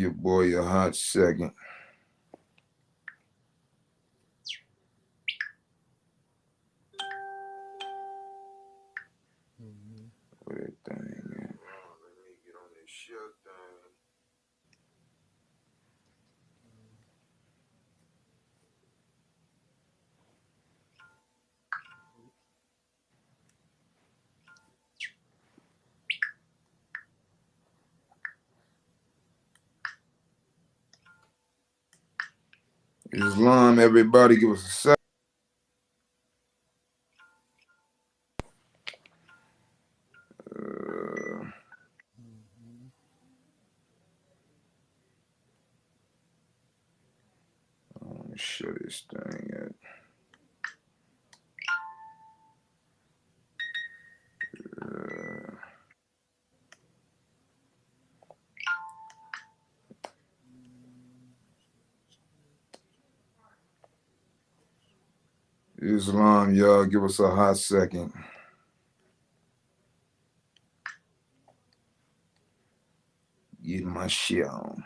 your boy a hot second. Where that thing at? Let me get on this shit thing. Islam, everybody give us a second. Let me shut this thing at. Islam, y'all give us a hot second. Get my shit on.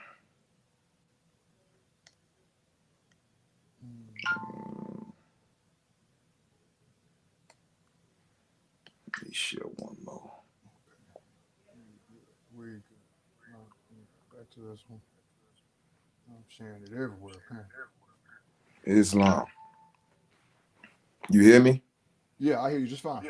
Let me share one more. Back to this one. I'm sharing it everywhere. Huh? Islam, you hear me? Yeah, I hear you just fine.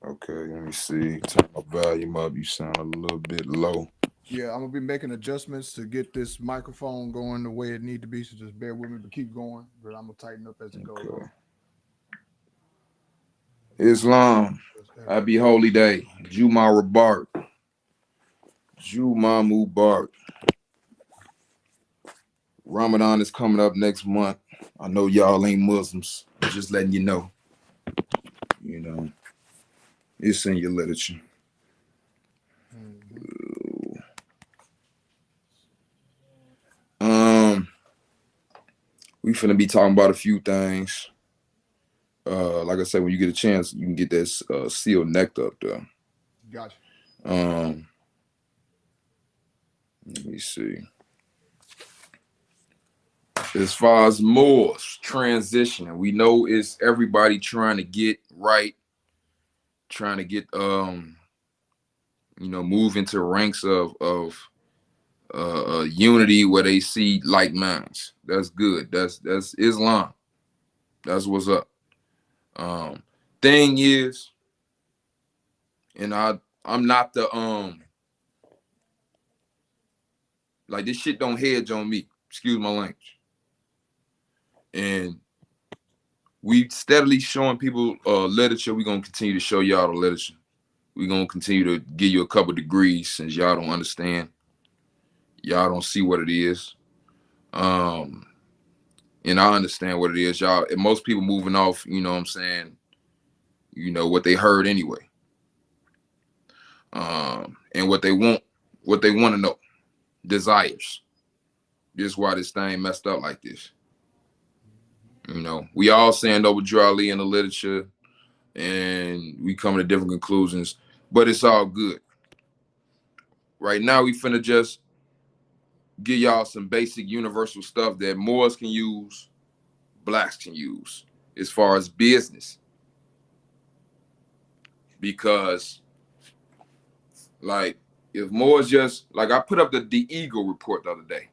Okay, let me see. Turn my volume up. You sound a little bit low. Yeah, I'm gonna be making adjustments to get this microphone going the way it need to be. So just bear with me, but keep going. But I'm gonna tighten up as it goes Okay. on. Islam, happy holy day. Juma Mubarak. Juma Mubarak. Ramadan is coming up next month. I know y'all ain't Muslims. Just letting you know. You know, it's in your literature. Um, we finna be talking about a few things. Like I said, when you get a chance, you can get this seal nectar up there. Gotcha. Um, let me see. As far as Moors transitioning, we know it's everybody trying to get right, trying to get move into ranks of unity where they see like minds. That's good. That's Islam. That's what's up. Thing is, and I'm not the like this shit don't hedge on me. Excuse my language. And we steadily showing people literature. We're gonna continue to show y'all the literature. We're gonna continue to give you a couple degrees since y'all don't understand. Y'all don't see what it is. And I understand what it is. Y'all, and most people moving off, you know what I'm saying, what they heard anyway. And what they want to know. Desires. This is why this thing messed up like this. We all saying overdrawly in the literature and we coming to different conclusions, but it's all good. Right now, we finna just give y'all some basic universal stuff that Moors can use, blacks can use, as far as business. Because, like, if Moors just, like, I put up the Eagle report the other day.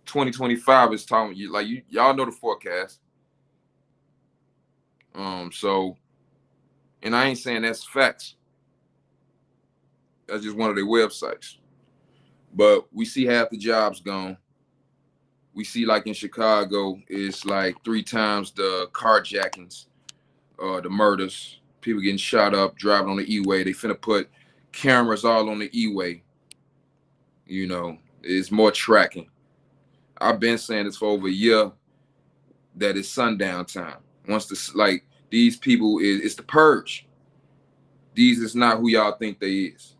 2025 is talking, y'all know the forecast. So, and I ain't saying that's facts. That's just one of their websites. But we see half the jobs gone. We see like in Chicago, it's like 3 times the carjackings, the murders, people getting shot up, driving on the E-way. They finna put cameras all on the E-way. It's more tracking. I've been saying this for over a year that it's sundown time. Once these people it's the purge. These is not who y'all think they is.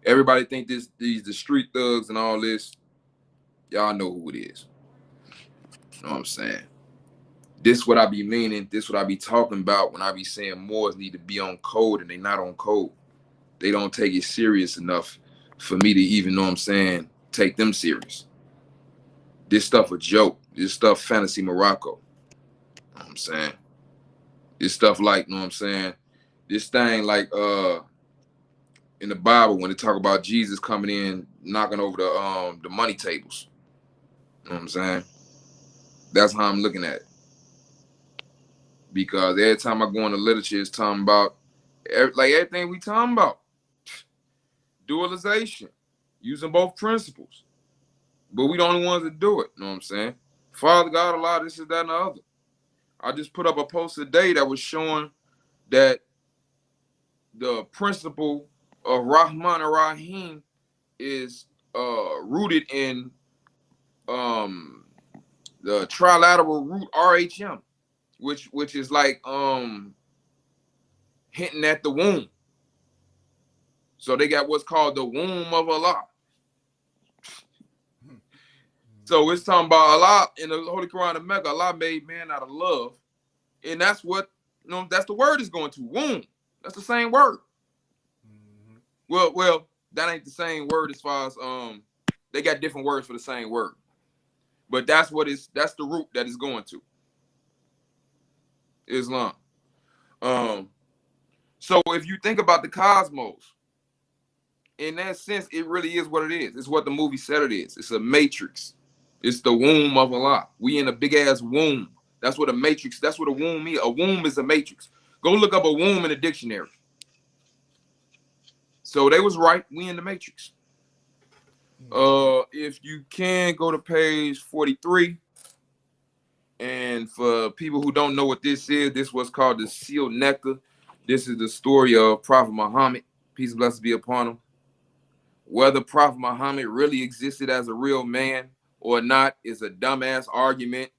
Everybody think these the street thugs and all this. Y'all know who it is. You know what I'm saying? This what I be meaning. This what I be talking about when I be saying Moors need to be on code and they not on code. They don't take it serious enough for me to even know what I'm saying take them serious. This stuff a joke. This stuff fantasy Morocco. You know what I'm saying? This stuff like, you know what I'm saying? This thing like in the Bible when they talk about Jesus coming in, knocking over the money tables. You know what I'm saying? That's how I'm looking at it. Because every time I go into literature, it's talking about like everything we talking about. Dualization, using both principles. But we the only ones that do it. You know what I'm saying? Father God, Allah, this is that and the other. I just put up a post today that was showing that the principle of Rahman and Rahim is rooted in the trilateral root RHM, which is like hinting at the womb. So they got what's called the womb of Allah. So it's talking about Allah in the Holy Quran of Mecca. Allah made man out of love, and that's what that's the word is going to womb. That's the same word. Well, that ain't the same word as far as they got different words for the same word, but that's the root that is going to Islam. So if you think about the cosmos, in that sense, it really is what it is. It's what the movie said it is. It's a matrix. It's the womb of Allah. We in a big ass womb. That's what a matrix. That's what a womb is. A womb is a matrix. Go look up a womb in a dictionary. So they was right. We in the matrix. If you can go to page 43. And for people who don't know what this is, this was called the Sealed Nectar. This is the story of Prophet Muhammad. Peace and blessings be upon him. Whether Prophet Muhammad really existed as a real man or not is a dumbass argument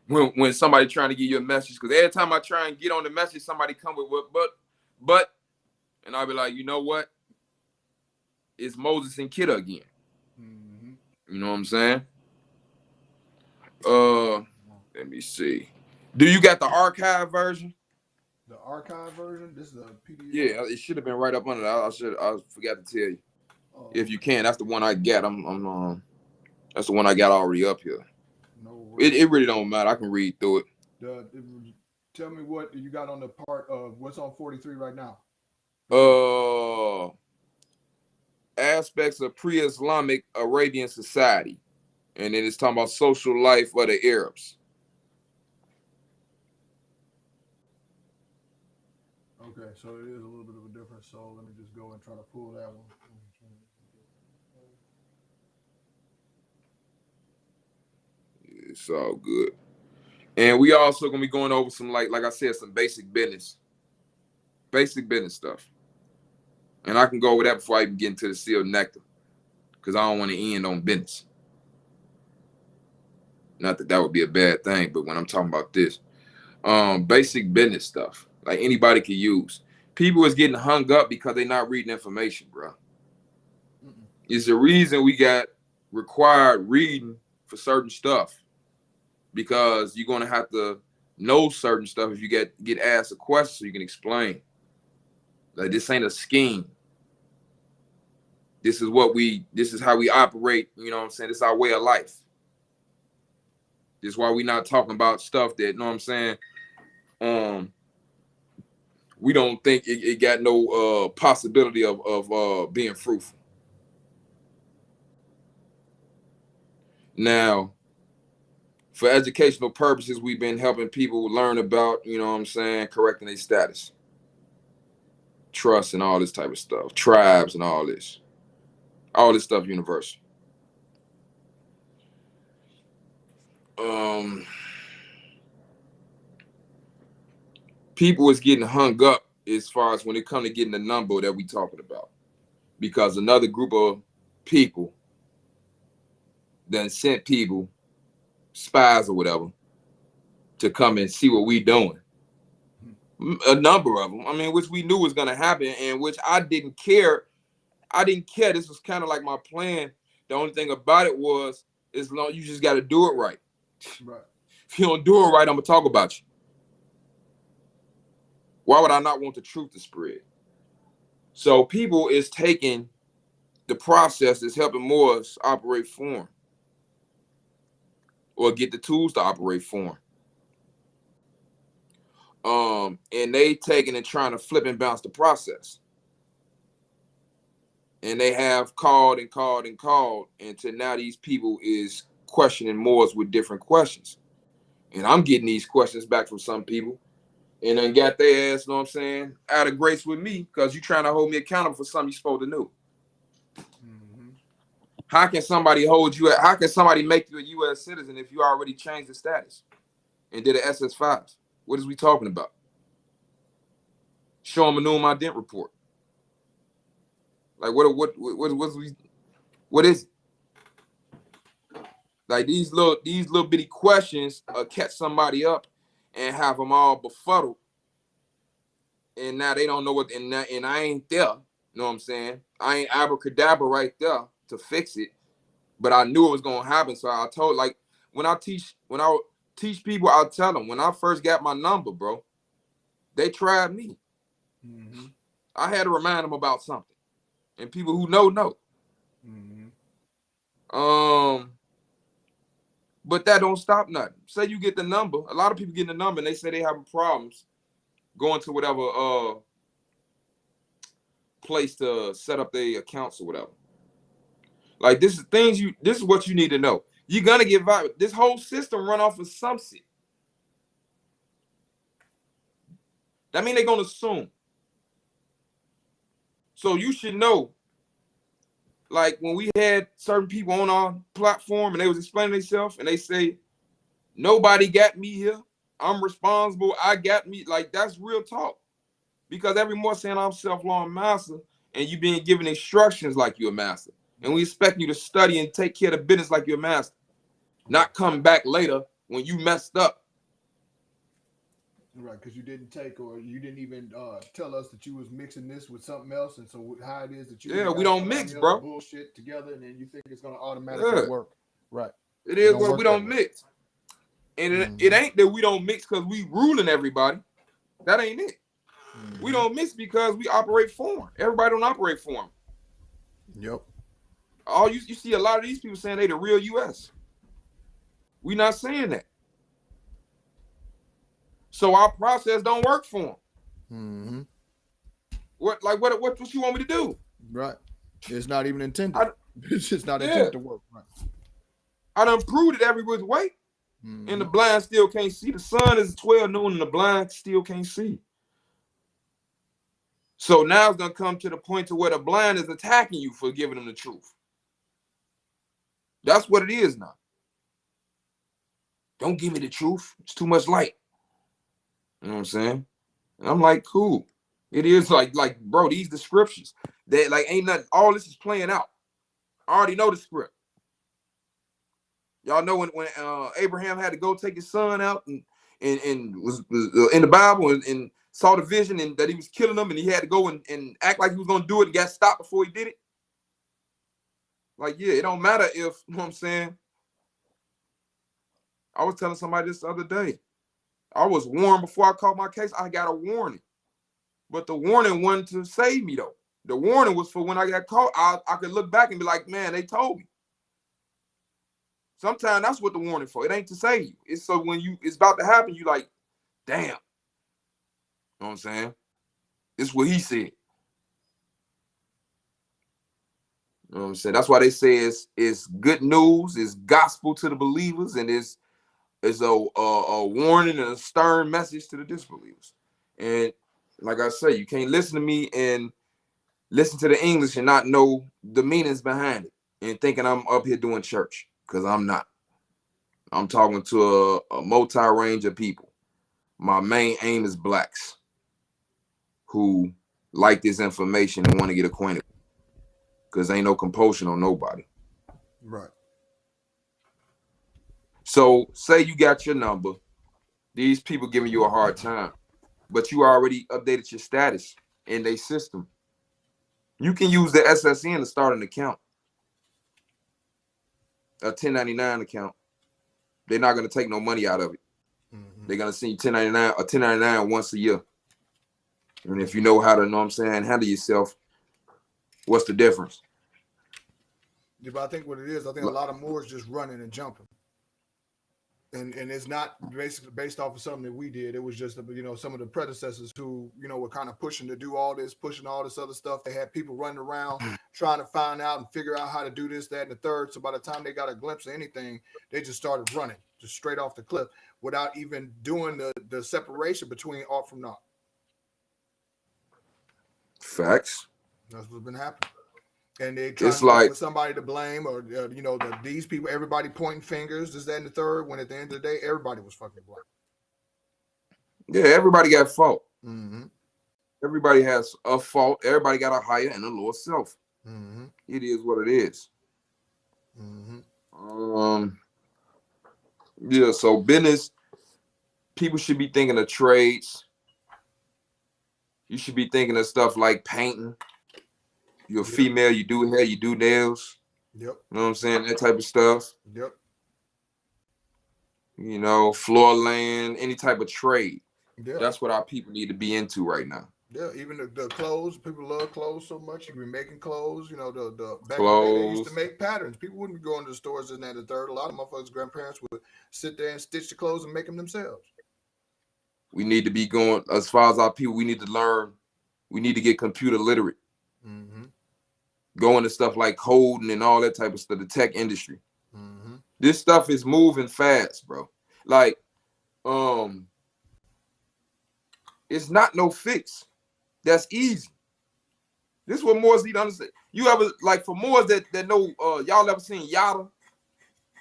when somebody trying to give you a message. Because every time I try and get on the message, somebody come with what, but, and I'll be like, you know what? It's Moses and Kidda again. You know what I'm saying? Let me see. Do you got the archive version? The archive version? This is a PDF? Yeah, it should have been right up under that. I forgot to tell you. If you can, that's the one I got. That's the one I got already up here. No, it really don't matter. I can read through it. Tell me what you got on the part of what's on 43 right now. Aspects of pre-Islamic Arabian society, and then it's talking about social life of the Arabs. Okay, so it is a little bit of a difference. So let me just go and try to pull that one. It's all good. And we also gonna be going over some like I said, some basic business stuff. And I can go over that before I even get into the Sealed Nectar, because I don't want to end on business. Not that would be a bad thing, but when I'm talking about this, basic business stuff, like anybody can use. People is getting hung up because they're not reading information, bro. It's the reason we got required reading for certain stuff, because you're gonna have to know certain stuff if you get asked a question so you can explain. Like, this ain't a scheme. This is how we operate, you know what I'm saying? This is our way of life. This is why we not talking about stuff that, you know what I'm saying? We don't think it got no possibility of being fruitful. Now, for educational purposes, we've been helping people learn about, you know what I'm saying, correcting their status, trust, and all this type of stuff, tribes and all this stuff universal. People is getting hung up as far as when it comes to getting the number that we talking about, because another group of people then sent people, spies or whatever, to come and see what we doing. A number of them, I mean, which we knew was gonna happen, and which I didn't care. This was kind of like my plan. The only thing about it was, as long you just got to do it right. Right. If you don't do it right, I'm gonna talk about you. Why would I not want the truth to spread? So people is taking the process is helping Moors operate foreign or get the tools to operate foreign. And they taking and trying to flip and bounce the process. And they have called and called and called until now these people is questioning Moors with different questions. And I'm getting these questions back from some people and then got their ass, know what I'm saying, out of grace with me because you trying to hold me accountable for something you're supposed to know. Mm-hmm. How can somebody hold you? How can somebody make you a U.S. citizen if you already changed the status and did an SS5s? What is we talking about? Show them a new ident report. Like what is it? Like these little bitty questions catch somebody up and have them all befuddled, and now they don't know what. And I ain't there. You know what I'm saying? I ain't abracadabra right there to fix it, but I knew it was gonna happen. So I told, like, when I teach people, I'll tell them when I first got my number, bro, they tried me. Mm-hmm. I had to remind them about something, and people who know. Mm-hmm. But that don't stop nothing. Say you get the number. A lot of people get the number and they say they having problems going to whatever place to set up their accounts or whatever. Like this is what you need to know. You're gonna get violent. This whole system run off of some shit. That mean they're gonna assume. So you should know. Like when we had certain people on our platform and they was explaining themselves and they say, nobody got me here. I'm responsible. I got me. Like that's real talk. Because every more saying I'm self-law master and you being given instructions like you're a master. And we expect you to study and take care of the business like you're a master. Not come back later when you messed up. Right, because you didn't take or you didn't even tell us that you was mixing this with something else, and so how it is that you we don't mix, bro. Bullshit together, and then you think it's gonna automatically work. Right. It is what we don't mix, and it ain't that we don't mix because we ruling everybody. That ain't it. We don't mix because we operate foreign. Everybody don't operate foreign. Yep. All you see a lot of these people saying they the real U.S. We not saying that. So our process don't work for them. Mm-hmm. What you want me to do? Right. It's not even intended. It's just not intended to work. Right. I done proved it every which way. Mm-hmm. And the blind still can't see. The sun is 12 noon and the blind still can't see. So now it's gonna come to the point to where the blind is attacking you for giving them the truth. That's what it is now. Don't give me the truth. It's too much light. You know what I'm saying? And I'm like, cool. It is like, bro, these descriptions, they like ain't nothing. All this is playing out. I already know the script. Y'all know when Abraham had to go take his son out and was in the Bible and saw the vision and that he was killing them and he had to go and act like he was gonna do it and got stopped before he did it. Like, yeah, it don't matter if, you know what I'm saying? I was telling somebody this the other day. I was warned before I caught my case. I got a warning. But the warning wasn't to save me, though. The warning was for when I got caught, I could look back and be like, man, they told me. Sometimes that's what the warning for. It ain't to save you. It's so when it's about to happen, you like, damn. You know what I'm saying? It's what he said. You know what I'm saying? That's why they say it's good news, it's gospel to the believers, and it's a warning and a stern message to the disbelievers. And like I say, you can't listen to me and listen to the English and not know the meanings behind it and thinking I'm up here doing church, because I'm not. I'm talking to a multi-range of people. My main aim is blacks who like this information and want to get acquainted, because ain't no compulsion on nobody. Right. So say you got your number, these people giving you a hard time, but you already updated your status in their system. You can use the SSN to start an account, a 1099 account. They're not going to take no money out of it. Mm-hmm. They're going to send you 1099 once a year. And if you know how to, know what I'm saying, handle yourself, what's the difference? Yeah, but I think what it is, I think a lot of more is just running and jumping. And it's not basically based off of something that we did. It was just some of the predecessors who were kind of pushing to do all this, pushing all this other stuff. They had people running around trying to find out and figure out how to do this, that, and the third. So by the time they got a glimpse of anything, they just started running just straight off the cliff without even doing the separation between art from art. Facts. That's what's been happening. And they try It's to look like for somebody to blame, or these people, everybody pointing fingers, this, that, and the third. When at the end of the day, everybody was fucking black. yeah, everybody got fault. Mm-hmm. Everybody has a fault. Everybody got a higher and a lower self. Mm-hmm. It is what it is. Mm-hmm. Yeah. So business, people should be thinking of trades. You should be thinking of stuff like painting. You're a female, you do hair, you do nails. Yep. You know what I'm saying? That type of stuff. Yep. Floor laying, any type of trade. Yeah. That's what our people need to be into right now. Yeah, even the clothes. People love clothes so much. You can be making clothes. The back Clothes. in the day, they used to make patterns. People wouldn't be going to the stores and that and the third. A lot of motherfuckers' grandparents would sit there and stitch the clothes and make them themselves. We need to be going, as far as our people, we need to learn. We need to get computer literate. Mm-hmm. Go into stuff like coding and all that type of stuff, the tech industry. Mm-hmm. This stuff is moving fast, bro. Like, it's not no fix. That's easy. This is what Moors need to understand. You ever, like, for Moors that know, y'all ever seen Yada,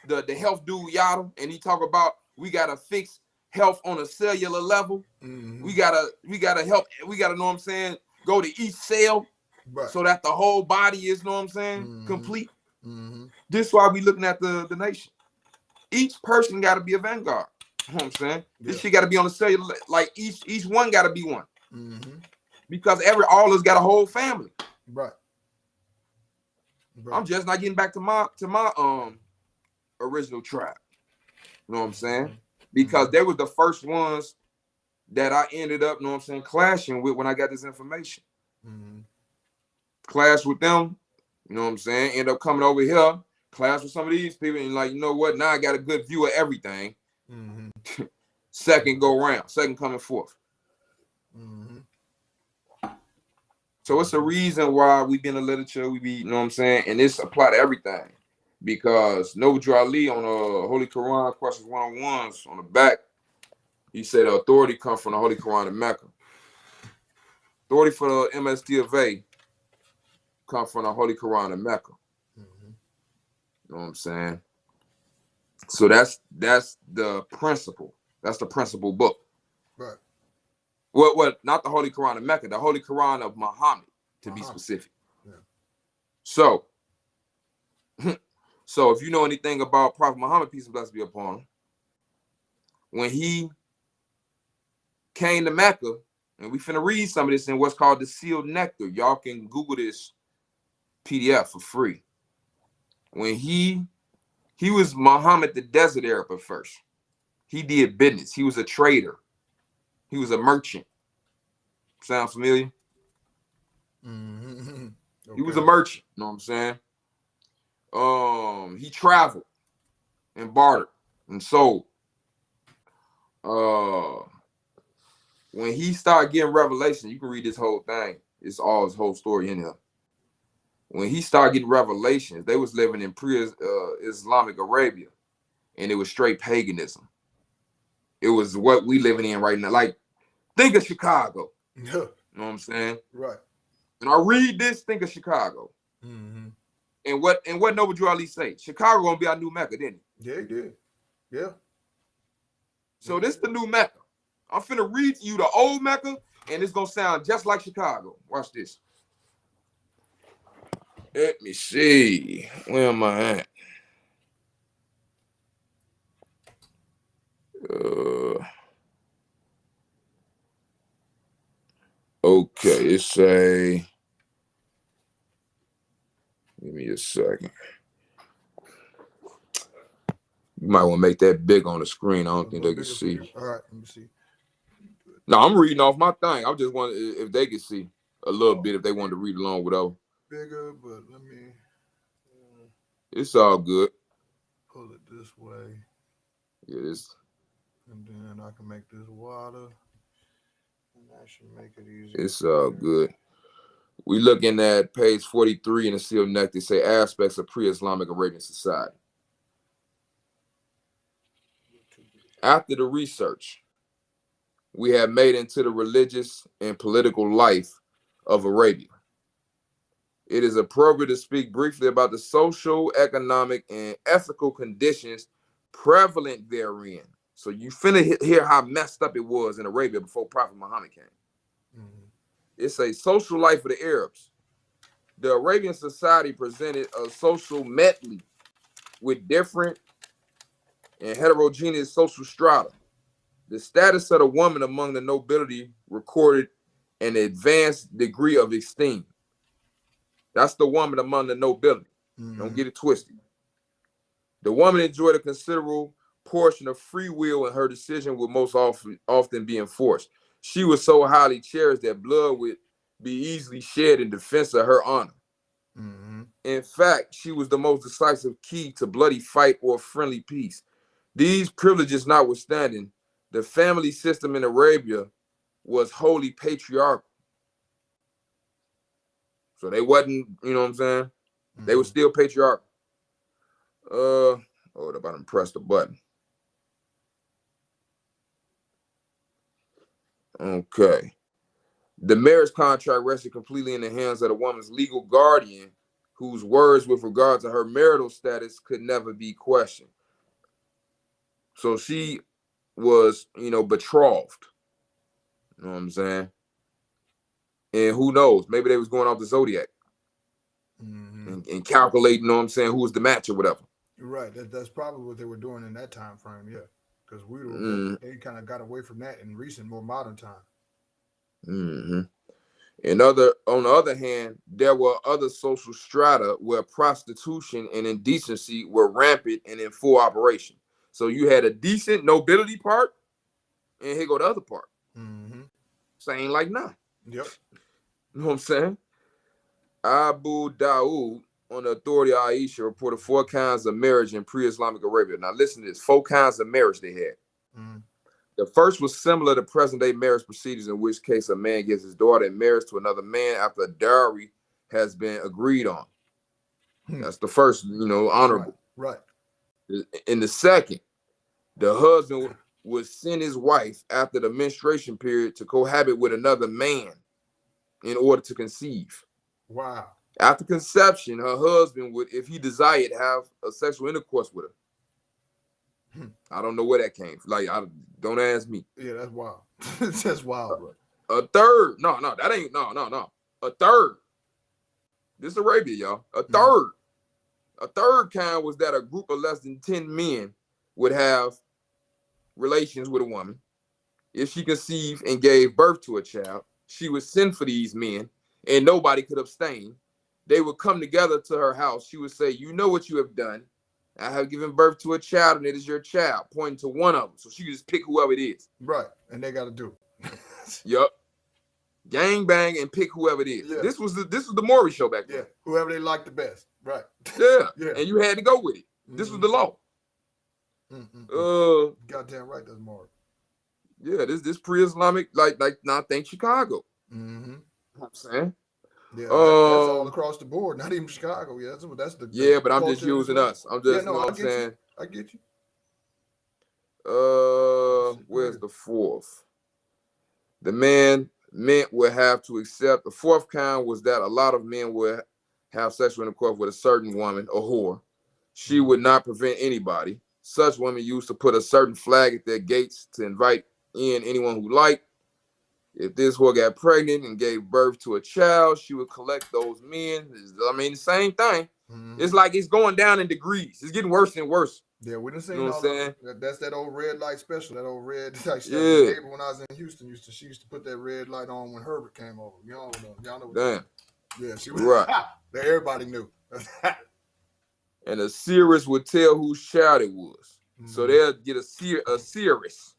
the health dude Yada, and he talk about we gotta fix health on a cellular level. Mm-hmm. We gotta help. We gotta know what I'm saying. Go to each cell. Right. So that the whole body is, know what I'm saying, Mm-hmm. complete. Mm-hmm. This is why we looking at the nation. Each person got to be a vanguard. You know what I'm saying? This shit got to be on the cellular. Like each one got to be one. Mm-hmm. Because all of us got a whole family. Right. I'm just not getting back to my original tribe. You know what I'm saying? Because they were the first ones that I ended up, you know what I'm saying, clashing with when I got this information. Mm-hmm. Clash with them, you know what I'm saying? End up coming over here, clash with some of these people, and like, you know what? Now I got a good view of everything. Mm-hmm. Second go round, second coming forth. Mm-hmm. So it's a reason why we be in the literature, we be, you know what I'm saying? And this apply to everything. Because Noble Ali on Holy Quran, questions 101s on the back, he said the authority comes from the Holy Quran of Mecca. Authority for the MSD of A come from the Holy Quran of Mecca. Mm-hmm. You know what I'm saying? So that's the principle. That's the principal book. Right. Well, not the Holy Quran of Mecca, the Holy Quran of Muhammad, to be specific. Yeah. So if you know anything about Prophet Muhammad, peace and blessings be upon him, when he came to Mecca, and we finna read some of this in what's called the Sealed Nectar. Y'all can Google this PDF for free. When he was Muhammad the Desert Arab at first. He did business. He was a trader. He was a merchant. Sound familiar? Mm-hmm. Okay. He was a merchant. You know what I'm saying? He traveled and bartered and sold. When he started getting revelation, you can read this whole thing. It's all his whole story in here. When he started getting revelations, they was living in pre-Islamic Arabia, and it was straight paganism. It was what we living in right now. Like, think of Chicago. Yeah. You know what I'm saying? Right. And I read this, think of Chicago. Mm-hmm. And what Noble Drew Ali say? Chicago gonna be our new Mecca, didn't he? Yeah, he did. Yeah. So this the new Mecca. I'm finna read to you the old Mecca, and it's gonna sound just like Chicago. Watch this. Let me see. Where am I at? Okay, it's a. Give me a second. You might want to make that big on the screen. I don't think they can see. All right, let me see. No, I'm reading off my thing. I just want if they can see a little bit, if they wanted to read along with us. Bigger, but let me. It's all good. Pull it this way. Yeah, And then I can make this wider. And that should make it easier. it's all good. We looking at page 43 in the Seal Neck. They say aspects of pre-Islamic Arabian society. After the research we have made into the religious and political life of Arabia, it is appropriate to speak briefly about the social, economic, and ethical conditions prevalent therein. So you finna hear how messed up it was in Arabia before Prophet Muhammad came. Mhm. It's a social life of the Arabs. The Arabian society presented a social medley with different and heterogeneous social strata. The status of the woman among the nobility recorded an advanced degree of esteem. That's the woman among the nobility. Don't get it twisted. The woman enjoyed a considerable portion of free will, and her decision would most often be enforced. She was so highly cherished that blood would be easily shed in defense of her honor. In fact, she was the most decisive key to bloody fight or friendly peace. These privileges notwithstanding, the family system in Arabia was wholly patriarchal. So they wasn't, you know what I'm saying? They were still patriarchal. Hold up, I done pressed the button. Okay. The marriage contract rested completely in the hands of the woman's legal guardian, whose words with regard to her marital status could never be questioned. So she was, betrothed. You know what I'm saying? And who knows? Maybe they was going off the zodiac and calculating, you know what I'm saying, who was the match or whatever. Right. That's probably what they were doing in that time frame, yeah. Because they kind of got away from that in recent, more modern time. On the other hand, there were other social strata where prostitution and indecency were rampant and in full operation. So you had a decent nobility part, and here go the other part. Same like now. Yep. You know what I'm saying? Abu Dawood, on the authority of Aisha, reported 4 kinds of marriage in pre-Islamic Arabia. Now listen to this, 4 kinds of marriage they had. The first was similar to present-day marriage procedures, in which case a man gives his daughter in marriage to another man after a dowry has been agreed on. That's the first, honorable. Right. In the second, the husband would send his wife after the menstruation period to cohabit with another man in order to conceive. Wow. After conception, her husband would, if he desired, have a sexual intercourse with her. I don't know where that came from. Like, don't ask me. Yeah, that's wild. That's wild, bro. A third, no, that ain't, no. A third. This is Arabia, y'all. A third kind was that a group of less than 10 men would have relations with a woman. If she conceived and gave birth to a child, she would send for these men, and nobody could abstain. They would come together to her house. She would say, "You know what you have done. I have given birth to a child, and it is your child," pointing to one of them. So she could just pick whoever it is. Right. And they got to do it. Yup. Gang bang and pick whoever it is. Yeah. This was the Maury show back then. Yeah. Whoever they liked the best. Right. Yeah. Yeah. And you had to go with it. This was the law. Goddamn right, that's more. Yeah, this pre-Islamic, like now think Chicago. You know what I'm saying? Yeah, that's all across the board, not even Chicago. Yeah, that's the yeah, but I'm just using us. I'm just, you know what I'm saying? I get you. Where's the fourth? The men would have to accept. The fourth kind was that a lot of men would have sexual intercourse with a certain woman, a whore. She would not prevent anybody. Such women used to put a certain flag at their gates to invite in anyone who liked. If this whore got pregnant and gave birth to a child, she would collect those men. I mean, the same thing. It's like it's going down in degrees. It's getting worse and worse. Yeah, we done seen you know what I'm saying? That's that old red light special. That old red light stuff. Yeah. When I was in Houston, she used to put that red light on when Herbert came over. Y'all know. Damn. Yeah, she was right. Everybody knew. And a seeress would tell whose child it was. So they'll get a seeress.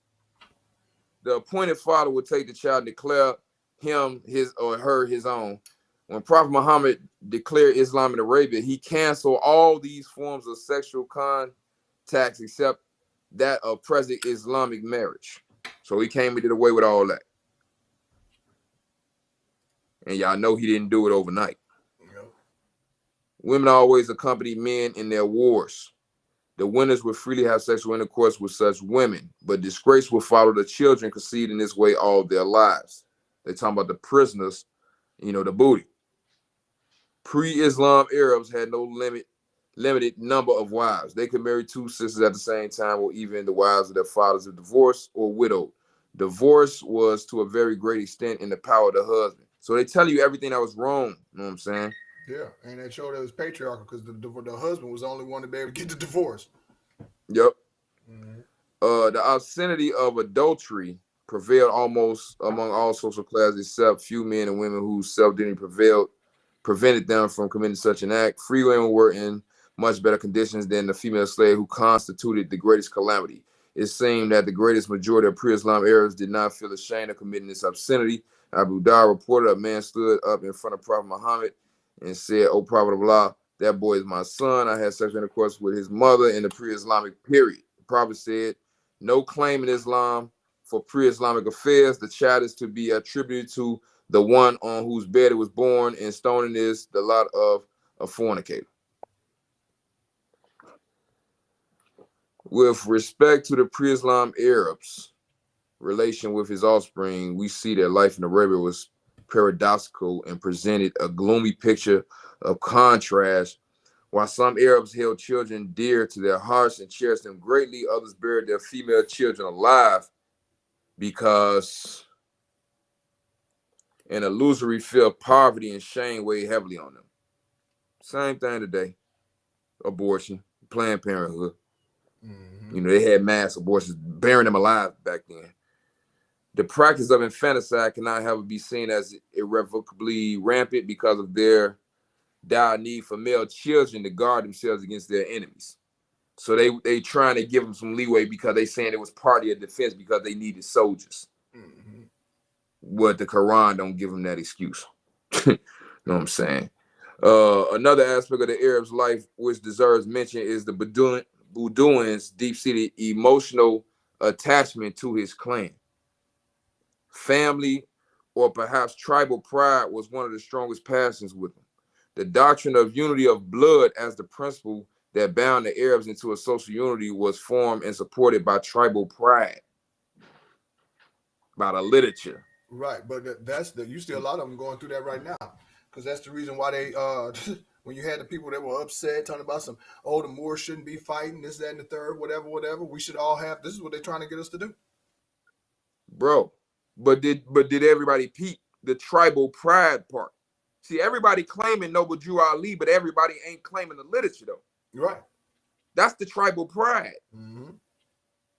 The appointed father would take the child and declare him his or her his own. when Prophet Muhammad declared Islam in Arabia, he canceled all these forms of sexual contacts except that of present Islamic marriage. So he came and did away with all that. And y'all know he didn't do it overnight. Yep. Women always accompany men in their wars. The winners would freely have sexual intercourse with such women, but disgrace will follow the children conceived in this way all their lives. They're talking about the prisoners, the booty. Pre-Islam Arabs had no limited number of wives. They could marry two sisters at the same time, or even the wives of their fathers if divorced or widowed. Divorce was to a very great extent in the power of the husband. So they tell you everything that was wrong. You know what I'm saying? Yeah, and that showed it was patriarchal because the husband was the only one to be able to get the divorce. Yep. Mm-hmm. The obscenity of adultery prevailed almost among all social classes, except few men and women whose self-dignity prevented them from committing such an act. Free women were in much better conditions than the female slave who constituted the greatest calamity. It seemed that the greatest majority of pre-Islam Arabs did not feel ashamed of committing this obscenity. Abu Dawud reported a man stood up in front of Prophet Muhammad and said, "O Prophet of Allah, that boy is my son. I had sexual intercourse with his mother in the pre-Islamic period." The Prophet said, "No claim in Islam for pre-Islamic affairs. The child is to be attributed to the one on whose bed it was born, and stoning is the lot of a fornicator." With respect to the pre-Islam Arabs' relation with his offspring, we see that life in Arabia was paradoxical and presented a gloomy picture of contrast. While some Arabs held children dear to their hearts and cherished them greatly, others buried their female children alive because an illusory fear of poverty and shame weighed heavily on them. Same thing today. Abortion, Planned Parenthood. Mm-hmm. They had mass abortions, burying them alive back then. The practice of infanticide cannot, however, be seen as irrevocably rampant because of their dire need for male children to guard themselves against their enemies. So they trying to give them some leeway because they saying it was part of their defense because they needed soldiers. Mm-hmm. But the Quran don't give them that excuse. You know what I'm saying? Another aspect of the Arab's life which deserves mention is the Bedouin's deep-seated emotional attachment to his clan. Family, or perhaps tribal pride, was one of the strongest passions with them. The doctrine of unity of blood as the principle that bound the Arabs into a social unity was formed and supported by tribal pride, by the literature. Right, but you see a lot of them going through that right now, because that's the reason why they when you had the people that were upset talking about the Moors shouldn't be fighting this, that, and the third, whatever. We should all have. This is what they're trying to get us to do, bro. But did everybody peep the tribal pride part? See, everybody claiming Noble Drew Ali, but everybody ain't claiming the literature though. Right. That's the tribal pride. Mm-hmm.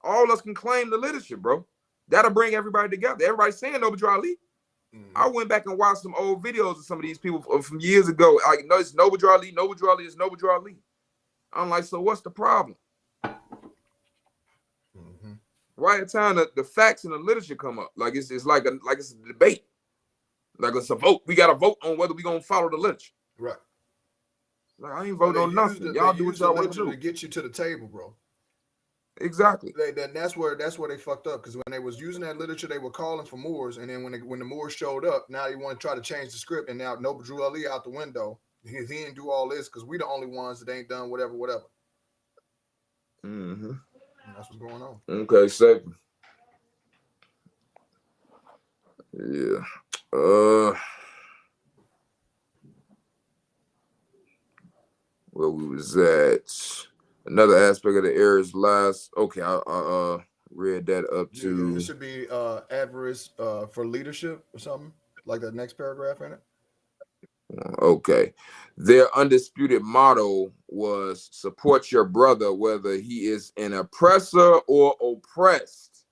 All of us can claim the literature, bro. That'll bring everybody together. Everybody's saying Noble Drew Ali. Mm-hmm. I went back and watched some old videos of some of these people from years ago. I know it's Noble Drew Ali, Noble Drew Ali, it's Noble Drew Ali. I'm like, so what's the problem? Mm-hmm. Right at the time the facts and the literature come up, like it's like it's a debate, like it's a vote. We got to vote on whether we gonna follow the literature. Right. Like I ain't voting on nothing. Y'all do what y'all want to do to get you to the table, bro. Exactly. That's where they fucked up, because when they was using that literature, they were calling for Moors, and then when the Moors showed up, now they want to try to change the script, and now Noble Drew Ali out the window. He didn't do all this because we the only ones that ain't done whatever. Mm-hmm. That's what's going on. Okay, second. Yeah. Where we was at. Another aspect of the Arab's lives. Okay, I read that up to. Yeah, it should be avarice for leadership or something like that next paragraph in it. Okay. Their undisputed motto was support your brother, whether he is an oppressor or oppressed.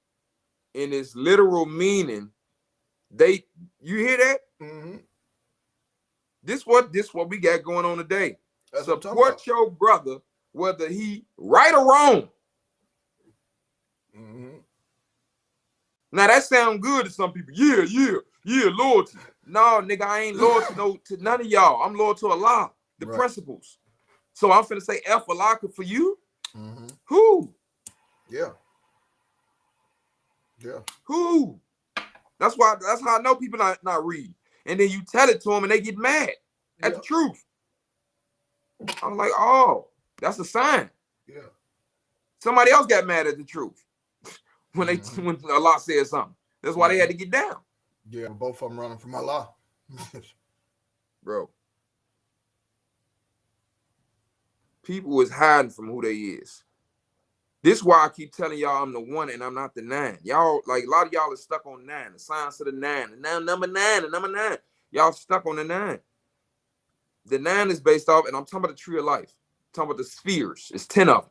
In its literal meaning, you hear that? Mm-hmm. This what we got going on today. That's support your brother, whether he right or wrong. Mm-hmm. Now that sounds good to some people. Yeah, loyalty. No, nigga, I ain't loyal to none of y'all. I'm loyal to Allah, the principles. So I'm finna say F Allah for you. Who? Yeah. Who? That's how I know people not read. And then you tell it to them and they get mad at the truth. I'm like, oh, that's a sign. Yeah. Somebody else got mad at the truth when when Allah said something. That's why they had to get down. Yeah, both of them running from Allah. Bro. People is hiding from who they is. This is why I keep telling y'all I'm the 1 and I'm not the 9. Y'all, like a lot of y'all are stuck on 9, the science of the 9. And now number 9 and number 9. Y'all stuck on the 9. The 9 is based off, and I'm talking about the tree of life. I'm talking about the spheres. It's 10 of them.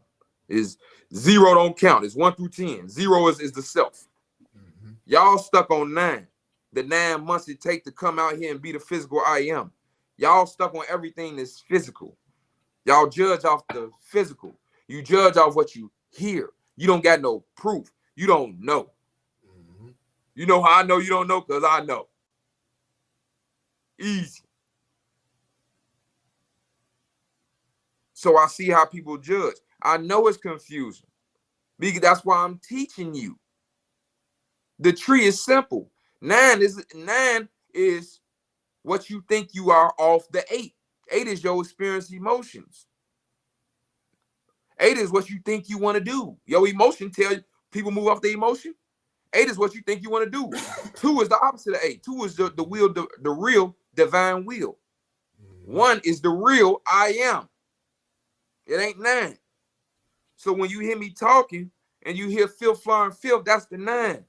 Is 0 don't count. It's 1 through 10. 0 is the self. Y'all stuck on 9. The 9 months it take to come out here and be the physical I am. Y'all stuck on everything that's physical. Y'all judge off the physical. You judge off what you hear. You don't got no proof. You don't know. You know how I know you don't know? Because I know. Easy. So I see how people judge. I know it's confusing. Because that's why I'm teaching you. The tree is simple. 9 is what you think you are off the 8. 8 is your experience emotions. 8 is what you think you want to do. Your emotion tell you people move off the emotion. 8 is what you think you want to do. 2 is the opposite of 8. 2 is the will, the real divine will. 1 is the real I am. It ain't 9. So when you hear me talking and you hear filth, floor, and filth, that's the 9.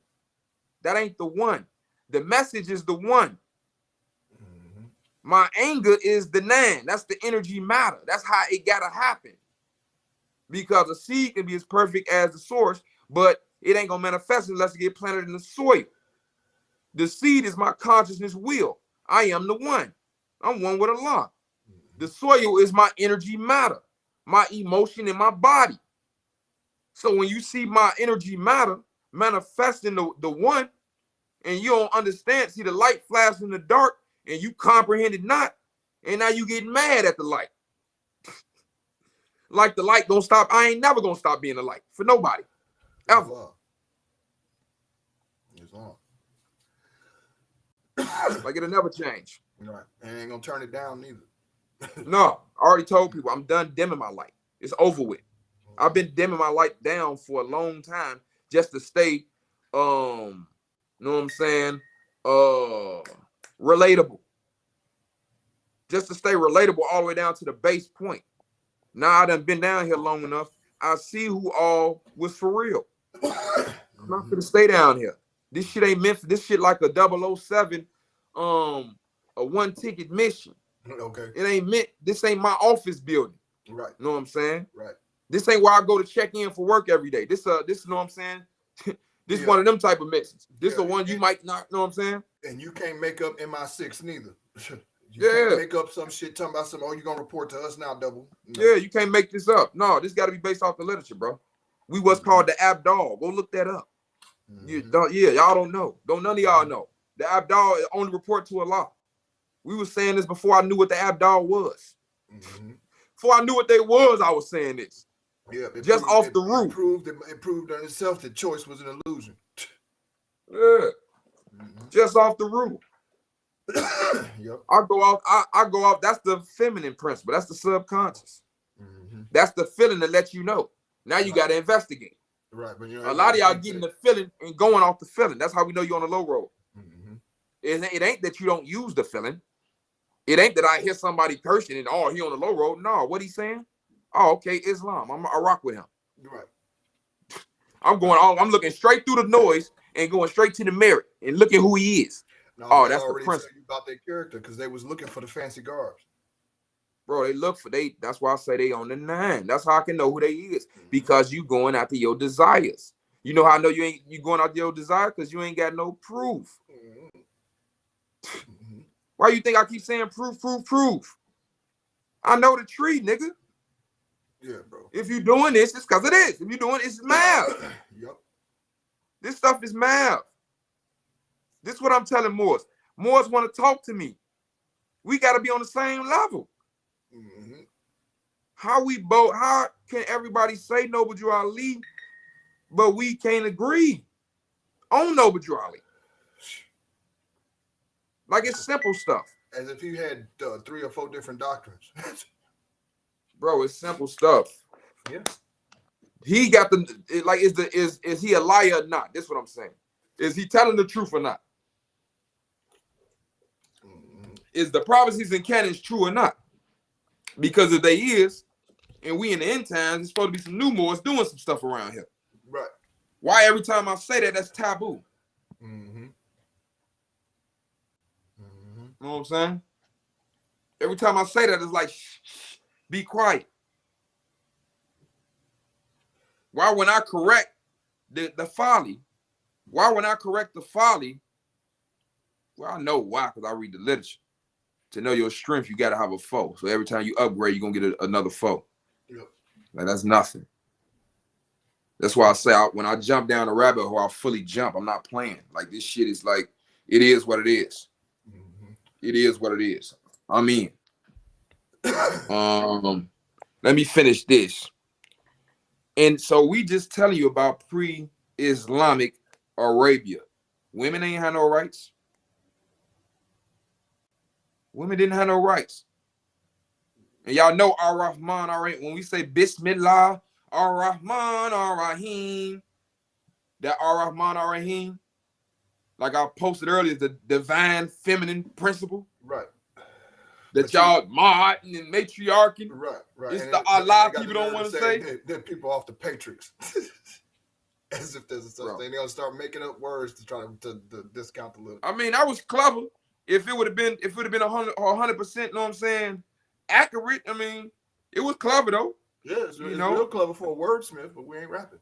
That ain't the 1. The message is the 1. My anger is the 9. That's the energy matter. That's how it gotta happen. Because a seed can be as perfect as the source, but it ain't gonna manifest unless it get planted in the soil. The seed is my consciousness will. I am the 1. I'm 1 with Allah. The soil is my energy matter, my emotion in my body. So when you see my energy matter manifesting the 1, and you don't understand, see the light flash in the dark, and you comprehend it not, and now you get mad at the light. Like the light don't stop. I ain't never gonna stop being the light for nobody. Ever. It's on. Like it'll never change. Right. And ain't gonna turn it down neither. No, I already told people I'm done dimming my light. It's over with. I've been dimming my light down for a long time just to stay, you know what I'm saying, relatable. Just to stay relatable all the way down to the base point. Now I done been down here long enough. I see who all was for real. I'm not gonna stay down here. This shit ain't meant for this shit like a 007, a 1-ticket mission. Okay. It ain't meant, this ain't my office building. Right. You know what I'm saying? Right. This ain't where I go to check in for work every day. This you know what I'm saying? This one of them type of missions. This the one you might not, know what I'm saying? And you can't make up MI6 neither. You can't make up some shit talking about something. Oh, you gonna report to us now, double? No. Yeah, you can't make this up. No, this got to be based off the literature, bro. We what's called the Abdal. Go look that up. Y'all don't know. Don't none of y'all know. The Abdal only report to Allah. We were saying this before I knew what the Abdal was. Before I knew what they was, I was saying this. Yeah, just off the roof. It proved on itself that choice was an illusion. Yeah, just off the roof. Yep. I go off. That's the feminine principle. That's the subconscious. That's the feeling that lets you know. Now you got to investigate. Right, but a lot of y'all getting the feeling and going off the feeling. That's how we know you're on the low road. It ain't that you don't use the feeling. It ain't that I hear somebody cursing and he on the low road. No, what he saying? Oh, okay, Islam. I rock with him. Right. I'm looking straight through the noise and going straight to the merit and looking who he is. No, that's the principle. Tell you about their character because they was looking for the fancy garbs. Bro, that's why I say they on the 9. That's how I can know who they is. Because you going after your desires. You know how I know you going after your desire? Because you ain't got no proof. Why you think I keep saying proof? I know the tree, nigga. Yeah, bro. If you doing this, it's because it is. If you doing it, it's math. Yep. This stuff is math. This is what I'm telling Moors. Moors want to talk to me. We got to be on the same level. Mm-hmm. How can everybody say Noble Drew Ali, but we can't agree on Noble Drew Ali? Like, it's simple stuff. As if you had 3 or 4 different doctrines. Bro, it's simple stuff. Yeah. He got is he a liar or not? That's what I'm saying. Is he telling the truth or not? Is the prophecies and canons true or not? Because if they is, and we in the end times, it's supposed to be some new Moors doing some stuff around here. Right. Why every time I say that, that's taboo? Mm-hmm. Mm-hmm. You know what I'm saying? Every time I say that, it's like, shh, be quiet. Why when I correct the folly? Why when I correct the folly? Well, I know why, because I read the literature. To know your strength, you got to have a foe. So every time you upgrade, you're going to get another foe. Yep. Like, that's nothing. That's why I say when I jump down the rabbit hole, I fully jump. I'm not playing. Like, this shit is like, it is what it is. Mm-hmm. It is what it is. I mean, let me finish this. And so we just telling you about pre-Islamic Arabia. Women ain't had no rights. Women didn't have no rights. And y'all know Ar-Rahman, when we say Bismillah, Ar-Rahman, Ar-Rahim, that Ar-Rahman, Ar-Rahim, like I posted earlier, the divine feminine principle. Right. That y'all Martin and matriarchy. Right. It's and the Allah people don't want to say. That people off the Patrix. As if there's a such thing. They're going to start making up words to try to discount the little. I mean, that was clever. If it would have been 100%, you know what I'm saying, accurate. I mean, it was clever though. Yeah, it's real clever for a wordsmith, but we ain't rapping.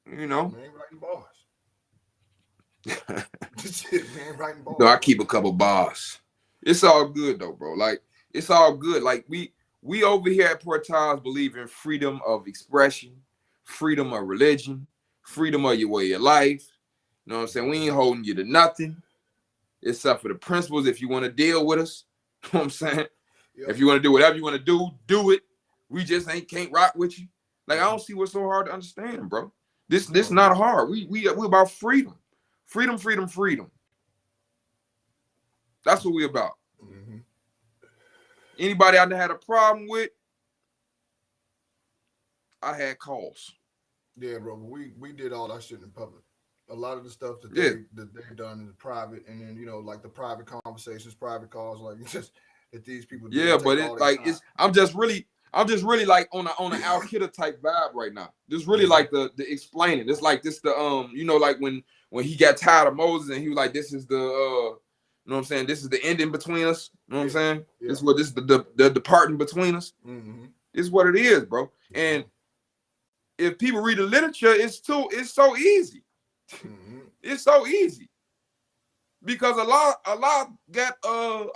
You know, we ain't writing bars. We ain't writing bars. No, I keep a couple bars. It's all good though, bro. Like, it's all good. Like, we over here at Portage believe in freedom of expression, freedom of religion, freedom of your way of life. You know what I'm saying? We ain't holding you to nothing. Except for the principles, if you want to deal with us, you know what I'm saying? Yep. If you want to do whatever you want to do it. We just can't rock with you. Like, I don't see what's so hard to understand, bro. This not hard. We about freedom. Freedom. That's what we about. Mm-hmm. Anybody I had a problem with, I had calls. Yeah, bro. We did all that shit in public. A lot of the stuff that they've done in the private, and then like the private conversations, private calls, like just that these people. Yeah, but it's like time. I'm just really like on an Al Qaeda type vibe right now. This really like the explaining. It's like this like when he got tired of Moses and he was like, this is the you know what I'm saying, this is the ending between us. You know what I'm saying? Yeah. This is the departing between us. Mm-hmm. It's what it is, bro. And if people read the literature, it's so easy. Mm-hmm. It's so easy because Allah got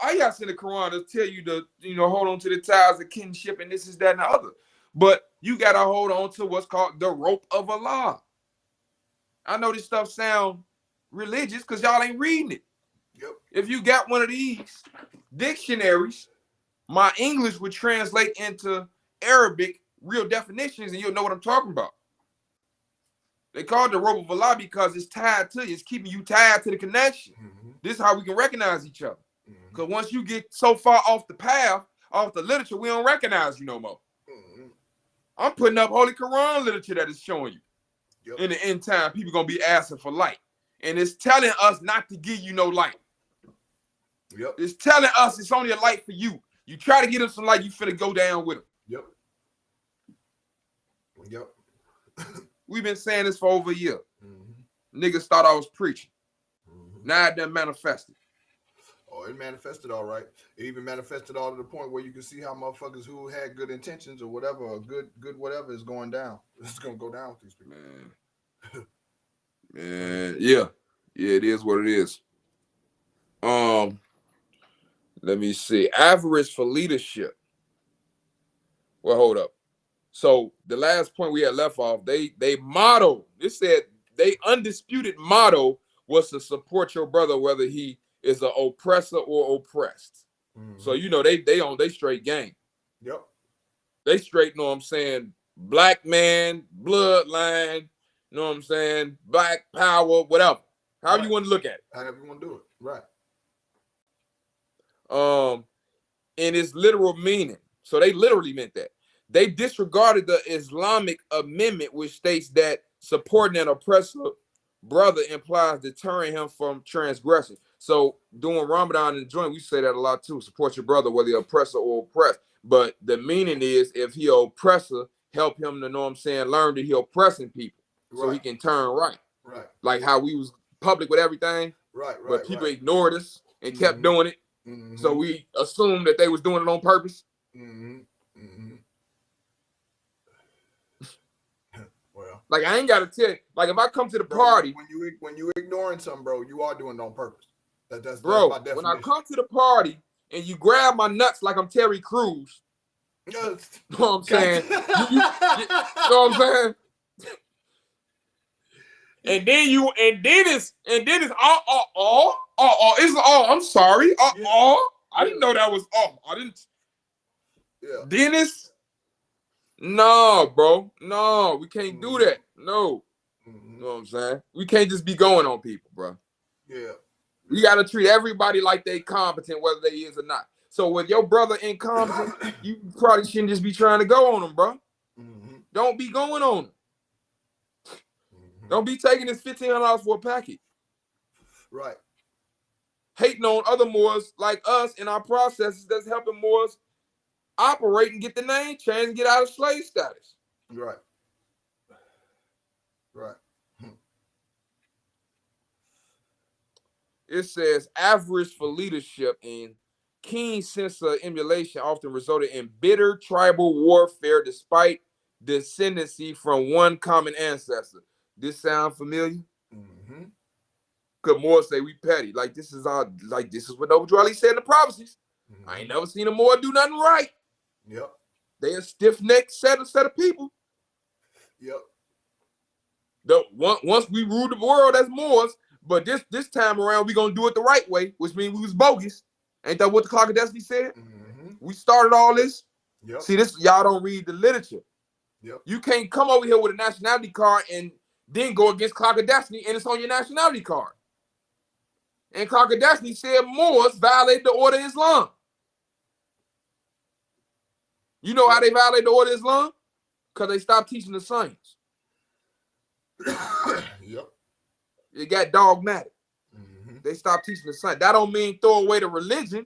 ayahs in the Quran to tell you to hold on to the ties of kinship and this is that and the other, but you gotta hold on to what's called the rope of Allah. I know this stuff sound religious because y'all ain't reading it. Yep. If you got one of these dictionaries, my English would translate into Arabic real definitions and you'll know what I'm talking about. They call it the rope of Allah because it's tied to you. It's keeping you tied to the connection. Mm-hmm. This is how we can recognize each other. Because Mm-hmm. once you get so far off the path, off the literature, we don't recognize you no more. Mm-hmm. I'm putting up Holy Quran literature that is showing you. Yep. In the end time, people going to be asking for light. And it's telling us not to give you no light. Yep. It's telling us it's only a light for you. You try to get them some light, you finna go down with them. Yep. We've been saying this for over a year. Mm-hmm. Niggas thought I was preaching. Mm-hmm. Now it done manifested. Oh, it manifested all right. It even manifested all to the point where you can see how motherfuckers who had good intentions or whatever, or good whatever is going down. It's gonna go down with these people. Man, yeah, it is what it is. Let me see. Avarice for leadership. Well, hold up. So the last point we had left off, they motto. It said they undisputed motto was to support your brother whether he is an oppressor or oppressed. So you know they on they straight game. Yep. They straight, know what I'm saying, black man, bloodline, you know what I'm saying, black power, whatever. However you want to look at it. However you want to do it. Right. In its literal meaning. So they literally meant that. They disregarded the Islamic amendment, which states that supporting an oppressor brother implies deterring him from transgression. So during Ramadan in the joint, we say that a lot too. Support your brother, whether you're oppressor or oppressed. But the meaning is, if he oppressor, help him to know what I'm saying, learn that he oppressing people, so he can turn right. Right. Like how we was public with everything. Right. But people ignored us and kept doing it. So we assumed that they was doing it on purpose. Well, like I ain't gotta tell you. Like if I come to the party, when you ignoring something, bro, you are doing it on purpose. That's bro. by definition. When I come to the party and you grab my nuts like I'm Terry Crews, you know what I'm saying? You know what I'm saying? And then it's I'm sorry. I didn't know that was I didn't. Yeah. Dennis. No, bro. No, we can't do that. No. You know what I'm saying? We can't just be going on people, bro. Yeah. We gotta treat everybody like they competent, whether they is or not. So with your brother incompetent, you probably shouldn't just be trying to go on him, bro. Don't be going on him. Don't be taking this $1,500 for a packet. Right. Hating on other Moors like us in our processes that's helping Moors operate and get the name changed and get out of slave status. Right. Right. It says avarice for leadership and keen sense of emulation often resulted in bitter tribal warfare despite descendancy from one common ancestor. This sound familiar? Could more say we petty? Like this is what Noble Drew Ali said in the prophecies. I ain't never seen a Moor do nothing right. Yep. They a stiff-necked set of people. Yep. Once we ruled the world as Moors, but this time around we gonna do it the right way, which means we was bogus. Ain't that what the Clock of Destiny said? We started all this. Yep. See, this y'all don't read the literature. Yep. You can't come over here with a nationality card and then go against Clock of Destiny and it's on your nationality card. And Clock of Destiny said Moors violated the order of Islam. You know how they violate the order of Islam? Because they stopped teaching the science. Yep. It got dogmatic. They stopped teaching the science. That don't mean throw away the religion.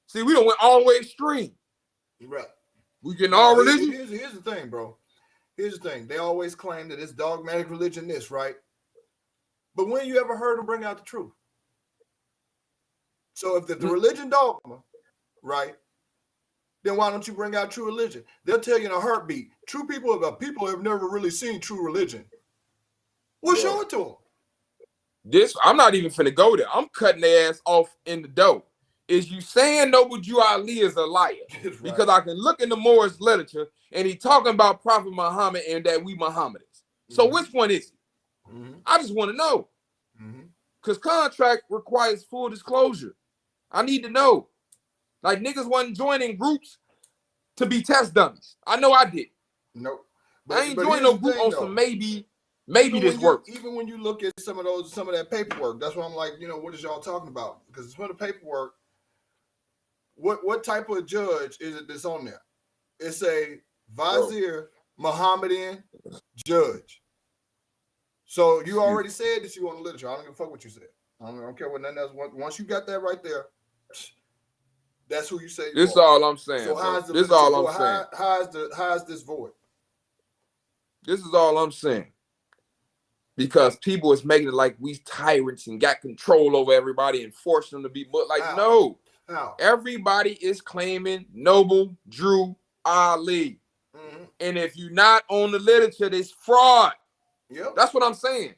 See, we don't went all the way extreme. Right. We getting all religion. Here's the thing, bro. Here's the thing. They always claim that it's dogmatic religion, this, right? But when you ever heard them bring out the truth? So if the religion dogma, right, then why don't you bring out true religion? They'll tell you in a heartbeat. True people have never really seen true religion. Well, show it to them. I'm not even finna go there. I'm cutting their ass off in the dough. Is you saying Noble Drew Ali is a liar? Right. Because I can look in the Moorish literature and he talking about Prophet Muhammad and that we Muhammadans. So which one is he? I just want to know. Because contract requires full disclosure. I need to know. Like niggas wasn't joining groups to be test dummies. I know I did. Nope. I ain't joining no group on some maybe this works. Even when you look at some of that paperwork, that's what I'm like, what is y'all talking about? Because some of the paperwork, what type of judge is it that's on there? It's a Vizier Mohammedan judge. So you already said that you on the literature. I don't give a fuck what you said. I don't care what nothing else. Once you got that right there, that's who you say. This is all I'm saying. So how is this void? This is all I'm saying. Because people is making it like we tyrants and got control over everybody and forcing them to be like, How? no. How? Everybody is claiming Noble Drew Ali. And if you're not on the literature, it's fraud. Yep. That's what I'm saying.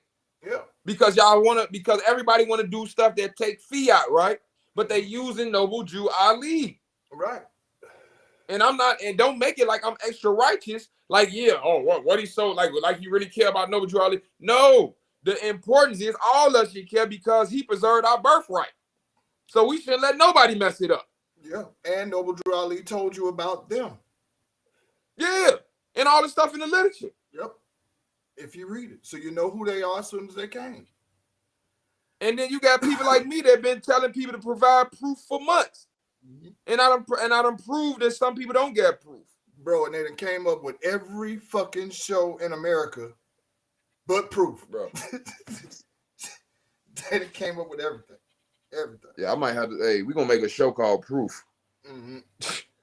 Yeah. Because everybody want to do stuff that take fiat, right? But they using Noble Drew Ali. Right. And I'm not, and don't make it like I'm extra righteous. Like, yeah, what he so like he really care about Noble Drew Ali. No, the importance is all of us should care because he preserved our birthright. So we shouldn't let nobody mess it up. Yeah, and Noble Drew Ali told you about them. Yeah, and all the stuff in the literature. Yep. If you read it, so you know who they are as soon as they came. And then you got people like me that have been telling people to provide proof for months. And I done proved that some people don't get proof. Bro, and they done came up with every fucking show in America but proof. Bro. They done came up with everything. Everything. Yeah, I might have to, hey, we're going to make a show called Proof. Mm-hmm.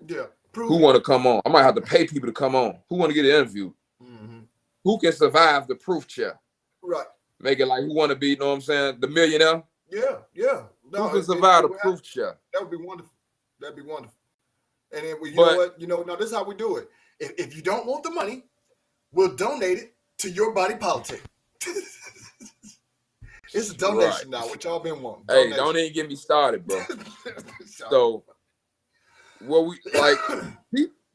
Yeah. Proof. Who want to come on? I might have to pay people to come on. Who want to get an interview? Mm-hmm. Who can survive the proof chair? Right. Make it like who want to be, you know what I'm saying, the millionaire? Yeah, yeah. No, who can survive the proof chair? That would be wonderful. That'd be wonderful. And then know what? No, this is how we do it. If you don't want the money, we'll donate it to your body politic. It's a donation now, which y'all been wanting. Hey, don't even get me started, bro. So, what we like,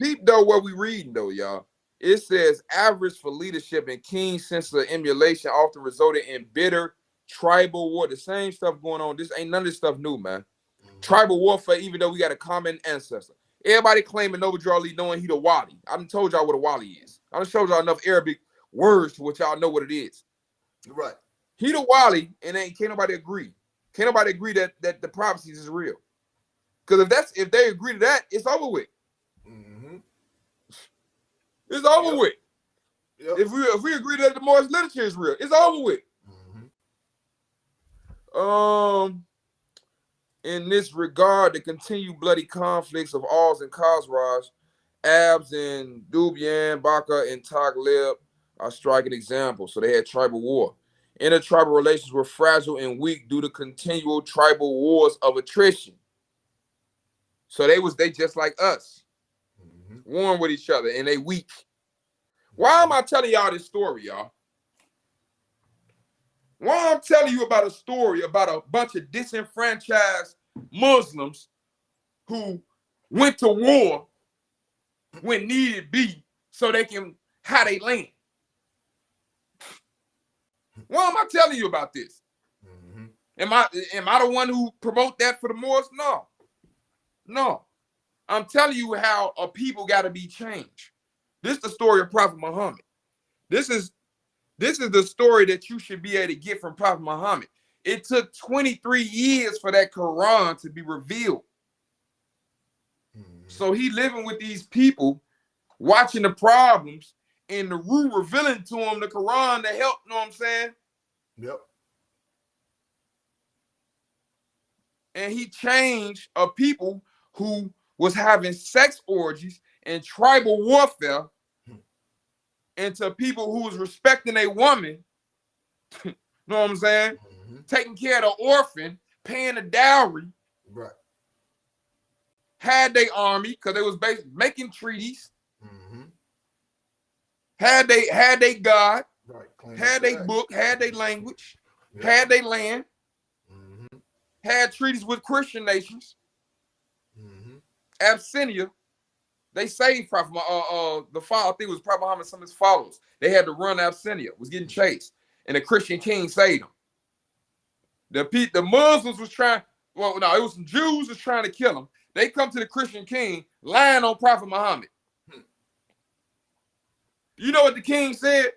peep though, what we reading though, y'all. It says average for leadership and keen sense of emulation often resulted in bitter tribal war. The same stuff going on. This ain't none of this stuff new, man. Tribal warfare, even though we got a common ancestor. Everybody claiming Noble Drew Ali knowing he the Wali. I done told y'all what a Wali is. I done showed y'all enough Arabic words to what y'all know what it is. Right. He the Wali, and can't nobody agree. Can't nobody agree that the prophecies is real. Because if they agree to that, it's over with. Mm-hmm. It's over with. Yep. If we agree that the Morris literature is real, it's over with. Mm-hmm. In this regard, the continued bloody conflicts of Oz and Khazraj, Abs and Dubian, Baka and Taghlib are striking examples. So they had tribal war. Intertribal relations were fragile and weak due to continual tribal wars of attrition. So they just like us, warring with each other, and they weak. Why am I telling y'all this story, y'all? Why I'm telling you about a story about a bunch of disenfranchised Muslims who went to war when needed be so they can have their land. Why am I telling you about this? Am I the one who promote that for the Moors? No. I'm telling you how a people got to be changed. This is the story of Prophet Muhammad. This is the story that you should be able to get from Prophet Muhammad. It took 23 years for that Quran to be revealed. So he living with these people, watching the problems, and the Ruh revealing to him the Quran to help, you know what I'm saying? Yep. And he changed a people who was having sex orgies and tribal warfare into people who was respecting a woman, you know what I'm saying? Taking care of the orphan, paying the dowry. Right. Had they army, because they was making treaties. Had they God, right. had they book, had they language, had they land, had treaties with Christian nations. Abyssinia, they saved Prophet the father, I think it was Prophet Muhammad, some of his followers. They had to run Abyssinia, was getting chased, and the Christian king saved them. The Muslims was trying, it was some Jews was trying to kill him. They come to the Christian king, lying on Prophet Muhammad. You know what the king said?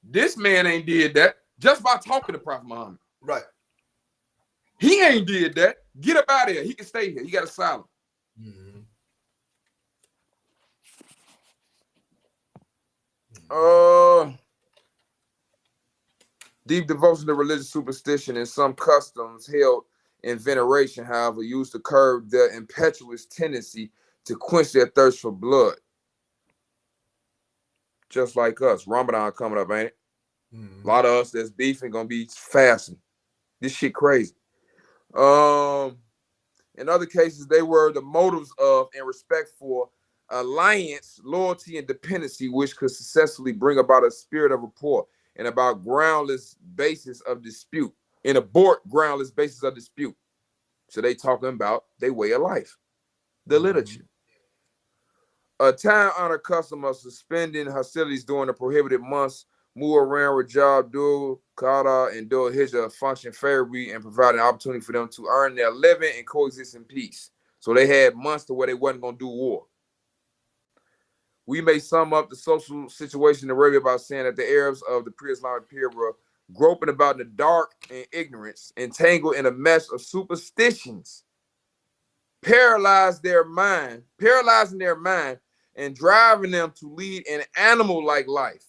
This man ain't did that just by talking to Prophet Muhammad. Right. He ain't did that. Get up out of here. He can stay here. He got asylum. Deep devotion to religious superstition and some customs held in veneration, however, used to curb their impetuous tendency to quench their thirst for blood. Just like us. Ramadan coming up, ain't it? A lot of us that's beefing gonna be fasting. This shit crazy. In other cases, they were the motives of and respect for alliance, loyalty, and dependency, which could successfully bring about a spirit of rapport and about groundless basis of dispute, and abort groundless basis of dispute. So they talking about their way of life, the literature. A time-honored custom of suspending hostilities during the prohibited months move around Rajab Abdul Qadir and Dul Hijjah function favorably and provide an opportunity for them to earn their living and coexist in peace. So they had months to where they wasn't going to do war. We may sum up the social situation in Arabia by saying that the Arabs of the pre-Islamic period were groping about in the dark and ignorance, entangled in a mesh of superstitions, paralyzing their mind, and driving them to lead an animal-like life.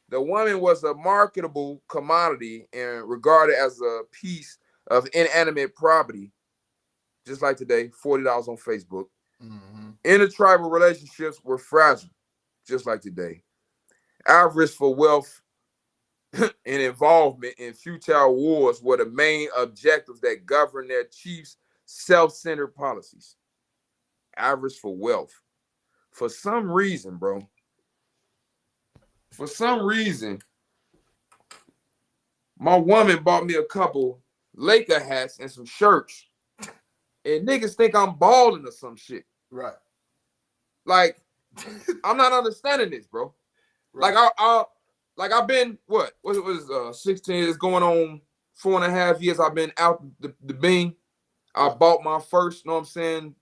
The woman was a marketable commodity and regarded as a piece of inanimate property, just like today, $40 on Facebook. Intertribal relationships were fragile, just like today. Avarice for wealth and involvement in futile wars were the main objectives that governed their chiefs' self-centered policies. Avarice for wealth. For some reason, bro, my woman bought me a couple Laker hats and some shirts, and niggas think I'm balling or some shit. Right. Like, I'm not understanding this, bro. Right. Like I've been what was 16 years going on 4.5 years. I've been out the bean. I bought my first, you know what I'm saying,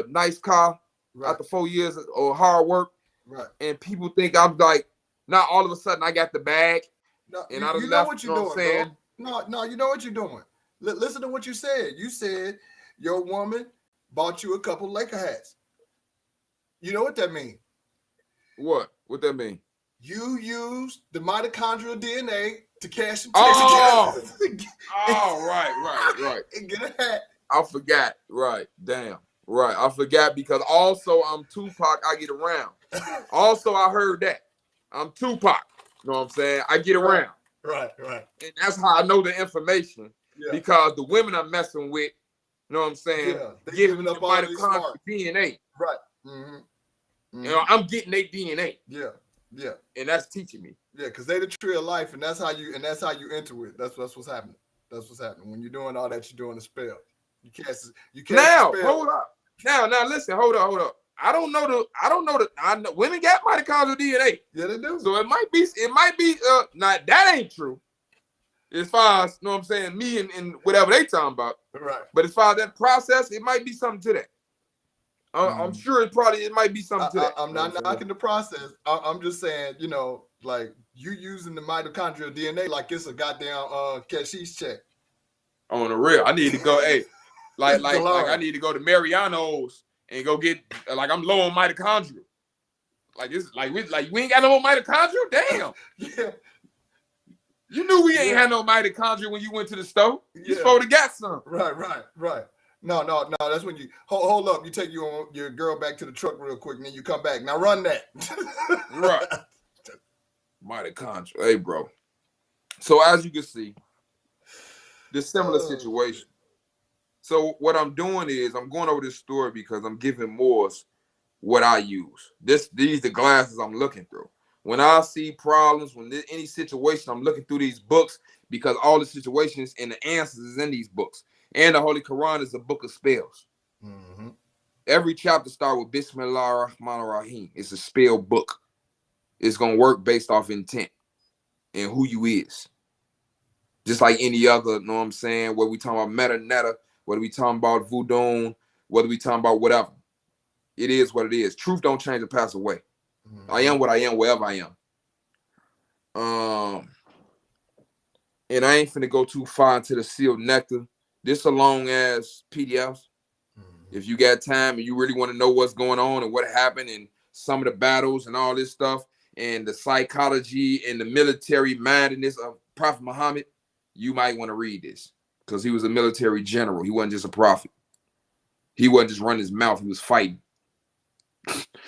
nice car after 4 years of hard work. Right. And people think I'm like, now all of a sudden I got the bag. No, and you know what you're doing, bro. No, you know what you're doing. Listen to what you said. You said your woman bought you a couple Laker hats. You know what that means? What that mean? You used the mitochondrial DNA to cash some checks. Right. And get a hat. I forgot. Right. Damn. Right. I forgot because also I'm Tupac. I get around. Also, I heard that. I'm Tupac. You know what I'm saying? I get around. Right. And that's how I know the information. Yeah. Because the women I'm messing with, you know what I'm saying? Yeah, giving up all mitochondrial DNA. Right. You know, I'm getting their DNA. Yeah. And that's teaching me. Yeah, because they the tree of life, and that's how you enter it. That's what's happening. That's what's happening. When you're doing all that, you're doing a spell. You can't now hold up. Now listen, hold up. I know women got mitochondrial DNA. Yeah, they do. So it might be not that ain't true. As far as, you know what I'm saying, me and whatever they talking about. Right. But as far as that process, it might be something to that. I'm sure it might be something to that. I'm not knocking the process. I'm just saying, you know, like you using the mitochondrial DNA like it's a goddamn cashish check. On the real, I need to go. Hey, like I need to go to Mariano's and go get like I'm low on mitochondria. Like this, we ain't got no more mitochondria. Damn. Yeah. You knew we ain't had no mitochondria when you went to the store. You supposed to got some. Right. No. That's when you hold up. You take your girl back to the truck real quick, and then you come back. Now run that. Right. Mitochondria. Hey, bro. So as you can see, this similar situation. So what I'm doing is I'm going over this story because I'm giving Moors what I use. These the glasses I'm looking through. When I see problems, when there's any situation, I'm looking through these books because all the situations and the answers is in these books. And the Holy Quran is a book of spells. Mm-hmm. Every chapter starts with Bismillah ar-Rahman ar-Rahim. It's a spell book. It's going to work based off intent and who you is. Just like any other, you know what I'm saying? Whether we talking about meta netta, whether we talking about voodoo, whether we talking about whatever. It is what it is. Truth don't change or pass away. Mm-hmm. I am what I am wherever I am. And I ain't finna go too far into the sealed nectar. This a long ass PDFs. Mm-hmm. If you got time and you really want to know what's going on and what happened and some of the battles and all this stuff and the psychology and the military mindedness of Prophet Muhammad, you might want to read this because he was a military general. He wasn't just a prophet. He wasn't just running his mouth. He was fighting.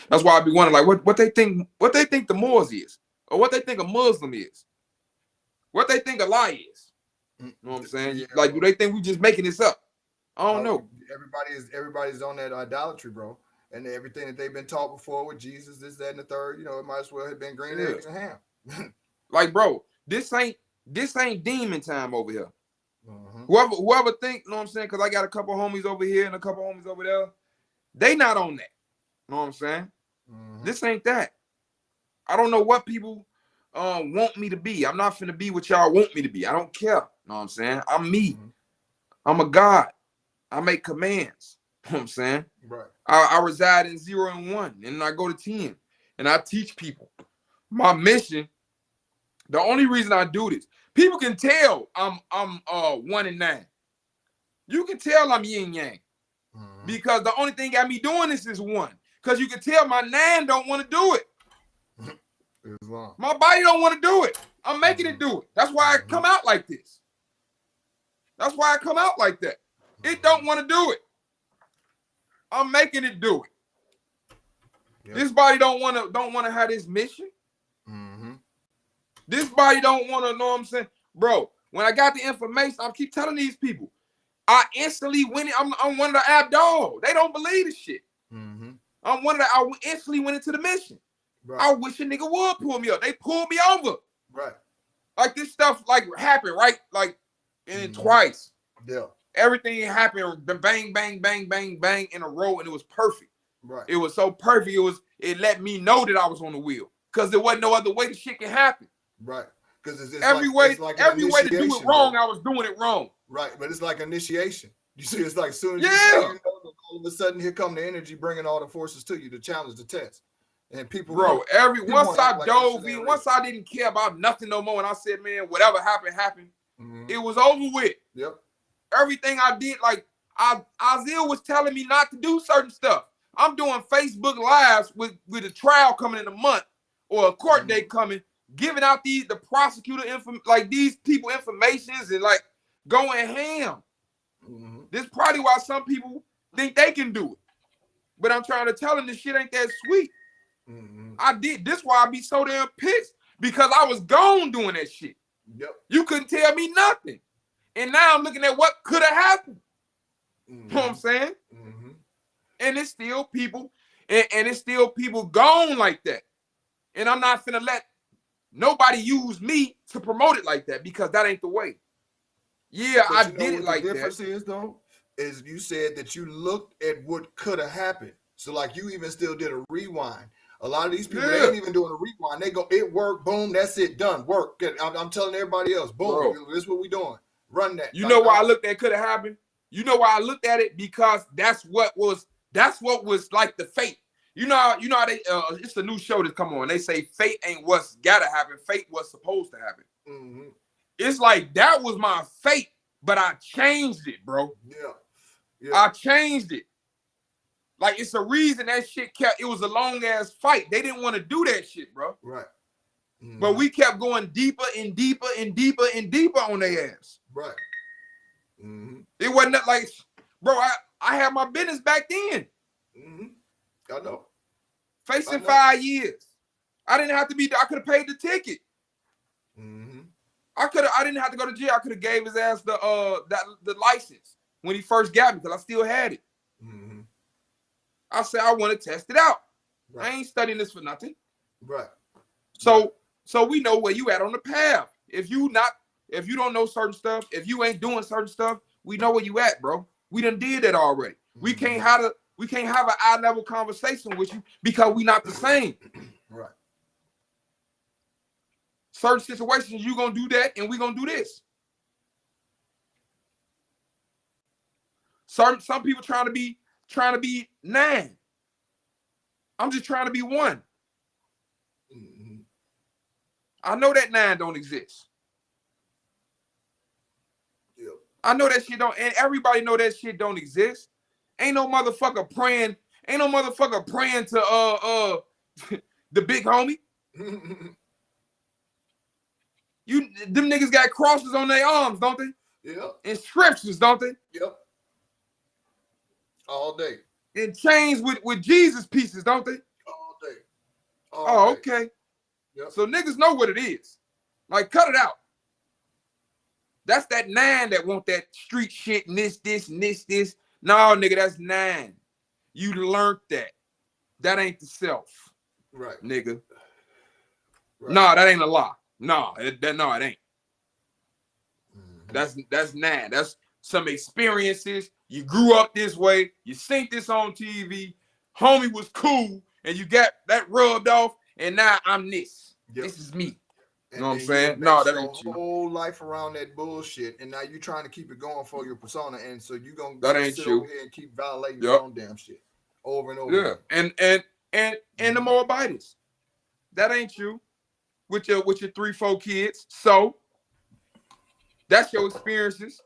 That's why I be wondering, like, what they think the Moors is, or what they think a Muslim is, what they think Allah is. You know what I'm saying? Yeah. Like, do they think we just making this up? I don't know. Everybody's on that idolatry, bro, and everything that they've been taught before with Jesus, this, that, and the third. You know, it might as well have been green eggs and ham. Like, bro, this ain't demon time over here. Mm-hmm. Whoever think, you know what I'm saying? Because I got a couple homies over here and a couple homies over there. They not on that. You know what I'm saying? Mm-hmm. This ain't that. I don't know what people want me to be. I'm not finna be what y'all want me to be. I don't care. Know what I'm saying? I'm me. I'm a God. I make commands. You know what I'm saying? Right. I reside in 0 and 1, and I go to 10, and I teach people. My mission, the only reason I do this, people can tell I'm 1 and 9. You can tell I'm yin yang. Because the only thing got me doing this is 1. Because you can tell my 9 don't want to do it. Islam. My body don't want to do it. I'm making it do it. That's why I come out like this. That's why I come out like that. It don't want to do it. I'm making it do it. Yep. This body don't want to have this mission. This body don't want to know what I'm saying. Bro, when I got the information, I keep telling these people, I instantly went in. I'm one of the Abdul. They don't believe this shit. I'm one of the, I instantly went into the mission. Right. I wish a nigga would pull me up. They pulled me over. Right. Like this stuff like happened, right? Like and twice. Yeah. Everything happened, bang, bang, bang, bang, bang in a row, and it was perfect. Right. It was so perfect. It let me know that I was on the wheel. Because there wasn't no other way the shit can happen. Right. Because it's every way to do it wrong, I was doing it wrong. Right, but it's like initiation. You see, it's like soon as you say, all of a sudden here come the energy bringing all the forces to you to challenge the test. And people, bro, once I dove in, once I didn't care about nothing no more, and I said, man, whatever happened, it was over with. Yep. Everything I did, like Isaiah was telling me not to do certain stuff. I'm doing Facebook Lives with a trial coming in a month or a court date coming, giving out the prosecutor like these people informations and like going ham. This is probably why some people think they can do it. But I'm trying to tell them this shit ain't that sweet. I did this why I be so damn pissed. Because I was gone doing that shit. Yep. You couldn't tell me nothing. And now I'm looking at what could have happened. You know what I'm saying? And it's still people, and it's still people gone like that. And I'm not finna let nobody use me to promote it like that because that ain't the way. Yeah, I did it like that. The difference is, though, is you said that you looked at what could have happened. So, like, you even still did a rewind. A lot of these people, they ain't even doing a rewind. They go, it worked, boom, that's it, done, work. I'm telling everybody else, boom, bro, this is what we doing. Run that. You know why I looked at could have happened? You know why I looked at it? Because that's what was like the fate. You know how they it's a new show that's come on. They say fate ain't what's gotta happen, fate what's supposed to happen. It's like that was my fate, but I changed it, bro. Yeah. I changed it. Like it's a reason that shit it was a long ass fight. They didn't want to do that shit, bro. Right. But we kept going deeper and deeper and deeper and deeper on their ass. Right. It wasn't like, bro, I had my business back then. I know. Facing 5 years. I didn't have to be, I could have paid the ticket. I didn't have to go to jail. I could have gave his ass the license when he first got me because I still had it. I said I want to test it out. Right. I ain't studying this for nothing. Right. So we know where you at on the path. If you don't know certain stuff, if you ain't doing certain stuff, we know where you at, bro. We done did that already. We can't have an eye level conversation with you because we not the same. Right. Certain situations you gonna do that and we gonna do this. Some people trying to be 9. I'm just trying to be 1. I know that 9 don't exist. Yep. I know that shit don't, and everybody know that shit don't exist. Ain't no motherfucker praying to the big homie. Them niggas got crosses on their arms, don't they? Yep. Inscriptions, don't they? Yep. All day. And chains with Jesus pieces, don't they? All day. All day. Okay. Yep. So niggas know what it is. Like, cut it out. That's that 9 that want that street shit and this, and this. No, nigga, that's 9. You learned that. That ain't the self. Right. Nigga. Right. No, that ain't a lie. No, it ain't. That's 9. That's some experiences. You grew up this way. You seen this on TV. Homie was cool. And you got that rubbed off. And now I'm this. Yep. This is me. And You know what I'm then saying? you No, base that your ain't you. whole life around that bullshit, and now you're trying to keep it going for your persona, and so you gonna That ain't sit you. over here and keep violating Yep. your own damn shit over and over. Yeah, and the Moabites. That ain't you with your 3-4 kids. So that's your experiences.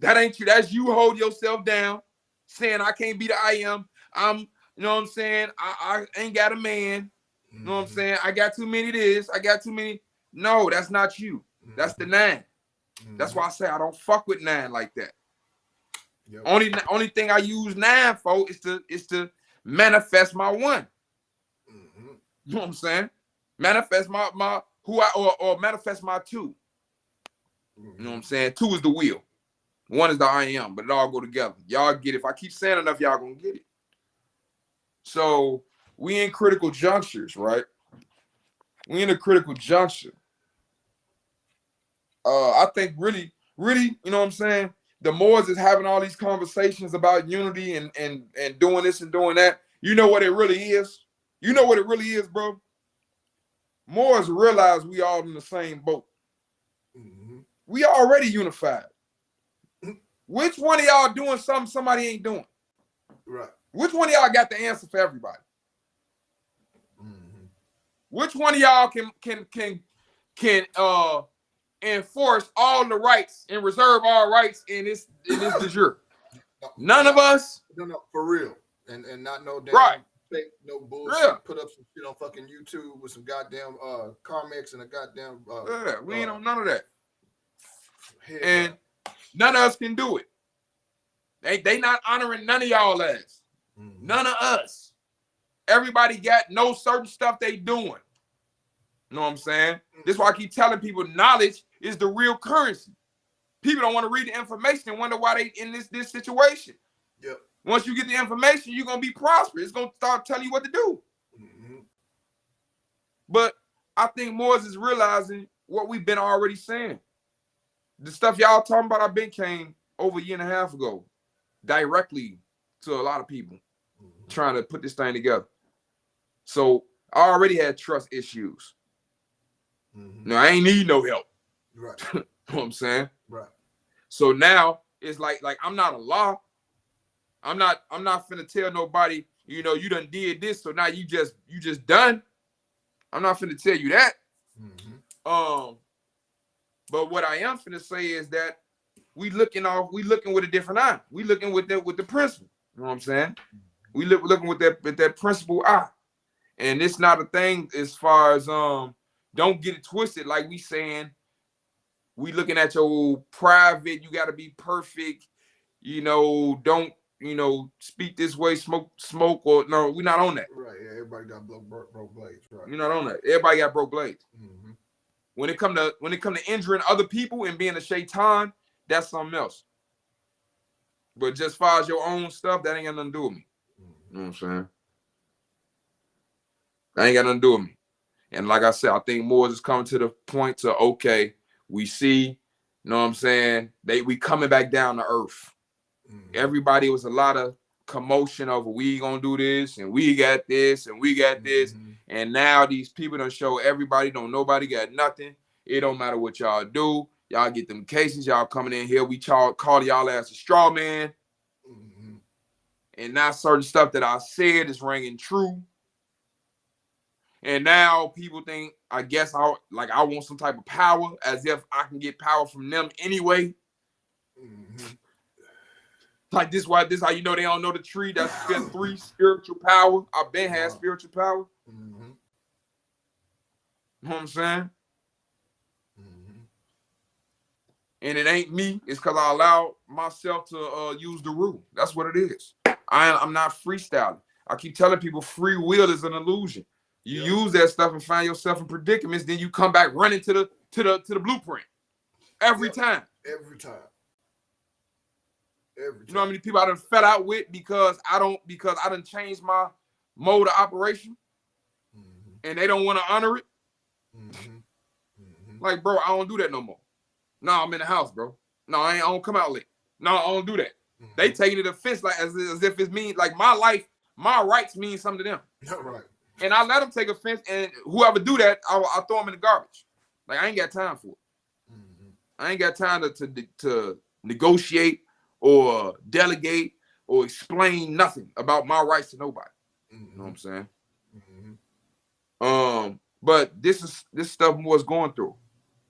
That ain't you. That's you hold yourself down, saying I can't be the I am. I'm, you know what I'm saying? I ain't got a man. You know what I'm saying? I got too many this. I got too many. No, that's not you. That's the 9. That's why I say I don't fuck with 9 like that. Yep. Only thing I use 9 for is to manifest my 1. You know what I'm saying? Manifest my who I or manifest my 2. You know what I'm saying? 2 is the will. 1 is the I am, but it all go together. Y'all get it. If I keep saying enough, y'all gonna get it. So we in critical junctures, right? We in a critical juncture. I think really, you know what I'm saying? The Moors is having all these conversations about unity and doing this and doing that. You know what it really is? You know what it really is, bro? Moors realize we all in the same boat. We already unified. Which one of y'all doing something somebody ain't doing? Right. Which one of y'all got the answer for everybody? Which one of y'all can enforce all the rights and reserve all rights in this de jure? None of us. No, for real. And not no damn Right. fake, no bullshit. Yeah. Put up some shit on fucking YouTube with some goddamn Carmex and a goddamn Yeah, we ain't on none of that. head And wrap. none of us can do it. They not honoring none of y'all ass. None of us. Everybody got no certain stuff they doing. You know what I'm saying? This is why I keep telling people knowledge is the real currency. People don't want to read the information and wonder why they in this situation. Yep. Once you get the information, you're gonna be prosperous. It's gonna start telling you what to do. But I think Moors is realizing what we've been already saying. The stuff y'all talking about, I've been came over a year and a half ago, directly to a lot of people trying to put this thing together. So I already had trust issues. No, I ain't need no help. Right. You know what I'm saying? Right. So now it's like I'm not a law. I'm not finna tell nobody, you know, you done did this, so now you just done. I'm not finna tell you that. But what I am finna say is that we looking with a different eye. We looking with the principle. You know what I'm saying? We looking with that principle eye. And it's not a thing as far as don't get it twisted, like we saying we looking at your private, you gotta be perfect, you know, don't, you know, speak this way, smoke, or no, we're not on that. Right. Yeah, everybody got broke blades. Right. You're not on that. Everybody got broke blades. When it come to injuring other people and being a shaitan, that's something else. But just as far as your own stuff, that ain't got nothing to do with me. You know what I'm saying? That ain't got nothing to do with me. And like I said, I think Moors is coming to the point to, okay, we see, you know what I'm saying? We coming back down to earth. Everybody was a lot of commotion over we gonna do this and we got this and we got this. And now these people done show everybody don't nobody got nothing. It don't matter what y'all do. Y'all get them cases. Y'all coming in here. We call y'all ass a straw man. And now certain stuff that I said is ringing true. And now people think, I guess I want some type of power, as if I can get power from them anyway. Like this how you know they don't know the tree that's got 3 spiritual power. I've been had spiritual power. You know what I'm saying? And it ain't me. It's because I allowed myself to use the rule. That's what it is. I'm not freestyling. I keep telling people free will is an illusion. You use that stuff and find yourself in predicaments, then you come back running to the blueprint. Every time. Every time. You know how many people I done fell out with because I done changed my mode of operation and they don't want to honor it. Like, bro, I don't do that no more. No, I'm in the house, bro. No, I don't come out late. No, I don't do that. They taking it offense like as if it's mean, like my life, my rights mean something to them. Right. And I let them take offense, and whoever do that, I throw them in the garbage. Like I ain't got time for it. Mm-hmm. I ain't got time to negotiate or delegate or explain nothing about my rights to nobody. Mm-hmm. You know what I'm saying? Mm-hmm. But this stuff Moore's going through.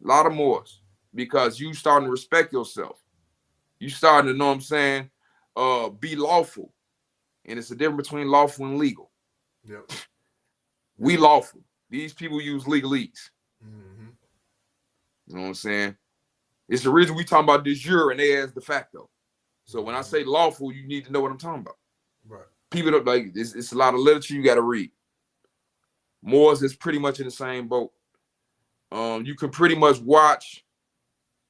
A lot of Moors. Because you starting to respect yourself. You starting to know what I'm saying, be lawful. And it's a difference between lawful and legal. Yep. We lawful. These people use legalese. Mm-hmm. You know what I'm saying? It's the reason we talking about de jure and they as de facto. So when I say lawful, you need to know what I'm talking about. Right. People don't like it's a lot of literature you got to read. Moors is pretty much in the same boat. You can pretty much watch.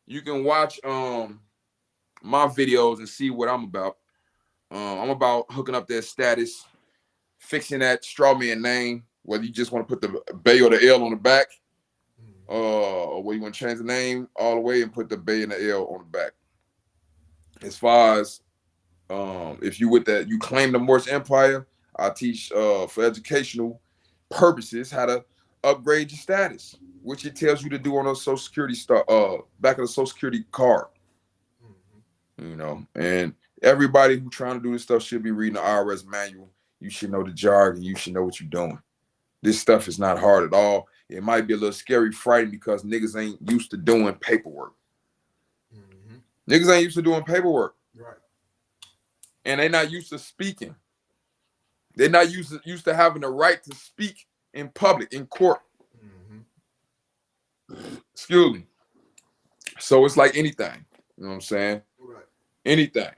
You can watch my videos and see what I'm about. I'm about hooking up that status, fixing that straw man name, whether you just want to put the Bay or the L on the back, or whether you want to change the name all the way and put the Bay and the L on the back. As far as if you with that, you claim the Moorish Empire, I teach for educational purposes how to upgrade your status, which it tells you to do on a Social Security back of the Social Security card. You know, and everybody who trying to do this stuff should be reading the IRS manual. You should know the jargon. You should know what you're doing. This stuff is not hard at all. It might be a little scary, frightening because niggas ain't used to doing paperwork. Niggas ain't used to doing paperwork. Right. And they're not used to speaking. They're not used to having the right to speak in public, in court. Excuse me. So it's like anything. You know what I'm saying? Right. Anything.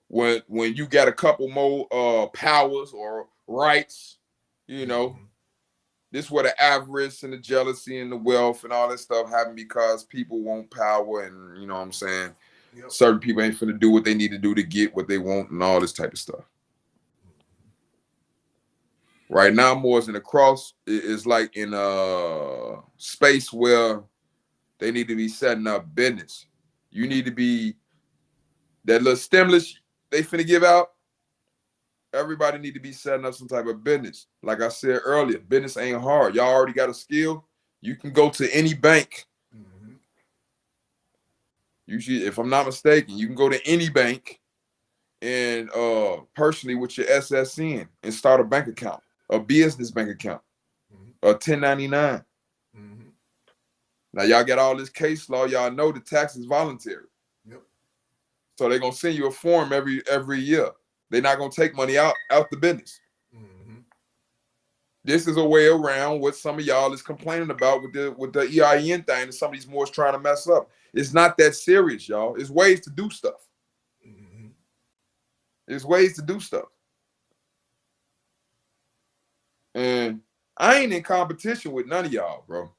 When you got a couple more powers or rights, you know, this is where the avarice and the jealousy and the wealth and all that stuff happen because people want power and, you know what I'm saying? Yep. Certain people ain't finna do what they need to do to get what they want and all this type of stuff. Right now, Moors in the cross is like in a space where they need to be setting up business. You need to be that little stimulus they finna give out. Everybody need to be setting up some type of business. Like I said earlier, business ain't hard. Y'all already got a skill. You can go to any bank. Usually, if I'm not mistaken, you can go to any bank and personally with your SSN and start a bank account, a business bank account, a 1099. Now y'all got all this case law. Y'all know the tax is voluntary. Yep. So they're gonna send you a form every year. They're not gonna take money out the business. This is a way around what some of y'all is complaining about with the EIN thing and some of these Moors trying to mess up. It's not that serious, y'all. It's ways to do stuff. There's ways to do stuff. And I ain't in competition with none of y'all, bro.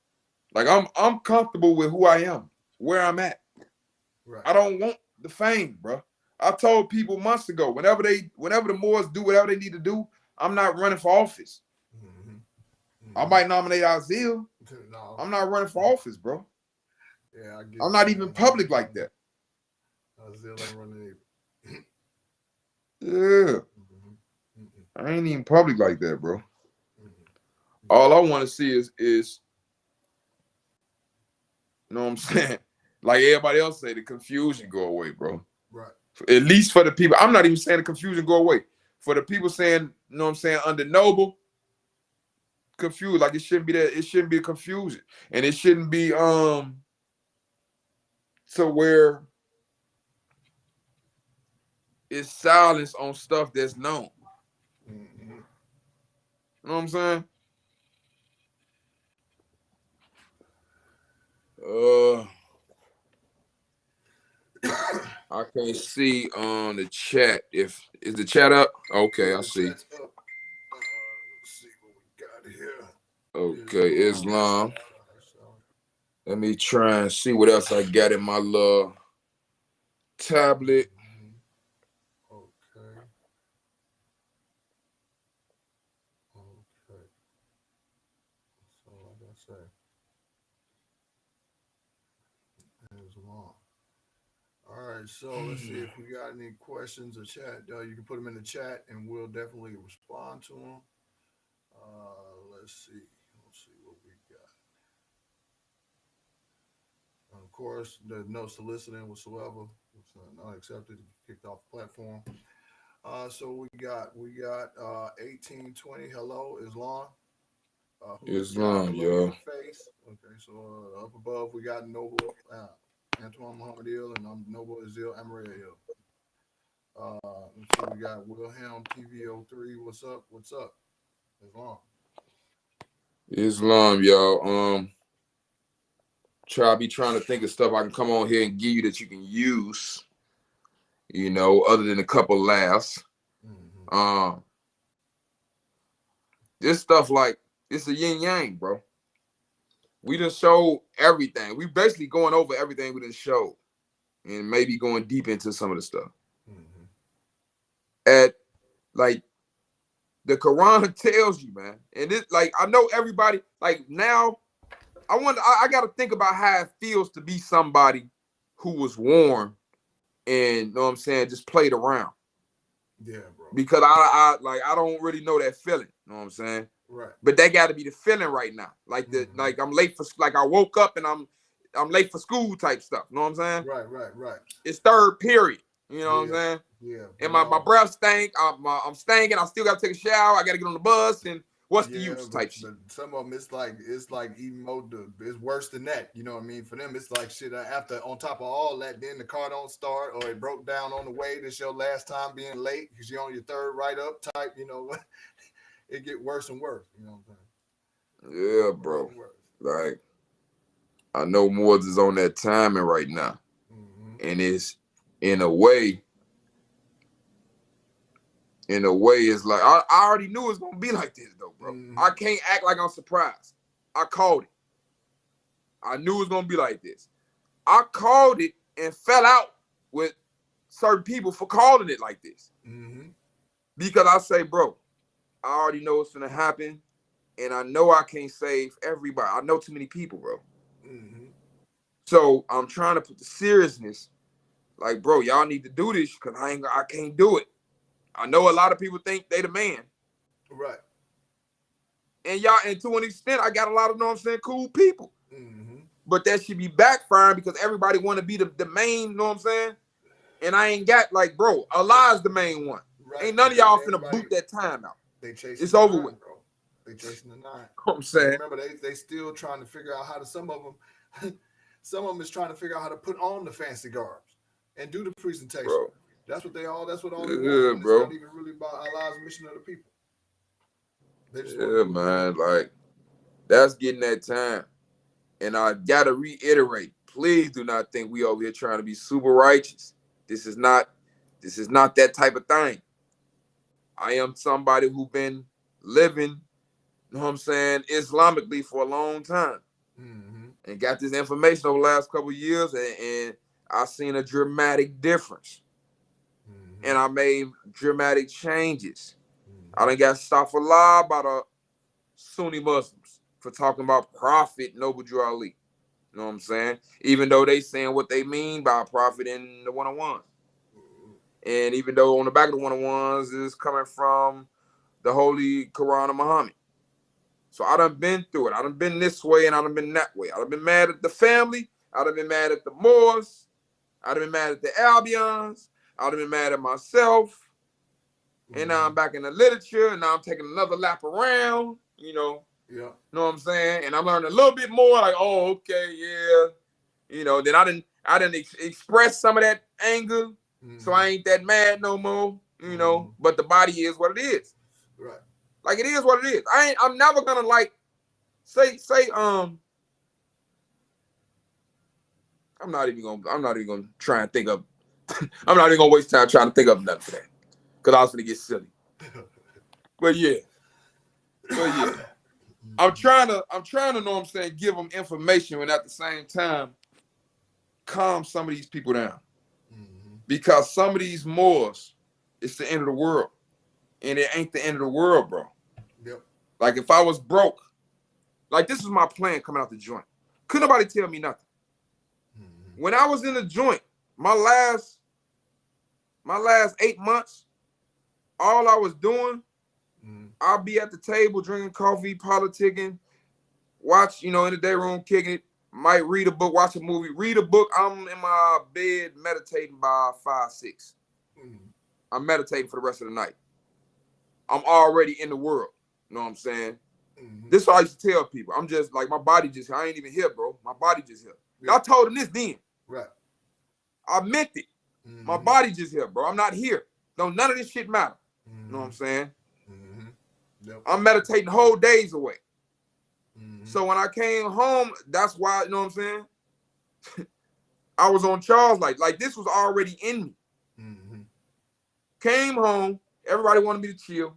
Like I'm comfortable with who I am, where I'm at. Right. I don't want the fame, bro. I told people months ago, whenever the Moors do whatever they need to do, I'm not running for office. I might nominate Azil. No. I'm not running for office, bro. Yeah, I get I'm not even public like that. Azil ain't running either. Yeah. I ain't even public like that, bro. All I want to see is, you know what I'm saying? Like everybody else say, the confusion go away, bro. Right. At least for the people. I'm not even saying the confusion go away. For the people saying, you know what I'm saying, under Noble, confused. Like it shouldn't be that. It shouldn't be a confusion. And it shouldn't be to where it's silence on stuff that's known. You know what I'm saying? I can't see on the chat. Is the chat up? Okay, I see. Let's see what we got here. Okay, Islam. Let me try and see what else I got in my little tablet. Okay. So like I say, Islam. All right, so let's see if we got any questions or chat. You can put them in the chat, and we'll definitely respond to them. Let's see what we got. course, there's no soliciting whatsoever. It's not accepted. Kicked off the platform. So we got 1820. Hello, Islam. Who is God Islam, below yo. your face? Okay, so up above we got Noble Antoine Muhammad Hill and Noble Azil Amaria Hill. So we got Wilhelm TVO3. What's up? What's up? Islam. Islam, yo. Be trying to think of stuff I can come on here and give you that you can use, other than a couple laughs. Mm-hmm. This stuff like it's a yin yang, bro. We just show everything. We basically going over everything we done showed, and maybe going deep into some of the stuff. Mm-hmm. At like the Quran tells you, man, and it like I know everybody like now. I got to think about how it feels to be somebody who was warned and, know what I'm saying, just played around. Yeah, bro. Because I don't really know that feeling, know what I'm saying? Right. But that got to be the feeling right now. Like like I'm late for, like I woke up and I'm late for school type stuff, know what I'm saying? Right. It's third period, you know what I'm saying? Yeah. And my breath stank, I'm stinking, I still got to take a shower, I got to get on the bus, and what's the use type shit. But some of them, it's like even more. It's worse than that. You know what I mean? For them, it's like shit. After on top of all that, then the car don't start, or it broke down on the way. This your last time being late because you're on your third right up type. You know, it get worse and worse. You know what I'm saying? Yeah, bro. Like I know Moors is on that timing right now, and it's in a way. It's like I already knew it was gonna be like this though, bro. I can't act like I'm surprised. I called it. I knew it was gonna be like this. I called it and fell out with certain people for calling it like this. Because I say, bro, I already know what's gonna happen, and I know I can't save everybody. I know too many people, bro. So I'm trying to put the seriousness, like, bro, y'all need to do this because I can't do it. I know a lot of people think they the man. Right. And y'all, and to an extent, I got a lot of, know what I'm saying, cool people. But that should be backfiring because everybody want to be the main, know what I'm saying? And I ain't got, like, bro, Allah's the main one. Right. Ain't none of y'all finna boot that time out. They chasing it's over 9, with. Bro. They chasing the 9. You know what I'm saying? Remember, they still trying to figure out how to, some of them is trying to figure out how to put on the fancy garbs and do the presentation. Bro. That's what all they want. Yeah, bro. It's not even really about Allah's mission of the people. They just man, like, that's getting that time. And I gotta reiterate, please do not think we over here trying to be super righteous. This is not that type of thing. I am somebody who been living, you know what I'm saying, Islamically for a long time. And got this information over the last couple of years, and I seen a dramatic difference. And I made dramatic changes. I done got stopped for lie by the Sunni Muslims for talking about Prophet Noble Drew Ali. You know what I'm saying? Even though they saying what they mean by Prophet in the 101. And even though on the back of the 101s is coming from the Holy Quran of Muhammad. So I done been through it. I done been this way and I done been that way. I done been mad at the family. I done been mad at the Moors. I done been mad at the Albions. I done been mad at myself. And now I'm back in the literature, and now I'm taking another lap around, you know. Yeah. You know what I'm saying? And I learned a little bit more, like, oh, okay, yeah. You know, then I didn't express some of that anger, so I ain't that mad no more, you know. But the body is what it is. Right. Like, it is what it is. I'm never gonna, like, say I'm not even gonna try and think of I'm not even gonna waste time trying to think of nothing for that. Because I was gonna get silly. But yeah. I'm trying to know what I'm saying, give them information and at the same time calm some of these people down. Because some of these Moors, it's the end of the world. And it ain't the end of the world, bro. Yep. Like if I was broke, like this was my plan coming out the joint. Couldn't nobody tell me nothing. When I was in the joint, my last 8 months, all I was doing, I'll be at the table drinking coffee, politicking, watch, in the day room, kicking it, Might read a book, watch a movie, read a book. I'm in my bed meditating by 5, 6. I'm meditating for the rest of the night. I'm already in the world. You know what I'm saying? This is what I used to tell people. I'm just like, my body just, I ain't even here, bro. My body just here. Yeah. I told him this then. Right. I meant it. My body just here, bro. I'm not here. None of this shit matter. You know what I'm saying? Yep. I'm meditating whole days away. So when I came home, that's why, you know what I'm saying? I was on Charles like this was already in me. Came home, everybody wanted me to chill.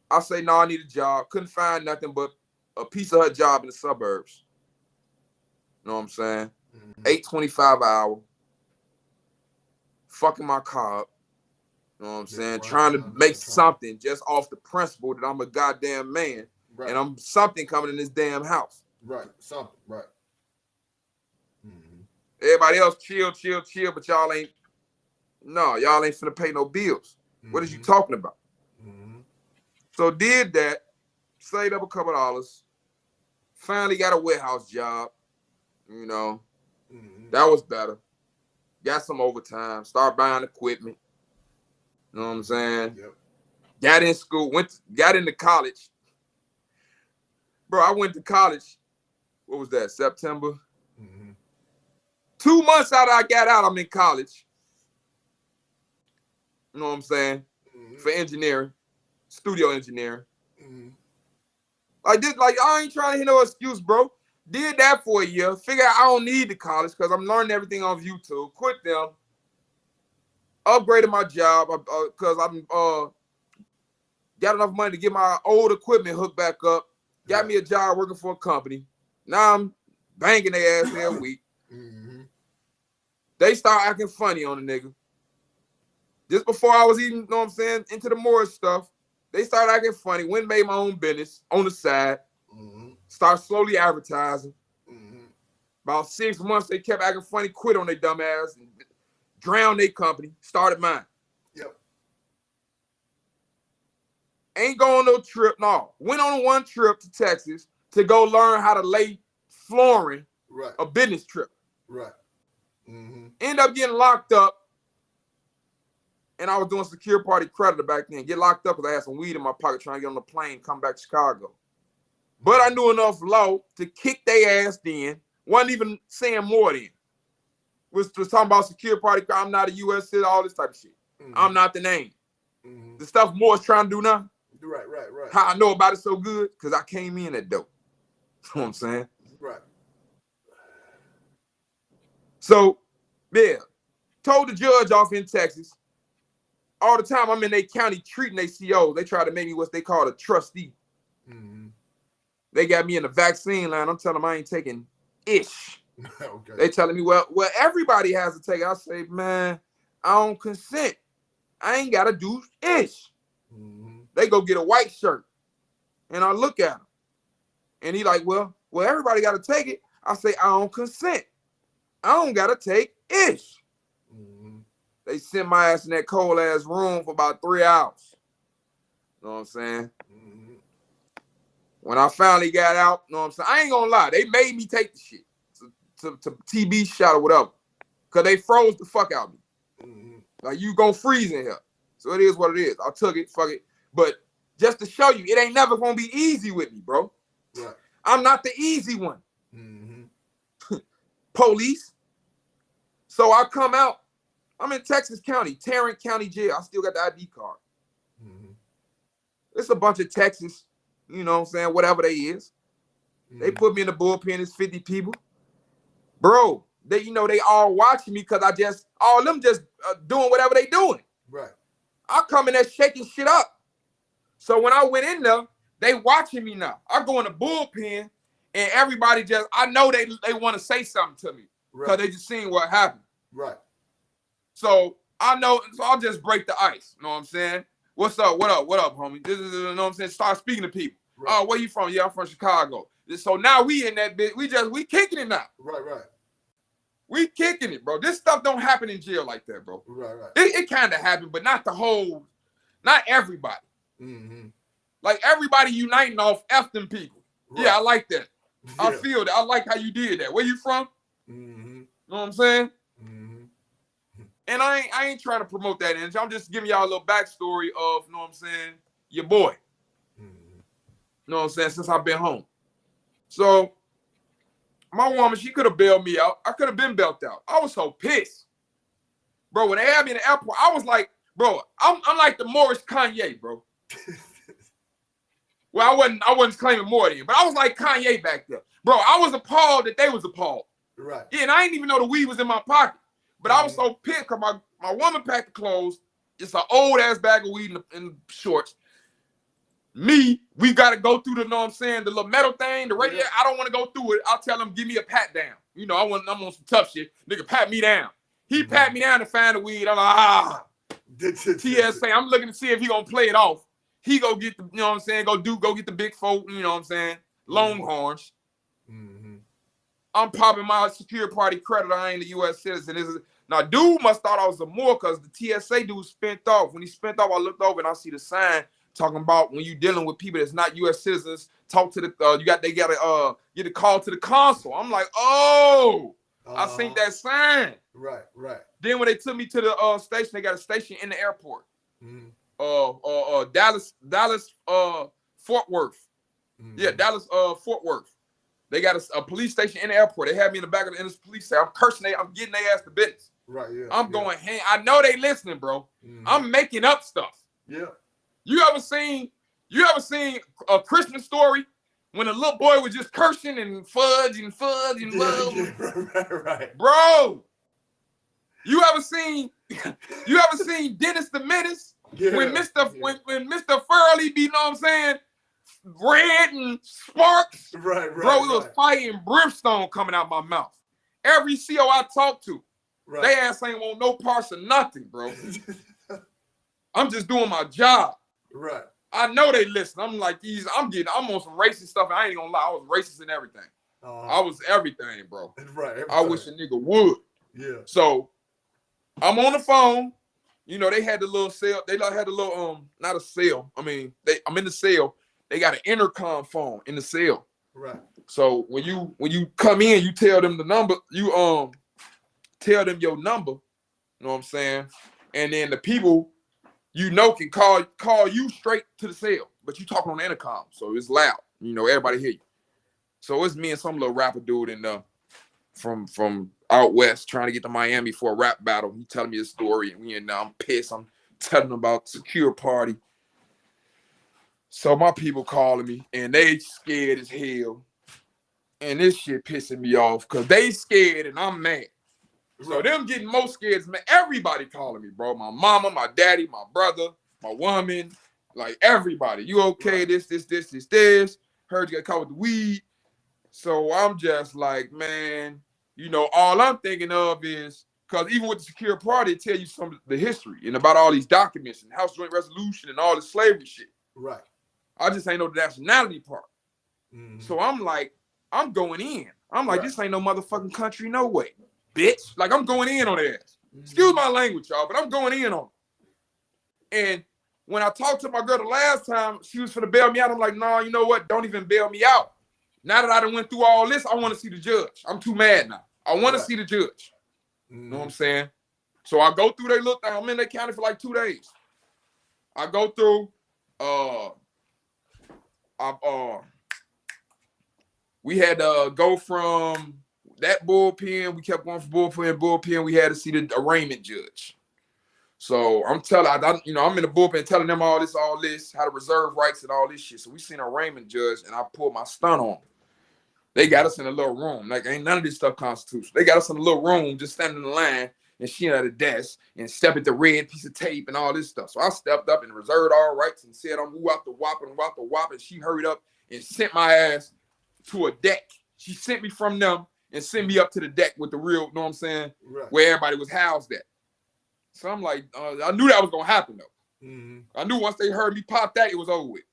I say, no, I need a job. Couldn't find nothing but a piece of her job in the suburbs. You know what I'm saying? $8.25 an hour. Fucking my car up. You know what I'm saying? Trying to make something just off the principle that I'm a goddamn man. Right. And I'm something coming in this damn house. Right. Something. Right. Everybody else chill, but y'all ain't. No, y'all ain't finna pay no bills. What is you talking about? So did that, saved up a couple dollars, finally got a warehouse job, you know, that was better. Got some overtime, started buying equipment, you know what I'm saying? Yep. Got in school, got into college. Bro, I went to college, what was that, September? 2 months after I got out, I'm in college. You know what I'm saying? For engineering. Studio engineering. Like this, like I ain't trying to hear no excuse, bro. Did that for a year. Figure out I don't need the college because I'm learning everything off YouTube. Quit them. Upgraded my job because I'm got enough money to get my old equipment hooked back up. Got me a job working for a company. Now I'm banging their ass every week. They start acting funny on the nigga. Just before I was even, you know what I'm saying, into the Morris stuff, they started acting funny. Went and made my own business on the side. Start slowly advertising. About 6 months, they kept acting funny, quit on their dumb ass, and drowned their company, started mine. Yep. Ain't going no trip, no. Went on one trip to Texas to go learn how to lay flooring, a business trip. Right. End up getting locked up. And I was doing secure party creditor back then. Get locked up because I had some weed in my pocket trying to get on the plane, come back to Chicago. But I knew enough law to kick their ass then. Wasn't even saying more then. Was talking about secure party. I'm not a U.S. citizen, all this type of shit. I'm not the name. The stuff Moore's trying to do now. Right. How I know about it so good? Because I came in that dope. You know what I'm saying? Right. So, yeah. Told the judge off in Texas. All the time I'm in their county treating their COs. They try to make me what they call a trustee. They got me in the vaccine line. I'm telling them I ain't taking ish. Okay. They telling me, well, everybody has to take it. I say, man, I don't consent. I ain't got to do ish. They go get a white shirt. And I look at him. And he like, well, everybody got to take it. I say, I don't consent. I don't got to take ish. They sent my ass in that cold ass room for about 3 hours. You know what I'm saying? When I finally got out, you know what I'm saying? I ain't gonna lie, they made me take the shit to TB shot or whatever. Cause they froze the fuck out of me. Like you gonna freeze in here. So it is what it is. I took it, fuck it. But just to show you, it ain't never gonna be easy with me, bro. Right. I'm not the easy one. Police. So I come out. I'm in Texas County, Tarrant County Jail. I still got the ID card. It's a bunch of Texas, you know what I'm saying, whatever they is. They put me in the bullpen, it's 50 people. Bro, they all watching me because all of them just doing whatever they doing. Right. I come in there shaking shit up. So when I went in there, they watching me now. I go in the bullpen and everybody I know they want to say something to me because they just seen what happened. Right. So so I'll just break the ice. You know what I'm saying? What's up? What up, homie? This is, you know what I'm saying? Start speaking to people. Right. Oh, where you from? Yeah, I'm from Chicago. So now we in that bitch. We kicking it now. Right. We kicking it, bro. This stuff don't happen in jail like that, bro. Right. It kind of happened, but not everybody. Like everybody uniting off F them people. Right. Yeah, I like that. I feel that. I like how you did that. Where you from? Mm-hmm. Know what I'm saying? Mm-hmm. And I ain't trying to promote that energy. I'm just giving y'all a little backstory of, know what I'm saying, your boy. Mm-hmm. Know what I'm saying? Since I've been home. So my woman, she could have bailed me out. I could have been bailed out. I was so pissed. Bro, when they had me in the airport, I was like, bro, I'm like the Morris Kanye, bro. Well, I wasn't claiming more than you, but I was like Kanye back there. Bro, I was appalled that they was appalled. Right. Yeah, and I didn't even know the weed was in my pocket. But I was so pissed because my woman packed the clothes. It's an old ass bag of weed in shorts. Me, we got to go through the, know what I'm saying, the little metal thing, the radio. I don't want to go through it. I'll tell him, give me a pat down. You know, I'm on some tough shit. Nigga, pat me down. He pat me down to find the weed. I'm like, TSA. I'm looking to see if he gonna play it off. He go get the, you know what I'm saying, go get the big folk, you know what I'm saying, Longhorns. I'm popping my security party credit. I ain't a U.S. citizen. Now, dude must thought I was a Moor because the TSA dude spent off. When he spent off, I looked over and I see the sign talking about when you dealing with people that's not U.S. citizens, talk to the they gotta get a call to the consul. I'm like, oh, I seen that sign. Right. Then when they took me to the station, they got a station in the airport. Dallas, Fort Worth. Yeah, Dallas, Fort Worth. They got a police station in the airport. They had me in the back of the police station. I'm cursing. I'm getting their ass to business. Right. Yeah. I'm going. Hey, I know they listening, bro. I'm making up stuff. Yeah. You ever seen a Christmas Story when a little boy was just cursing and fudge and Right. Bro, you ever seen Dennis the Menace? Yeah. When Mr. Furley be, know what I'm saying, red and sparks. Right. Bro, it was fire and brimstone coming out my mouth. Every CO I talked to, they ass ain't want no parts of nothing, bro. I'm just doing my job. Right. I know they listen. I'm like, I'm on some racist stuff. I ain't gonna lie, I was racist in everything. I was everything, bro. Right. Everything. I wish a nigga would. Yeah. So I'm on the phone. You know, they had the little cell. They had the little not a cell. I mean, I'm in the cell. They got an intercom phone in the cell. Right. So when you come in, you tell them the number. You tell them your number. You know what I'm saying? And then the people you know can call you straight to the cell. But you talking on the intercom, so it's loud. You know, everybody hear you. So it's me and some little rapper dude in from out west trying to get to Miami for a rap battle. He telling me his story, and I'm pissed. I'm telling him about secure party. So my people calling me, and they scared as hell. And this shit pissing me off because they scared and I'm mad. So them getting most scared is everybody calling me, bro. My mama, my daddy, my brother, my woman, like everybody. You okay? This. Heard you got caught with the weed. So I'm just like, man, you know, all I'm thinking of is, because even with the secure party, it tell you some of the history and about all these documents and House Joint Resolution and all the slavery shit. Right. I just ain't know the nationality part. So I'm like, I'm going in. I'm like, this ain't no motherfucking country, no way, bitch. Like, I'm going in on their ass. Excuse my language, y'all, but I'm going in on it. And when I talked to my girl the last time, she was finna bail me out. I'm like, nah, you know what? Don't even bail me out. Now that I done went through all this, I want to see the judge. I'm too mad now. I want to see the judge. You know what I'm saying? So I go through their little thing. I'm in their county for like 2 days. I go through, we had to go from that bullpen. We kept going from bullpen. We had to see the arraignment judge. So I'm in the bullpen telling them all this, how to reserve rights and all this shit. So we seen an arraignment judge, and I pulled my stunt on. They got us in a little room. Like, ain't none of this stuff constitutional. They got us in a little room, just standing in the line, and she at a desk and stepping the red piece of tape and all this stuff. So I stepped up and reserved all rights and said, I'm woo out the whop. And she hurried up and sent my ass to a deck. She sent me from them and sent me up to the deck with the real, you know what I'm saying, where everybody was housed at. So I'm like, I knew that was going to happen, though. I knew once they heard me pop that, it was over with.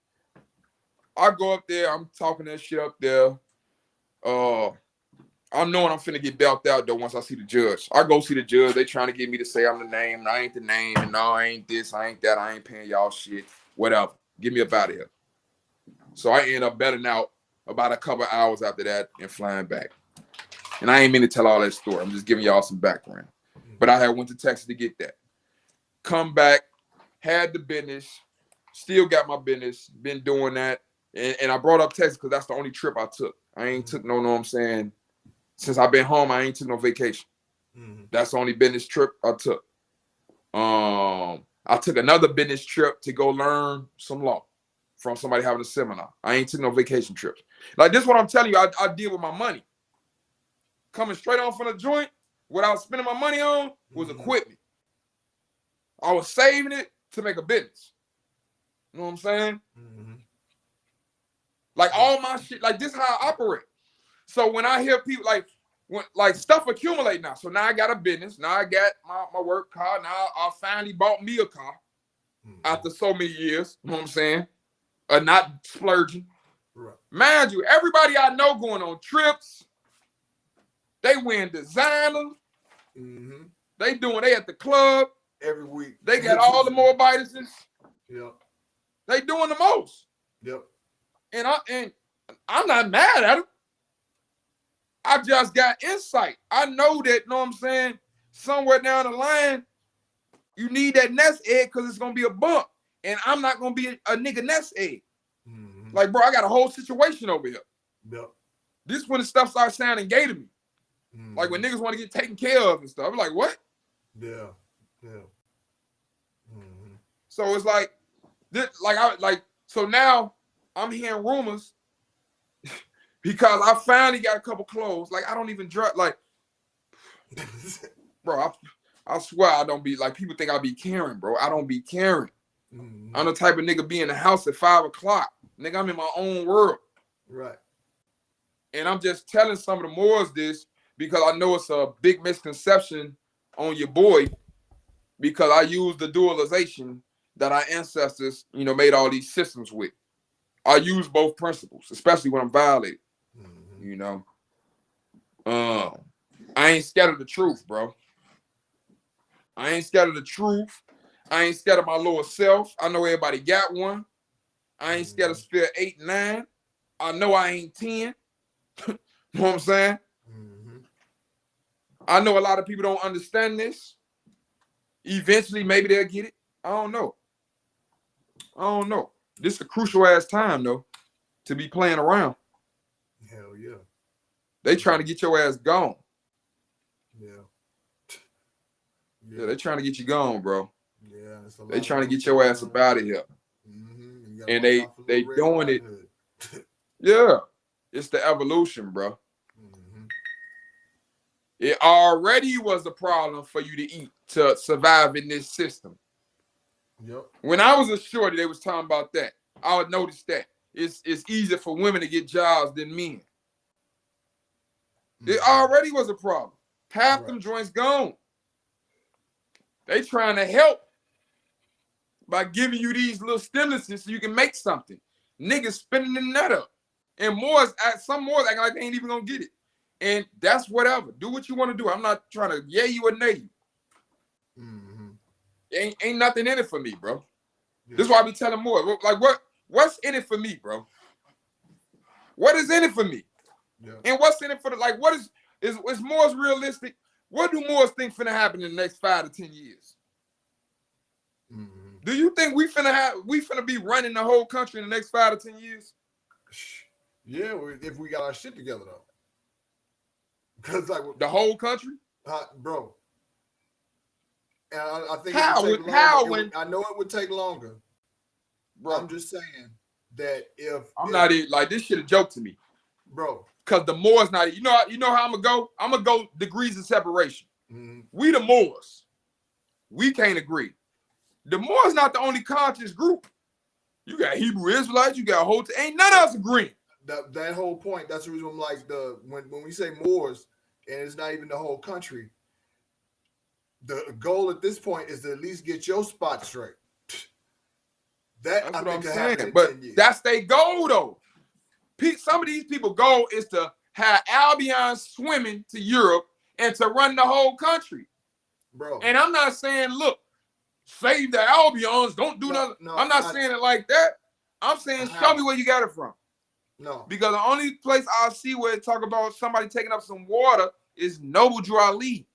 I go up there. I'm talking that shit up there. I'm knowing I'm finna get bailed out, though, once I see the judge. I go see the judge. They trying to get me to say I'm the name, and I ain't the name, and no, I ain't this, I ain't that, I ain't paying y'all shit, whatever. Get me up out of here. So I end up bailing out about a couple hours after that and flying back. And I ain't mean to tell all that story. I'm just giving y'all some background. But I had went to Texas to get that. Come back, had the business, still got my business, been doing that. And I brought up Texas because that's the only trip I took. I ain't took no, know what I'm saying? Since I've been home, I ain't took no vacation. That's the only business trip I took. I took another business trip to go learn some law from somebody having a seminar. I ain't took no vacation trips. Like this is what I'm telling you, I deal with my money. Coming straight on from the joint, what I was spending my money on was equipment. I was saving it to make a business. You know what I'm saying? Like all my shit, like this is how I operate. So when I hear people like stuff accumulate now. So now I got a business. Now I got my work car. Now I finally bought me a car after so many years. You know what I'm saying? Not splurging. Right. Mind you, everybody I know going on trips. They wearing designer. They at the club every week. They got all the mobiles. Yep. They doing the most. Yep. And I'm not mad at them. I just got insight. I know that, you know what I'm saying, somewhere down the line, you need that nest egg because it's going to be a bump. And I'm not going to be a nigga nest egg. Like, bro, I got a whole situation over here. Yep. This when the stuff starts sounding gay to me. Like when niggas want to get taken care of and stuff. I'm like, what? Yeah. Yeah. So it's like, this, so now I'm hearing rumors because I finally got a couple clothes. Like, I don't even dress. Like, bro, I swear I don't be, like, people think I be caring, bro. I don't be caring. I'm the type of nigga be in the house at 5 o'clock. Nigga, I'm in my own world. Right. And I'm just telling some of the Moors this because I know it's a big misconception on your boy because I use the dualization that our ancestors, you know, made all these systems with. I use both principles, especially when I'm violated. You know, I ain't scared of the truth, bro. I ain't scared of the truth. I ain't scared of my lower self. I know everybody got one. I ain't scared of sphere 8, 9. I know I ain't 10. You know what I'm saying? I know a lot of people don't understand this. Eventually, maybe they'll get it. I don't know. This is a crucial ass time, though, to be playing around. Hell yeah. They trying to get your ass gone. Yeah. Yeah, they trying to get you gone, bro. Yeah. They trying to get your ass up out of here. And they doing it. Yeah. It's the evolution, bro. It already was a problem for you to eat to survive in this system. Yep. When I was a shorty, they was talking about that. I would notice that it's easier for women to get jobs than men. It already was a problem. Half them joints gone. They trying to help by giving you these little stimuluses so you can make something. Niggas spinning the nut up. And some more acting like they ain't even gonna get it. And that's whatever. Do what you want to do. I'm not trying to yay you or nay you. Ain't nothing in it for me, bro. Yeah. This is why I be telling more. Like, what's in it for me, bro? What is in it for me? Yeah. And what's in it for what is Moore's realistic? What do Moors think finna happen in the next 5 to 10 years? Do you think we finna be running the whole country in the next 5 to 10 years? Yeah, if we got our shit together though. Because the whole country, bro. And I think I know it would take longer. Bro, I'm just saying that not even like this shit a joke to me, bro. Because the Moors not, you know how I'm gonna go. I'm gonna go degrees of separation. We the Moors, we can't agree. The Moors not the only conscious group. You got Hebrew Israelites, you got ain't none of us agreeing. That whole point. That's the reason I'm like when we say Moors, and it's not even the whole country. The goal at this point is to at least get your spot straight. That's what I'm saying. But that's their goal, though. Some of these people's goal is to have Albion swimming to Europe and to run the whole country. Bro. And I'm not saying, look, save the Albions, don't do nothing. No, I'm not saying it like that. I'm saying, show me where you got it from. No. Because the only place I'll see where it talk about somebody taking up some water is Noble Drew Ali.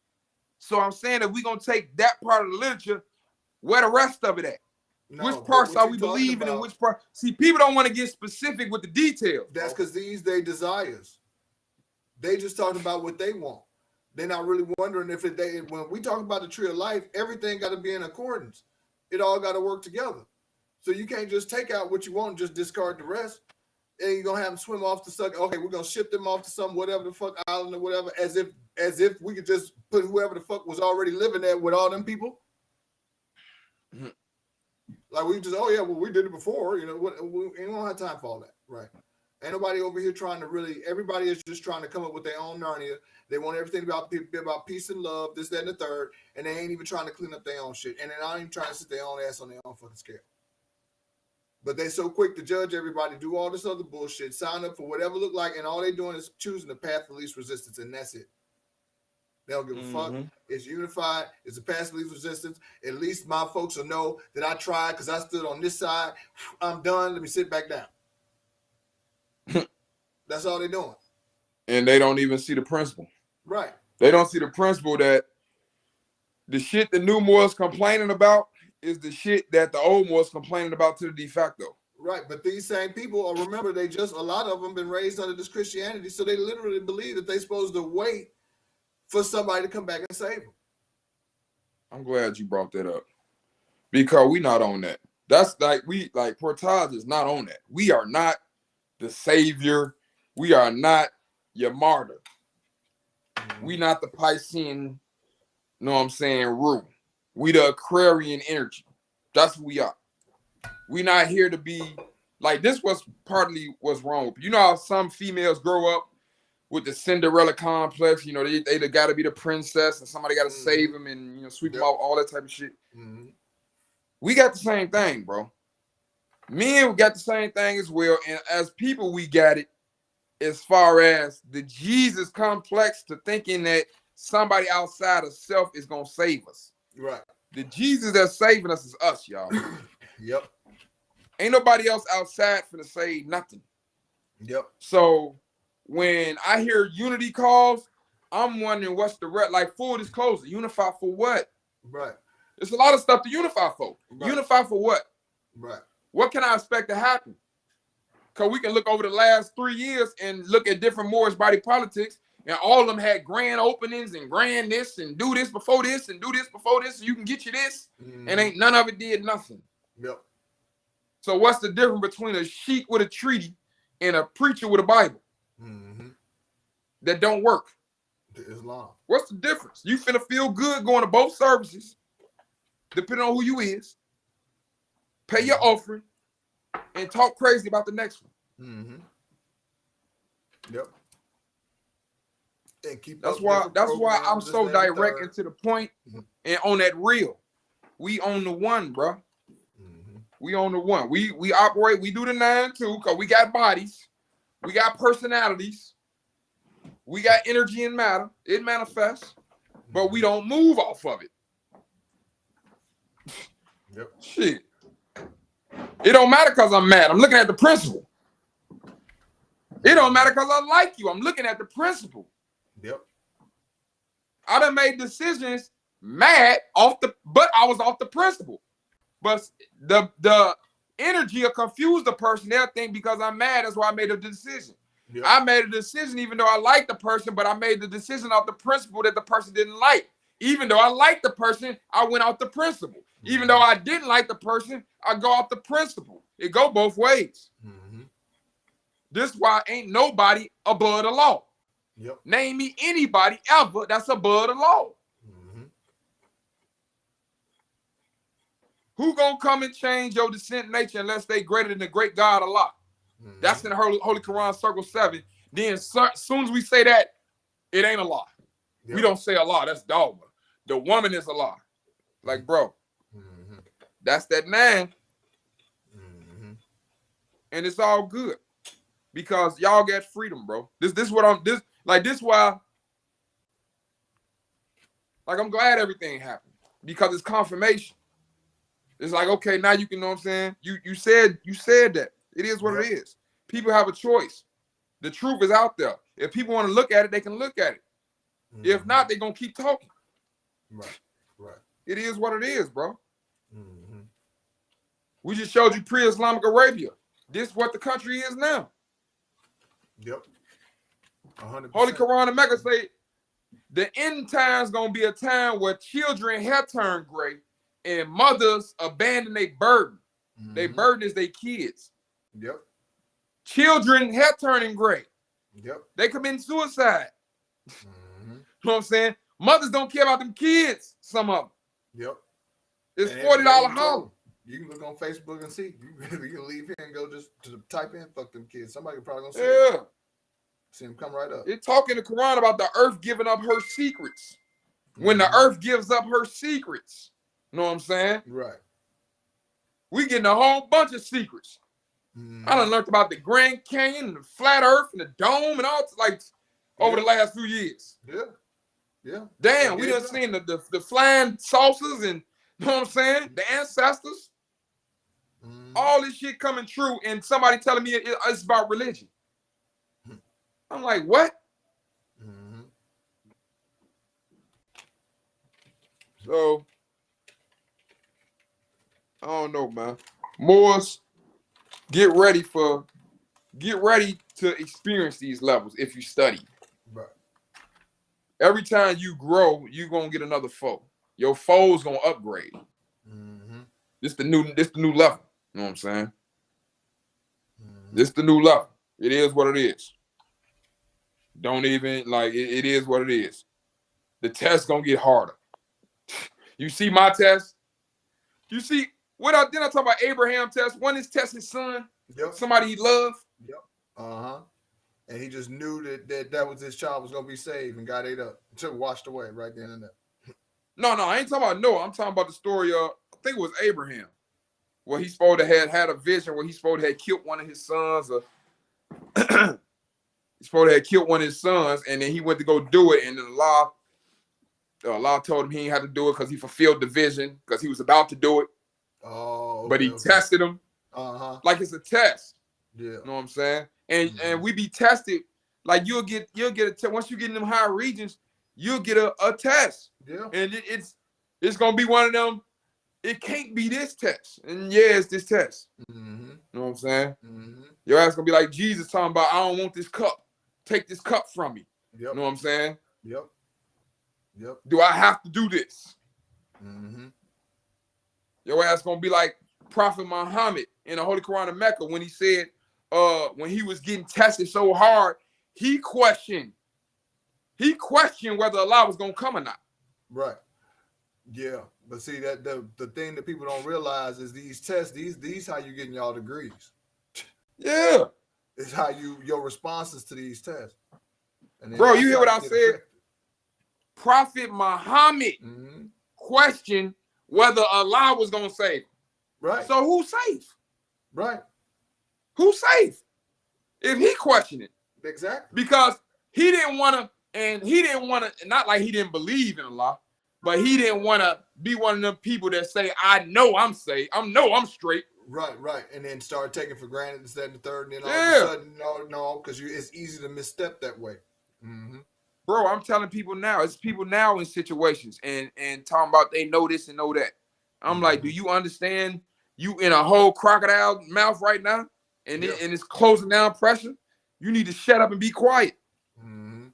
So I'm saying if we're gonna take that part of the literature, where the rest of it at? No, which but parts what are you we talking believing in? about- Which part? See, people don't want to get specific with the details. That's bro. because these they desires. They just talking about what they want. They're not really wondering if when we talk about the tree of life, everything got to be in accordance. It all got to work together. So you can't just take out what you want and just discard the rest. And you're gonna have them swim off to suck. Okay, we're gonna ship them off to some whatever the fuck island or whatever, as if we could just put whoever the fuck was already living there with all them people. Mhm. Like we just, oh yeah, well we did it before, we don't have time for all that, right? Ain't nobody over here trying to really. Everybody is just trying to come up with their own Narnia. They want everything about peace and love, this, that, and the third, and they ain't even trying to clean up their own shit, and they're not even trying to sit their own ass on their own fucking scale. But they so quick to judge everybody, do all this other bullshit, sign up for whatever look like, and all they doing is choosing the path of least resistance, and that's it. They don't give a fuck. It's unified. It's a path of least resistance. At least my folks will know that I tried because I stood on this side. I'm done. Let me sit back down. That's all they're doing. And they don't even see the principle. Right. They don't see the principle that the shit the new Moors complaining about is the shit that the old Moors complaining about to the de facto. Right. But these same people, remember, a lot of them been raised under this Christianity, so they literally believe that they're supposed to wait for somebody to come back and save them. I'm glad you brought that up. Because we not on that. That's Portage is not on that. We are not the savior. We are not your martyr. We not the Piscean, know what I'm saying, rule. We the Aquarian energy. That's who we are. We not here to be like this. Was partly what's wrong with you know how some females grow up with the Cinderella complex. You know they got to be the princess and somebody got to save them and sweep them out, all that type of shit. We got the same thing, bro. Men, we got the same thing as well, and as people, we got it. As far as the Jesus complex to thinking that somebody outside of self is gonna save us. Right. The Jesus that's saving us is us, y'all. Yep. Ain't nobody else outside finna save nothing. Yep. So when I hear unity calls, I'm wondering what's the like full disclosure. Unify for what? Right. There's a lot of stuff to unify for. Right. Unify for what? Right. What can I expect to happen? Because we can look over the last 3 years and look at different Moorish body politics, and all of them had grand openings and grand this and do this before this and do this before this, so you can get you this, and ain't none of it did nothing. Yep. So what's the difference between a sheik with a treaty and a preacher with a Bible that don't work? The Islam. What's the difference? You finna feel good going to both services, depending on who you is, pay your offering, and talk crazy about the next one. Yep. And keep that's why I'm so direct and to the point and on that real. We own the one, bro. We own the one. We operate, we do the 9 too, because we got bodies, we got personalities, we got energy and matter. It manifests, but we don't move off of it. Yep. Shit. It don't matter because I'm mad. I'm looking at the principle. It don't matter because I like you. I'm looking at the principle. Yep. I done made decisions mad but I was off the principle. But the energy will confuse the person. They'll think because I'm mad, that's why I made a decision. Yep. I made a decision even though I like the person, but I made the decision off the principle that the person didn't like. Even though I liked the person, I went off the principle. Even though I didn't like the person, I go off the principle. It go both ways. This why ain't nobody above the law. Yep. Name me anybody ever that's above the law. Who gonna come and change your descent nature unless they greater than the great God Allah? That's in the Holy Quran, Circle 7. Then soon as we say that, it ain't Allah. Yep. We don't say Allah, that's dogma. The woman is Allah. Like, bro, that's that 9. And it's all good. Because y'all got freedom, bro. This why like I'm glad everything happened. Because it's confirmation. It's like, okay, now you can know what I'm saying. You said that. It is what it is. People have a choice. The truth is out there. If people want to look at it, they can look at it. Mm-hmm. If not, they're going to keep talking. Right. Right. It is what it is, bro. Mm-hmm. We just showed you pre-Islamic Arabia. This is what the country is now. Yep. 100%. Holy Quran and Mecca say the end time's going to be a time where children hair turn gray and mothers abandon their burden. Mm-hmm. Their burden is their kids. Yep. Children hair turning gray. Yep. They commit suicide. Mm-hmm. You know what I'm saying? Mothers don't care about them kids, some of them. Yep. It's And $40 holler. You can look on Facebook and see. You can leave here and go just to type in "fuck them kids." Somebody probably gonna see it. Yeah. See him come right up. It's talking in the Quran about the earth giving up her secrets. When the earth gives up her secrets. You know what I'm saying? Right. We getting a whole bunch of secrets. Mm-hmm. I done learned about the Grand Canyon and the flat earth and the dome and all like over the last few years. Yeah. Yeah. Damn, we done seen the flying saucers and you know what I'm saying? The ancestors. Mm-hmm. All this shit coming true, and somebody telling me it's about religion. I'm like, what? Mm-hmm. So I don't know, man. Moors, get ready to experience these levels if you study. Right. Every time you grow, you're gonna get another foe. Your foe's gonna upgrade. Mm-hmm. This the new level. You know what I'm saying? Mm-hmm. This the new level. It is what it is. Don't even like it is what it is. The test gonna get harder. You see my test? You see what I talk about Abraham test? One is test his son, Yep. somebody he loved. Yep. Uh-huh. And he just knew that was his child was gonna be saved and got ate up. Took washed away right then and there. No, I ain't talking about Noah. I'm talking about the story of I think it was Abraham. Where he's supposed to have had a vision where he's supposed to have killed one of his sons, or he's supposed to have killed one of his sons, and then he went to go do it, and then Allah told him he ain't had to do it because he fulfilled the vision, because he was about to do it. Oh, okay, but he tested him. Uh-huh. Like it's a test. Yeah. You know what I'm saying? And we be tested. Like you'll get a test. Once you get in them higher regions, you'll get a test. Yeah. And it's gonna be one of them. It can't be this test. And yeah, it's this test. Mm-hmm. You know what I'm saying? Mm-hmm. Your ass gonna be like Jesus talking about, I don't want this cup. Take this cup from me. Yep. You know what I'm saying? Yep. Yep. Do I have to do this? Mm-hmm. Your ass gonna be like Prophet Muhammad in the Holy Quran of Mecca when he said, when he was getting tested so hard, he questioned whether Allah was gonna come or not. Right. Yeah. But see that the thing that people don't realize is these tests, these how you getting y'all degrees. Yeah. It's how your responses to these tests. And bro, you hear what I said? Affected. Prophet Muhammad questioned whether Allah was gonna save him. Right. So who's safe? Right. Who's safe? If he questioned it. Exactly. Because he didn't want to, not like he didn't believe in Allah, but he didn't want to be one of them people that say, I know I'm safe. I'm straight. Right. And then start taking for granted this, that, and the third, and then all Yeah. of a sudden, no, because it's easy to misstep that way. Mm-hmm. Bro, I'm telling people now, it's people now in situations and talking about they know this and know that. I'm like, do you understand you in a whole crocodile mouth right now? And it's closing down pressure. You need to shut up and be quiet. Mm-hmm.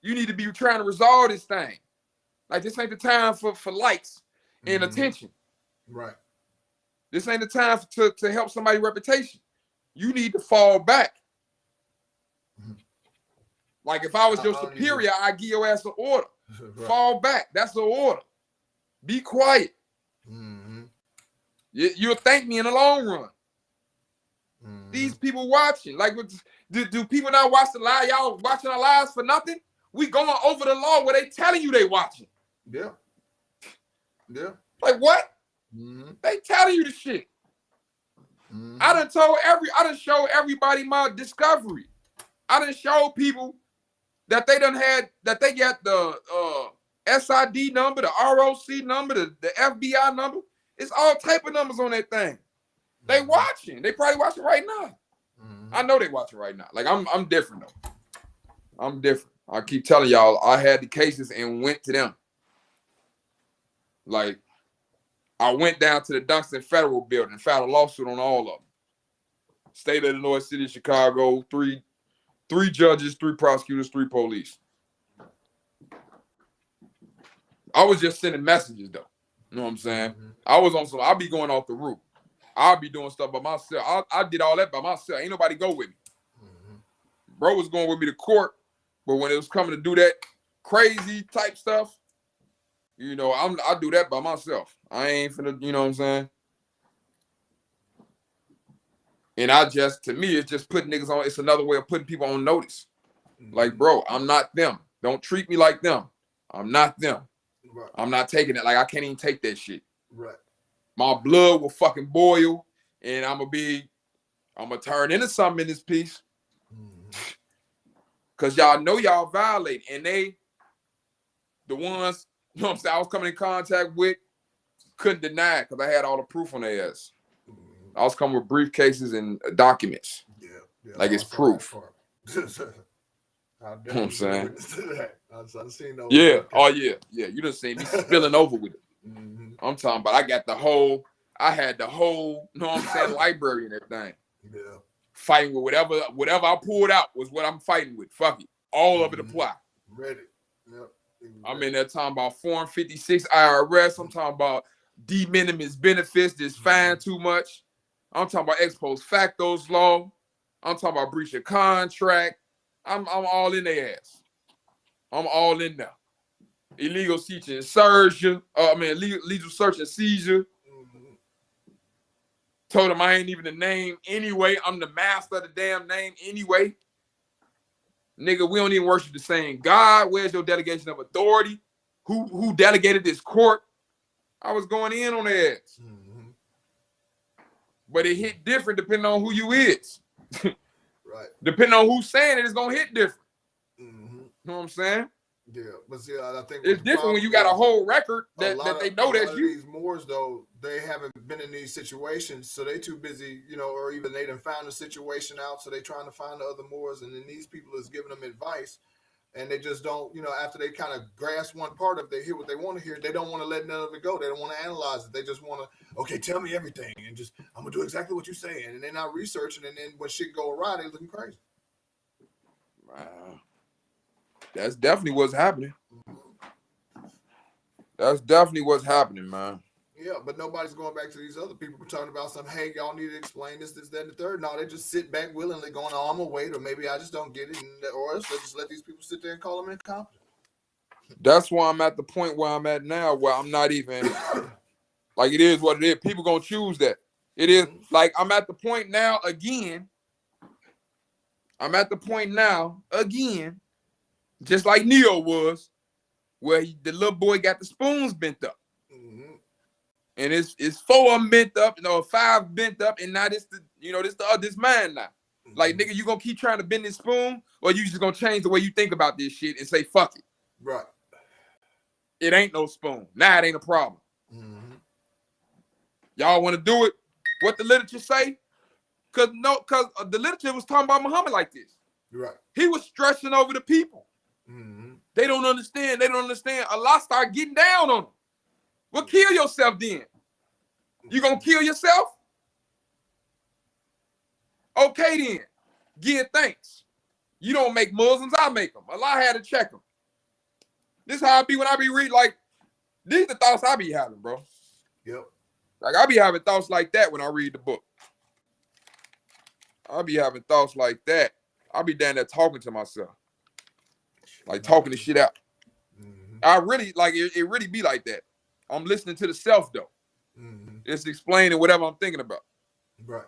You need to be trying to resolve this thing. Like this ain't the time for likes and attention. Right. This ain't the time to help somebody's reputation. You need to fall back. Like if I was your superior, I'd give your ass an order. Right. Fall back. That's the order. Be quiet. Mm-hmm. You'll thank me in the long run. Mm-hmm. These people watching, like, do people not watch the live? Y'all watching our lives for nothing? We going over the law where they telling you they watching. Yeah. Yeah. Like what? Mm-hmm. They telling you the shit. Mm-hmm. I done show everybody my discovery. I done show people that they got the SID number, the ROC number, the FBI number. It's all type of numbers on that thing. They watching. They probably watching right now. I know they watching right now. Like I'm different though. I'm different. I keep telling y'all, I had the cases and went to them. Like, I went down to the Dunston Federal Building and filed a lawsuit on all of them. State of Illinois, City of Chicago, three judges, 3 prosecutors, 3 police. I was just sending messages though. You know what I'm saying? Mm-hmm. I was on some, I'll be going off the roof. I'll be doing stuff by myself. I did all that by myself. Ain't nobody go with me. Mm-hmm. Bro was going with me to court, but when it was coming to do that crazy type stuff, you know, I do that by myself. I ain't finna, you know what I'm saying? And to me, it's just putting niggas on. It's another way of putting people on notice. Mm-hmm. Like, bro, I'm not them. Don't treat me like them. I'm not them. Right. I'm not taking it. Like, I can't even take that shit. Right. My blood will fucking boil, and I'm gonna turn into something in this piece. Mm-hmm. Cause y'all know y'all violate, and the ones, you know what I'm saying, I was coming in contact with, couldn't deny it because I had all the proof on their ass. Mm-hmm. I was coming with briefcases and documents. Yeah, like it's proof. You know what I'm saying? I've seen those. Yeah. Oh yeah. Yeah. You done seen me spilling over with it. Mm-hmm. I'm talking about I had the whole, you know what I'm saying, library and everything. Yeah. Fighting with whatever I pulled out was what I'm fighting with. Fuck it. All of it apply. Ready. Yep. I'm in there talking about Form 56 IRS. I'm talking about de minimis benefits, this fine too much. I'm talking about ex post factos law. I'm talking about breach of contract. I'm all in their ass. I'm all in there. Illegal search and seizure. Illegal search and seizure. Mm-hmm. Told him I ain't even the name anyway. I'm the master of the damn name anyway. Nigga, we don't even worship the same God. Where's your delegation of authority? Who delegated this court? I was going in on their ass. Mm-hmm. But it hit different depending on who you is. Right. Depending on who's saying it, it's gonna hit different. Mm-hmm. You know what I'm saying? Yeah, but see, I think it's different when you got a whole record that they know that's you. These Moors, though, they haven't been in these situations, so they too busy, you know, or even they done found the situation out, so they trying to find the other Moors, and then these people is giving them advice, and they just don't, you know, after they kind of grasp one part of it, they hear what they want to hear, they don't want to let none of it go. They don't want to analyze it. They just want to, okay, tell me everything, and just I'm gonna do exactly what you're saying, and they're not researching, and then when shit go awry, they looking crazy. Wow. That's definitely what's happening. That's definitely what's happening, man. Yeah, but nobody's going back to these other people talking about something. Hey, y'all need to explain this, that, and the third. No, they just sit back willingly going, oh, I'm going to wait, or maybe I just don't get it. Or else they just let these people sit there and call them incompetent. That's why I'm at the point where I'm at now, where I'm not even, like, it is what it is. People going to choose that. It is, like, I'm at the point now, again, just like Neo was, where the little boy got the spoons bent up. Mm-hmm. And it's 4 of them bent up, 5 bent up, and now this man now. Mm-hmm. Like, nigga, you gonna keep trying to bend this spoon, or you just gonna change the way you think about this shit and say, fuck it. Right. It ain't no spoon. Now it ain't a problem. Mm-hmm. Y'all wanna do it? What the literature say? Cause the literature was talking about Muhammad like this. Right. He was stressing over the people. Mm-hmm. They don't understand. Allah start getting down on them. Well, kill yourself then. You gonna kill yourself? Okay then. Give thanks. You don't make Muslims, I make them. Allah had to check them. This is how I be when I be reading. Like, these the thoughts I be having, bro. Yep. Like, I be having thoughts like that when I read the book. I be having thoughts like that. I be down there talking to myself. Like, talking the shit out. Mm-hmm. I really, like, it really be like that. I'm listening to the self, though. Mm-hmm. It's explaining whatever I'm thinking about. Right.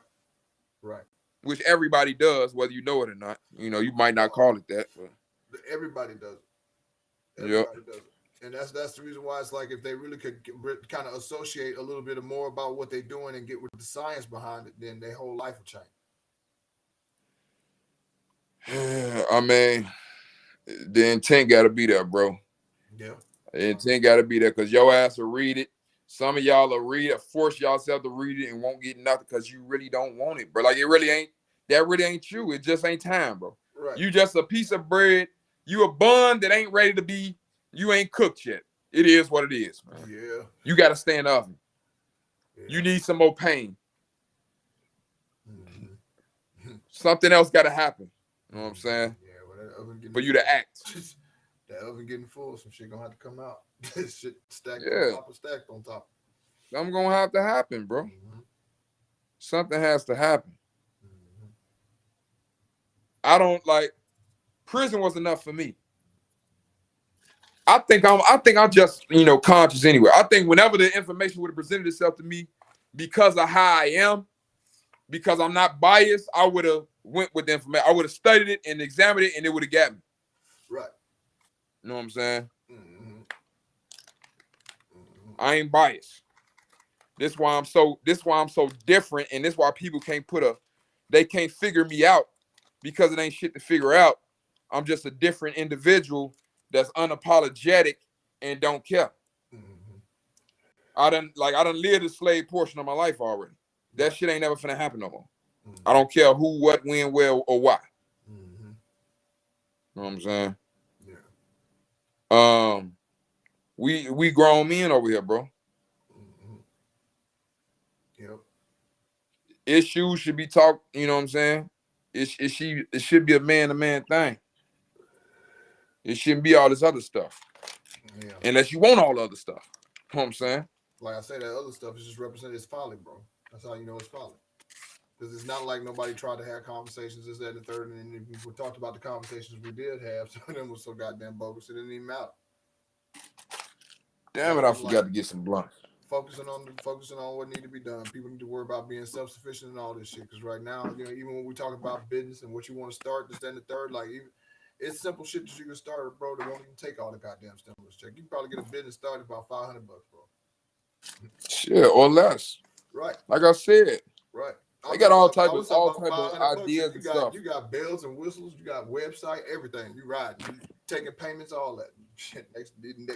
Right. Which everybody does, whether you know it or not. You know, you might not call it that, but everybody does it. Everybody does it. And that's the reason why it's like, if they really could kind of associate a little bit more about what they're doing and get with the science behind it, then their whole life will change. I mean, the intent got to be there, bro. Yeah. The intent got to be there, because your ass will read it. Some of y'all will read it, force yourself to read it, and won't get nothing because you really don't want it, bro. Like, it really ain't. that really ain't you. It just ain't time, bro. Right. You just a piece of bread. You a bun that ain't ready to be. You ain't cooked yet. It is what it is, man. Yeah. You got to stand up. Yeah. You need some more pain. Mm-hmm. Something else got to happen. You know what I'm saying? Yeah. Well, that oven getting For you to act. that oven getting full, some shit gonna have to come out. Shit stacked Yeah. on top of stacked on top. Something gonna have to happen, bro. Mm-hmm. Something has to happen. Mm-hmm. I don't like prison was enough for me. I think I'm just, conscious anyway. I think whenever the information would have presented itself to me because of how I am, because I'm not biased, I would have went with the information. I would have studied it and examined it, and it would have got me. Right. You know what I'm saying? Mm-hmm. Mm-hmm. I ain't biased. This is why I'm so different, and this is why people they can't figure me out because it ain't shit to figure out. I'm just a different individual that's unapologetic and don't care. Mm-hmm. I done lived the slave portion of my life already. That Right. shit ain't never finna happen no more. Mm-hmm. I don't care who, what, when, where, or why. Mm-hmm. You know what I'm saying? Yeah. We grown men over here, bro. Mm-hmm. Yep. Issues should be talked, you know what I'm saying? It should be a man-to-man thing. It shouldn't be all this other stuff. Yeah. Unless you want all the other stuff. You know what I'm saying? Like I say, that other stuff is just represented as folly, bro. That's how you know it's folly. Because it's not like nobody tried to have conversations, this, that, and the third. And then we talked about the conversations we did have. Some of them was so goddamn bogus, it didn't even matter. Damn it, I forgot to get some blunt. Focusing on what need to be done. People need to worry about being self-sufficient and all this shit. Because right now, even when we talk about business and what you want to start, this, that, and the third, like even it's simple shit that you can start, bro. That won't even take all the goddamn stimulus check. You can probably get a business started about $500, bro. Shit, or less. Right. Like I said. Right. They got all type of ideas and stuff. You got bells and whistles. You got website, everything. You ride. You taking payments, all that shit. Next making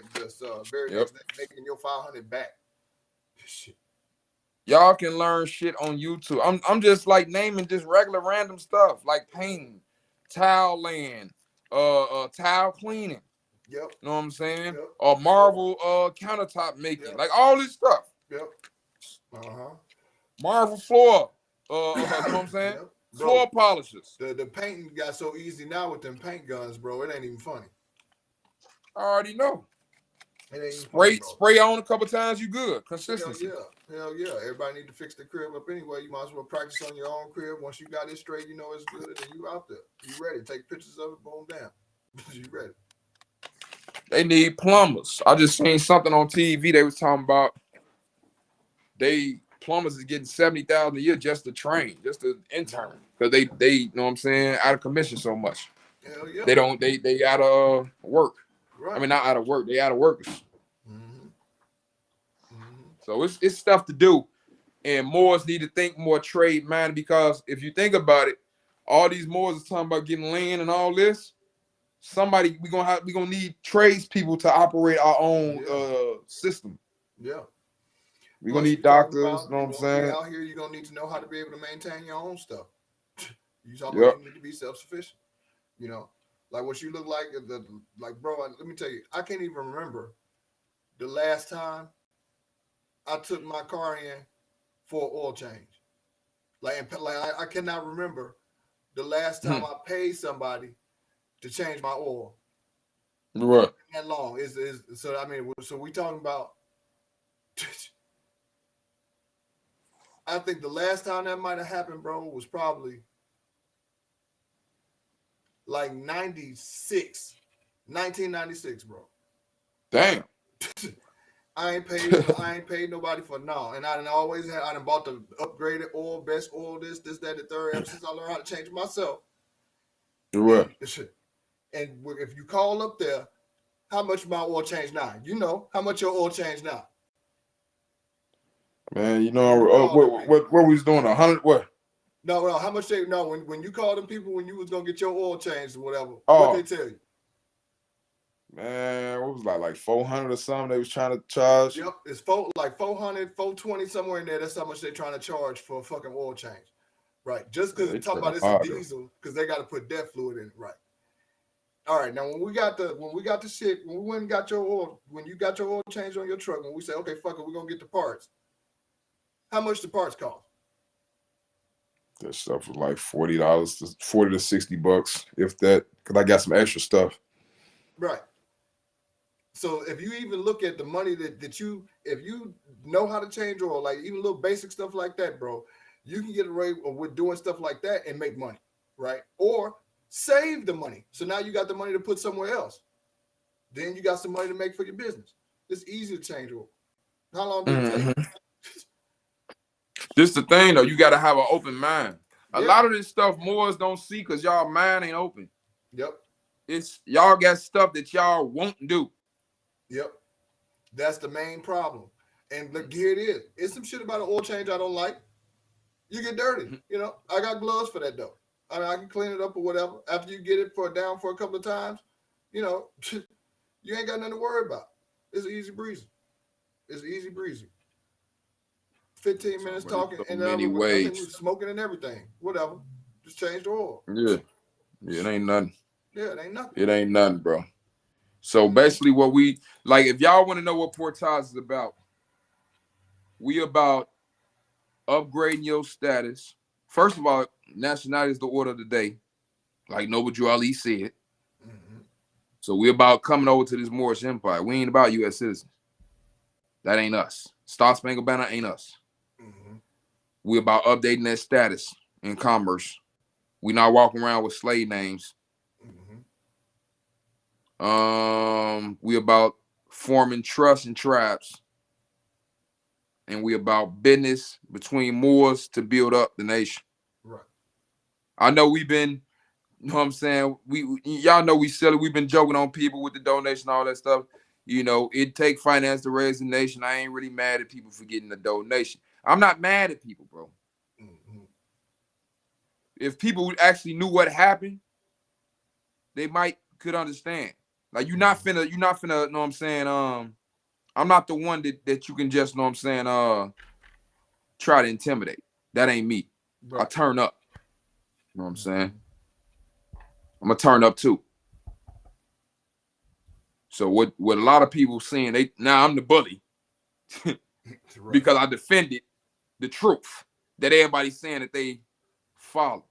your 500 back. Shit. Y'all can learn shit on YouTube. I'm just like naming just regular random stuff like painting, tile laying, tile cleaning. Yep. You know what I'm saying? Yep. Or marble countertop making, Yep. like all this stuff. Yep. Uh-huh. Marble floor. You know what I'm saying? Yep. Floor polishers. The painting got so easy now with them paint guns, bro. It ain't even funny. I already know. It ain't funny, spray on a couple times, you good. Consistency. Hell yeah. Everybody need to fix the crib up anyway. You might as well practice on your own crib. Once you got it straight, you know it's good, and you out there. You ready. Take pictures of it, boom, bam. You ready. They need plumbers. I just seen something on TV. They was talking about plumbers is getting $70,000 a year just to train, just to intern. Because they you know what I'm saying, out of commission so much. Hell yeah. They out of work. Right. I mean, not out of work, they out of workers. Mm-hmm. Mm-hmm. So it's stuff to do. And Moors need to think more trade minded, because if you think about it, all these Moors is talking about getting land and all this. We gonna need tradespeople to operate our own system. Yeah. We're gonna need doctors, you know what I'm saying? Out here, you're gonna need to know how to be able to maintain your own stuff. You talking about you need to be self-sufficient. You know, like what you look like, bro, let me tell you, I can't even remember the last time I took my car in for an oil change. I cannot remember the last time I paid somebody to change my oil. Right. That long so we talking about. I think the last time that might have happened, bro, was probably like 1996, bro. Damn. I ain't paid nobody for no. And I done bought the upgraded oil, best oil, this, that, the third, ever since I learned how to change it myself. Right. And if you call up there, how much my oil change now? You know, how much your oil change now? Man, you know, what we was doing, 100, what? No, how much when you called them people when you was going to get your oil changed or whatever, what they tell you? Man, what was like 400 or something they was trying to charge? Yep, it's 400, 420, somewhere in there. That's how much they're trying to charge for a fucking oil change. Right. Just because They talk about try it's a harder. diesel, because they got to put that fluid in it. Right. All right. Now when we got the shit, when we went and got your oil, when you got your oil change on your truck, when we say, okay, fuck it, we're gonna get the parts. How much the parts cost? That stuff was like $40 to $40 to $60, if that. Cause I got some extra stuff. Right. So if you even look at the money that you, if you know how to change oil, like even little basic stuff like that, bro, you can get away with doing stuff like that and make money, right? Or save the money. So now you got the money to put somewhere else. Then you got some money to make for your business. It's easy to change oil. How long did it take? This the thing though, you gotta have an open mind. A Yeah. lot of this stuff Moors don't see because y'all mind ain't open. Yep. It's y'all got stuff that y'all won't do. Yep. That's the main problem. And look, here it is. It's some shit about an oil change I don't like. You get dirty. You know, I got gloves for that though. I mean, I can clean it up or whatever. After you get it down for a couple of times, you know, you ain't got nothing to worry about. It's easy breezy. It's easy breezy. 15 minutes So talking, and I many think ways. we smoking and everything. Whatever. Just change the oil. Yeah, it ain't nothing. Yeah, it ain't nothing. It ain't nothing, bro. So basically, what we like, if y'all want to know what Portage is about, we about upgrading your status. First of all, nationality is the order of the day, like Noble Drew Ali said. So we about coming over to this Moorish Empire. We ain't about U.S. citizens. That ain't us. Star Spangled Banner ain't us. We about updating that status in commerce. We not walking around with slave names. We about forming trust and tribes. And we about business between Moors to build up the nation. Right. I know we've been, you know what I'm saying? Y'all know we silly. We've been joking on people with the donation, all that stuff. You know, it take finance to raise the nation. I ain't really mad at people for getting the donation. I'm not mad at people, bro. If people actually knew what happened, they could understand. Like you're not finna, you know what I'm saying? I'm not the one that you can just, know what I'm saying, try to intimidate. That ain't me. Right. I turn up. You know what I'm saying? I'm gonna turn up too. So what a lot of people saying, I'm the bully because I defended the truth that everybody's saying that they follow.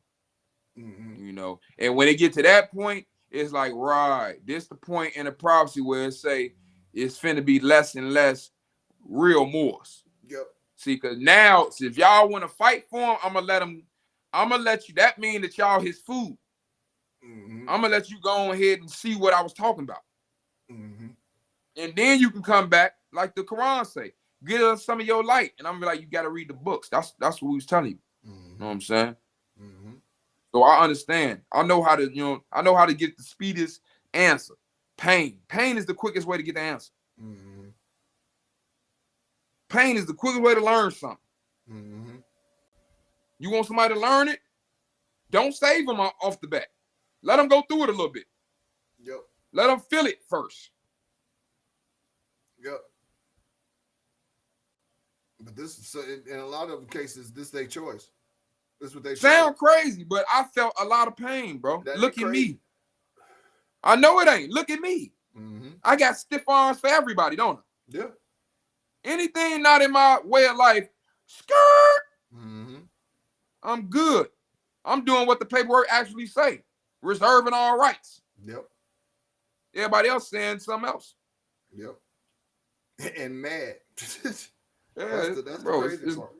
You know, and when they get to that point, it's like, right, this the point in the prophecy where it say it's finna be less and less real Moors. Yep. See, because now, if y'all want to fight for him, I'm gonna let you. That mean that y'all his food. I'm gonna let you go ahead and see what I was talking about. And then you can come back, like the Quran say, get us some of your light. And I'm gonna be like, you gotta read the books. That's what we was telling you. You know what I'm saying? So I understand. I know how to, I know how to get the speediest answer. Pain. Pain is the quickest way to get the answer. Pain is the quickest way to learn something. You want somebody to learn it? Don't save them off the bat. Let them go through it a little bit. Yep. Let them feel it first. Yep. But this, so in a lot of cases, this is their choice. This is what they sound crazy, but I felt a lot of pain, bro. That Look at me. I know it ain't. Look at me. I got stiff arms for everybody, don't I? Yeah. Anything not in my way of life, skirt. I'm good. I'm doing what the paperwork actually say. Reserving all rights. Yep. Everybody else saying something else. Yep. And mad. Yeah, that's bro, the crazy part.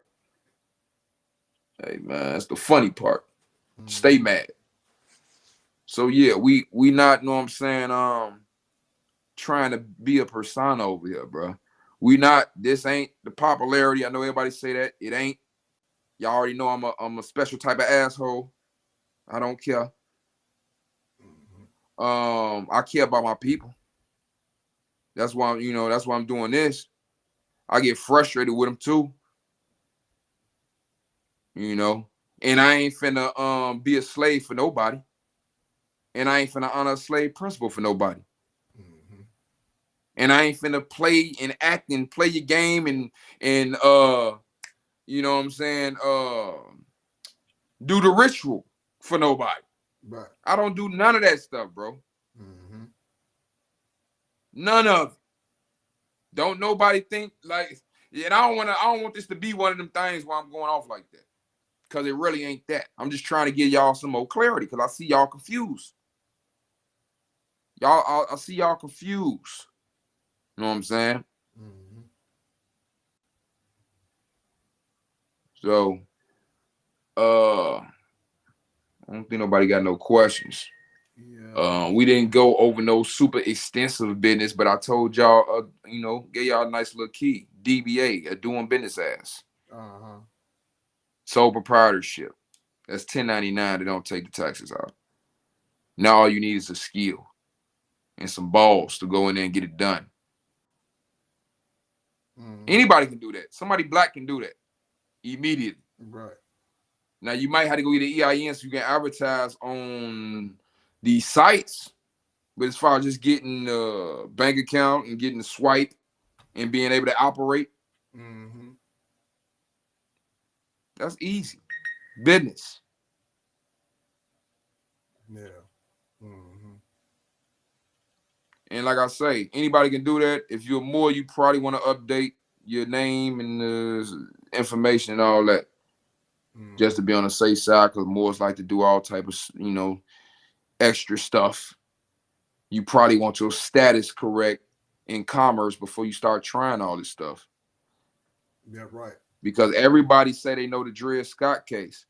Hey man, that's the funny part. Stay mad. So yeah, we not, know what I'm saying, trying to be a persona over here, bro. This ain't the popularity. I know everybody say that. It ain't. Y'all already know I'm a special type of asshole. I don't care. I care about my people. That's why I'm doing this. I get frustrated with them too. And I ain't finna be a slave for nobody. And I ain't finna honor a slave principle for nobody. And I ain't finna play and act and play your game and you know what I'm saying, do the ritual for nobody. Right. I don't do none of that stuff, bro. Mm-hmm. None of it. Don't nobody think like, yeah, and I don't want this to be one of them things where I'm going off like that. Cause it really ain't that. I'm just trying to give y'all some more clarity because I see y'all confused. I see y'all confused. You know what I'm saying? Mm-hmm. So I don't think nobody got no questions. Yeah. We didn't go over no super extensive business, but I told y'all, gave y'all a nice little key. DBA, a doing business as. Uh-huh. Sole proprietorship. That's 1099. They don't take the taxes out. Now all you need is a skill and some balls to go in there and get it done. Mm-hmm. Anybody can do that. Somebody black can do that immediately. Right. Now you might have to go get an EIN so you can advertise on these sites. But as far as just getting a bank account and getting the swipe and being able to operate, Mm-hmm. that's easy. Business. Yeah. Mm-hmm. And like I say, anybody can do that. If you're more, you probably want to update your name and information and all that, Mm-hmm. just to be on the safe side. Because Moors like to do all type of extra stuff. You probably want your status correct in commerce before you start trying all this stuff. Yeah, right. Because everybody say they know the Dred Scott case,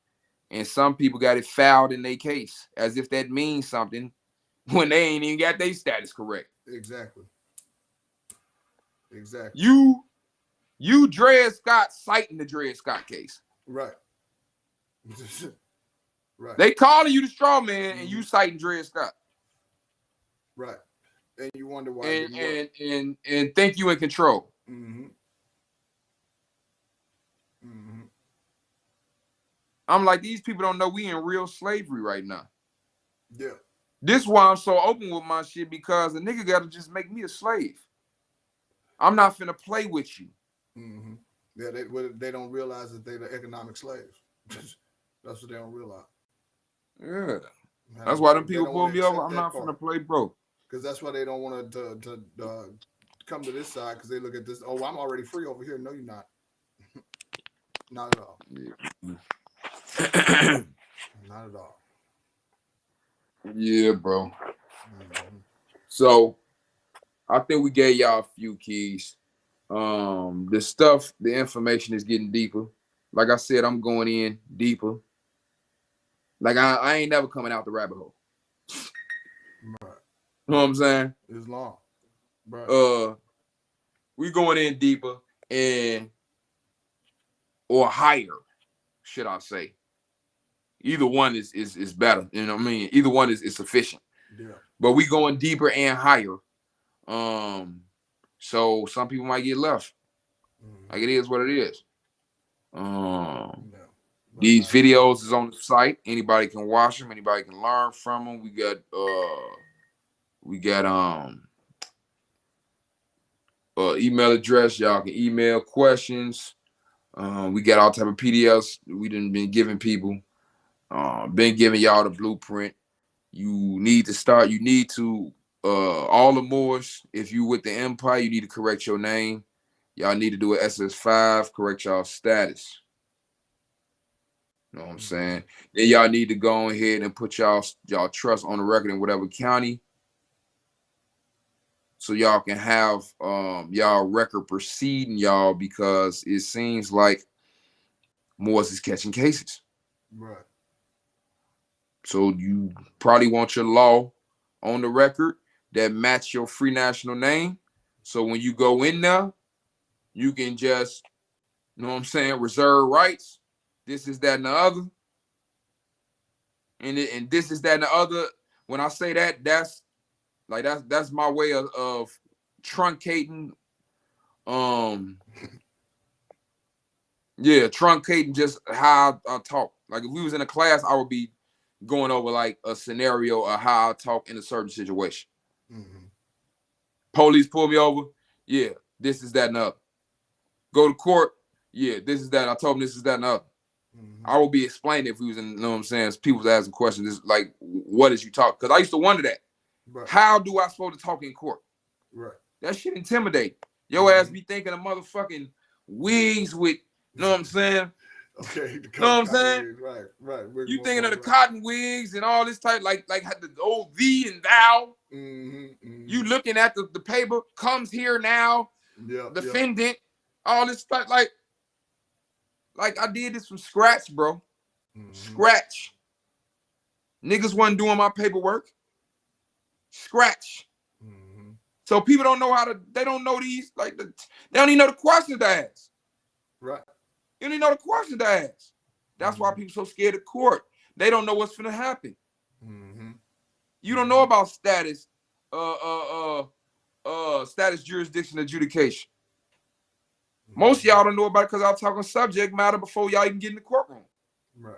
and some people got it filed in their case as if that means something when they ain't even got their status correct. Exactly. Exactly. You Dred Scott citing the Dred Scott case. Right. Right. They calling you the straw man, and you citing Dred Scott. Right. And you wonder why and and think you in control. Mm-hmm. Mm-hmm. I'm like, these people don't know we in real slavery right now. Yeah. This is why I'm so open with my shit, because a nigga gotta just make me a slave. I'm not finna play with you. Mm-hmm. Yeah, they don't realize that they're the economic slaves. That's what they don't realize. Yeah. That's why them people pull me over. I'm not part. finna play, bro. Because that's why they don't want to come to this side, because they look at this. Oh, I'm already free over here. No, you're not. Not at all. Yeah. Not at all. Yeah, bro. Mm-hmm. So I think we gave y'all a few keys. The information is getting deeper. Like I said, I'm going in deeper. Like I ain't never coming out the rabbit hole. Right. You know what I'm saying? It's long. Right. We going in deeper or higher, should I say. Either one is better. You know what I mean? Either one is sufficient. Yeah. But we going deeper and higher. So some people might get left. Mm-hmm. Like, it is what it is. Yeah. These videos is on the site. Anybody can watch them. Anybody can learn from them. We got email address. Y'all can email questions. We got all type of PDFs we done been giving people. Been giving y'all the blueprint. You need to all the Moors, if you with the Empire, you need to correct your name. Y'all need to do an SS5, correct y'all status. You know what I'm saying? Then y'all need to go ahead and put y'all trust on the record in whatever county, so y'all can have y'all record proceeding y'all, because it seems like Moors is catching cases. Right. So you probably want your law on the record that match your free national name. So when you go in there, you can just, you know what I'm saying, reserve rights. This is that and the other. And this is that and the other. When I say that, that's my way of truncating. Truncating just how I talk. Like, if we was in a class, I would be going over like a scenario of how I talk in a certain situation. Mm-hmm. Police pull me over. Yeah, this is that and the other. Go to court. Yeah, this is that. I told them this is that and the other. I will be explaining if we was in, you know what I'm saying? People was asking questions, this, like, what is you talk? Because I used to wonder that. Right. How do I supposed to talk in court? Right. That shit intimidate. Your ass be thinking of motherfucking wigs with, you know what I'm saying? Okay. You know what I'm saying? Right. Right. You thinking of the cotton wigs and all this type, like the old thee and thou. You looking at the paper, comes here now, defendant, all this stuff. Like I did this from scratch, bro. Scratch. Niggas wasn't doing my paperwork. Scratch. So people don't know they don't know these, like, they don't even know the questions to ask. Right. You don't even know the questions to ask. That's why people so scared of court. They don't know what's finna happen. You don't know about status, status jurisdiction adjudication. Most of y'all don't know about it because I'm talking subject matter before y'all even get in the courtroom. Right.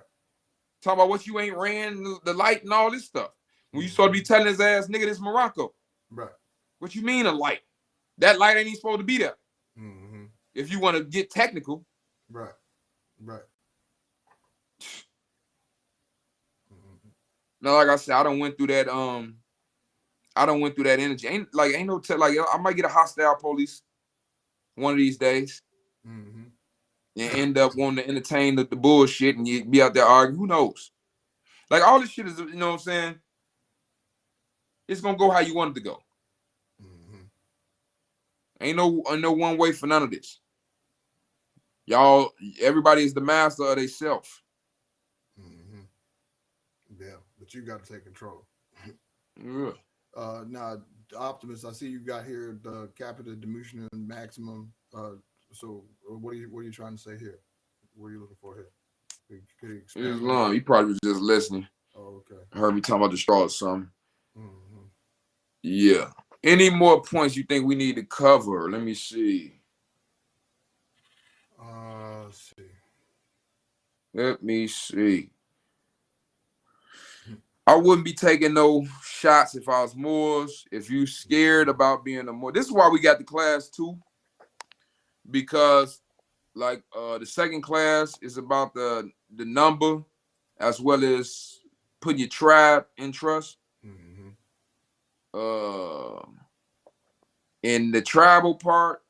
Talking about what you ain't ran, the light and all this stuff. When you supposed to be telling his ass, nigga, this Morocco. Right. What you mean a light? That light ain't even supposed to be there. If you want to get technical. Right. Right. Now, like I said, I don't went through that. I don't went through that energy. Ain't no I might get a hostile police one of these days. And end up wanting to entertain the bullshit and you be out there arguing. Who knows? Like, all this shit is, you know what I'm saying? It's gonna go how you want it to go. Ain't no one way for none of this. Y'all, everybody is the master of themselves. Yeah, but you got to take control. Yeah. Now, Optimus, I see you got here the capita, diminution, and maximum. So what are you trying to say here? What are you looking for here? Could you expand on Islam, that? he probably was just listening. Oh, okay. Heard me talking about the straw or something. Yeah. Any more points you think we need to cover? Let me see. Let's see. Let me see. I wouldn't be taking no shots if I was Moors. If you scared about being a Moor, this is why we got the class too. Because like the second class is about the number as well as putting your tribe in trust. In the tribal part,